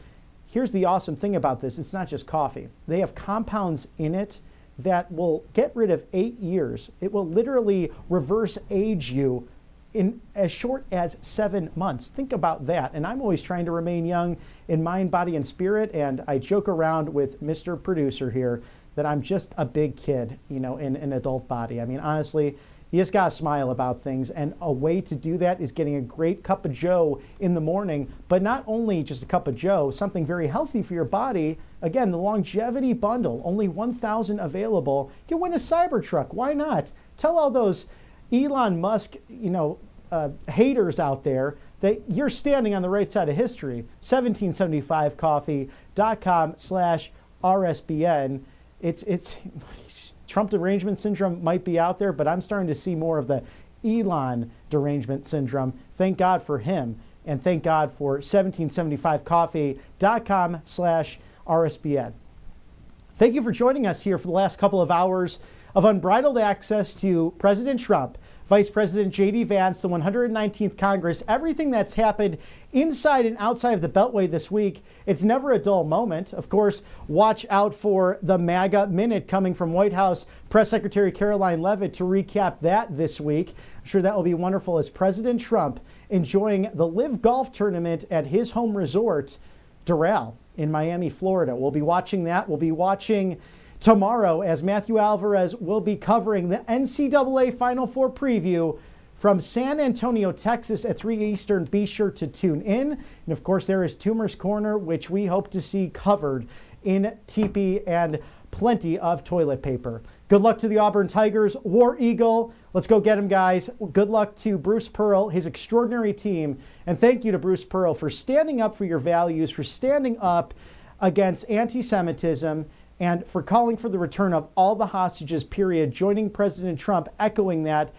Here's the awesome thing about this. It's not just coffee. They have compounds in it that will get rid of 8 years. It will literally reverse age you in as short as 7 months. Think about that. And I'm always trying to remain young in mind, body, and spirit. And I joke around with Mr. Producer here that I'm just a big kid, in an adult body. I mean, honestly, you just got to smile about things. And a way to do that is getting a great cup of joe in the morning, but not only just a cup of joe, something very healthy for your body. Again, the longevity bundle, only 1,000 available. You win a Cybertruck. Why not? Tell all those Elon Musk, haters out there that you're standing on the right side of history. 1775coffee.com/RSBN. It's Trump derangement syndrome might be out there, but I'm starting to see more of the Elon derangement syndrome. Thank God for him. And thank God for 1775coffee.com/RSBN. Thank you for joining us here for the last couple of hours of unbridled access to President Trump, Vice President J.D. Vance, the 119th Congress, everything that's happened inside and outside of the Beltway this week. It's never a dull moment. Of course, watch out for the MAGA Minute coming from White House Press Secretary Caroline Leavitt to recap that this week. I'm sure that will be wonderful as President Trump enjoying the Live Golf Tournament at his home resort, Doral, in Miami, Florida. We'll be watching that. We'll be watching tomorrow as Matthew Alvarez will be covering the NCAA Final Four preview from San Antonio, Texas at 3 Eastern. Be sure to tune in. And of course, there is Toomer's Corner, which we hope to see covered in teepee and plenty of toilet paper. Good luck to the Auburn Tigers. War Eagle. Let's go get him, guys. Good luck to Bruce Pearl, his extraordinary team. And thank you to Bruce Pearl for standing up for your values, for standing up against anti-Semitism and for calling for the return of all the hostages, period, joining President Trump, echoing that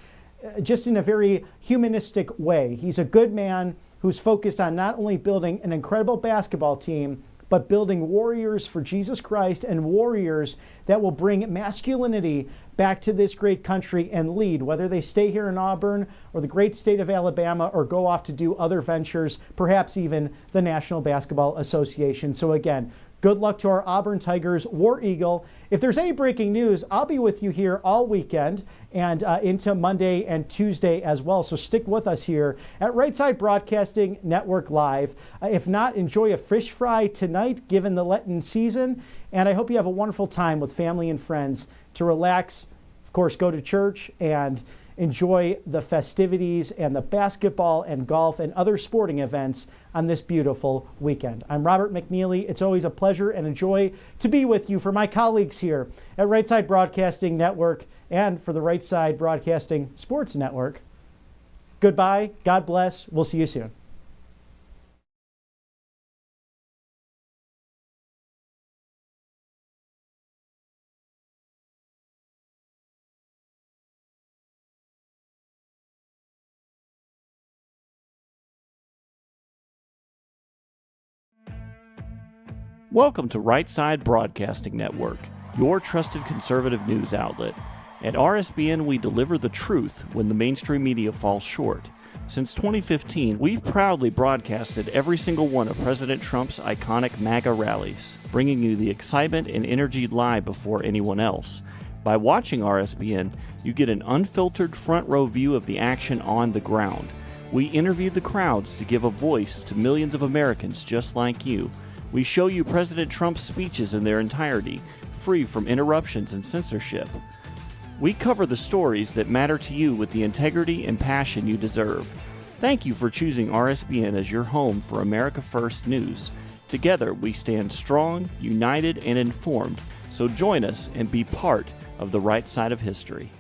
just in a very humanistic way. He's a good man who's focused on not only building an incredible basketball team, but building warriors for Jesus Christ and warriors that will bring masculinity back to this great country and lead, whether they stay here in Auburn or the great state of Alabama or go off to do other ventures, perhaps even the National Basketball Association. So again, good luck to our Auburn Tigers, War Eagle. If there's any breaking news, I'll be with you here all weekend and into Monday and Tuesday as well. So stick with us here at Right Side Broadcasting Network Live. If not, enjoy a fish fry tonight, given the Lenten season. And I hope you have a wonderful time with family and friends to relax, of course, go to church and enjoy the festivities and the basketball and golf and other sporting events on this beautiful weekend. I'm Robert McNeely. It's always a pleasure and a joy to be with you. For my colleagues here at Right Side Broadcasting Network and for the Right Side Broadcasting Sports Network, goodbye, God bless, we'll see you soon. Welcome to Right Side Broadcasting Network, your trusted conservative news outlet. At RSBN, we deliver the truth when the mainstream media falls short. Since 2015, we've proudly broadcasted every single one of President Trump's iconic MAGA rallies, bringing you the excitement and energy live before anyone else. By watching RSBN, you get an unfiltered front row view of the action on the ground. We interview the crowds to give a voice to millions of Americans just like you. We show you President Trump's speeches in their entirety, free from interruptions and censorship. We cover the stories that matter to you with the integrity and passion you deserve. Thank you for choosing RSBN as your home for America First News. Together, we stand strong, united, and informed. So join us and be part of the right side of history.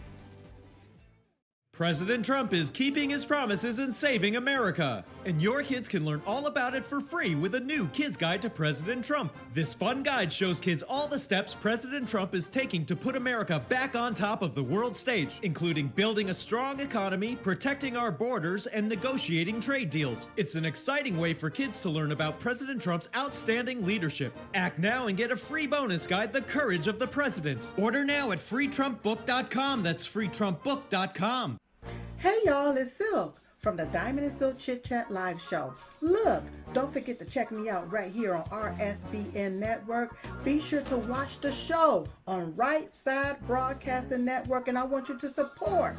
President Trump is keeping his promises and saving America. And your kids can learn all about it for free with a new Kids Guide to President Trump. This fun guide shows kids all the steps President Trump is taking to put America back on top of the world stage, including building a strong economy, protecting our borders, and negotiating trade deals. It's an exciting way for kids to learn about President Trump's outstanding leadership. Act now and get a free bonus guide, The Courage of the President. Order now at freetrumpbook.com. That's freetrumpbook.com. Hey y'all, it's Silk from the Diamond and Silk Chit Chat Live Show. Look, don't forget to check me out right here on RSBN Network. Be sure to watch the show on Right Side Broadcasting Network, and I want you to support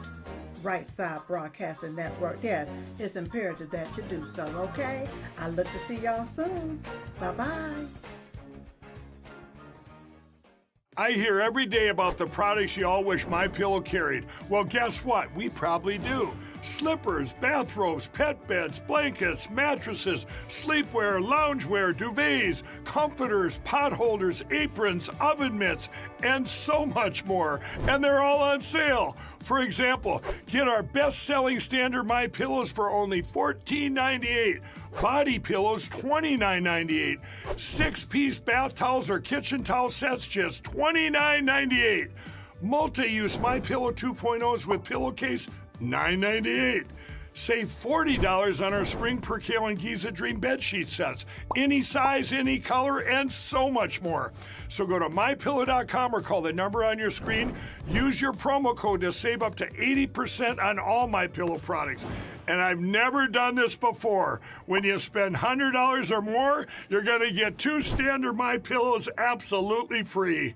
Right Side Broadcasting Network. Yes, it's imperative that you do so, okay? I look to see y'all soon. Bye-bye. I hear every day about the products you all wish MyPillow carried. Well, guess what? We probably do. Slippers, bathrobes, pet beds, blankets, mattresses, sleepwear, loungewear, duvets, comforters, pot holders, aprons, oven mitts, and so much more. And they're all on sale. For example, get our best-selling standard MyPillows for only $14.98. Body pillows, $29.98. 6-piece bath towels or kitchen towel sets, just $29.98. Multi-use MyPillow 2.0s with pillowcase, $9.98. Save $40 on our Spring Percale and Giza Dream bedsheet sets. Any size, any color, and so much more. So go to MyPillow.com or call the number on your screen. Use your promo code to save up to 80% on all MyPillow products. And I've never done this before. When you spend $100 or more, you're going to get 2 standard MyPillows absolutely free.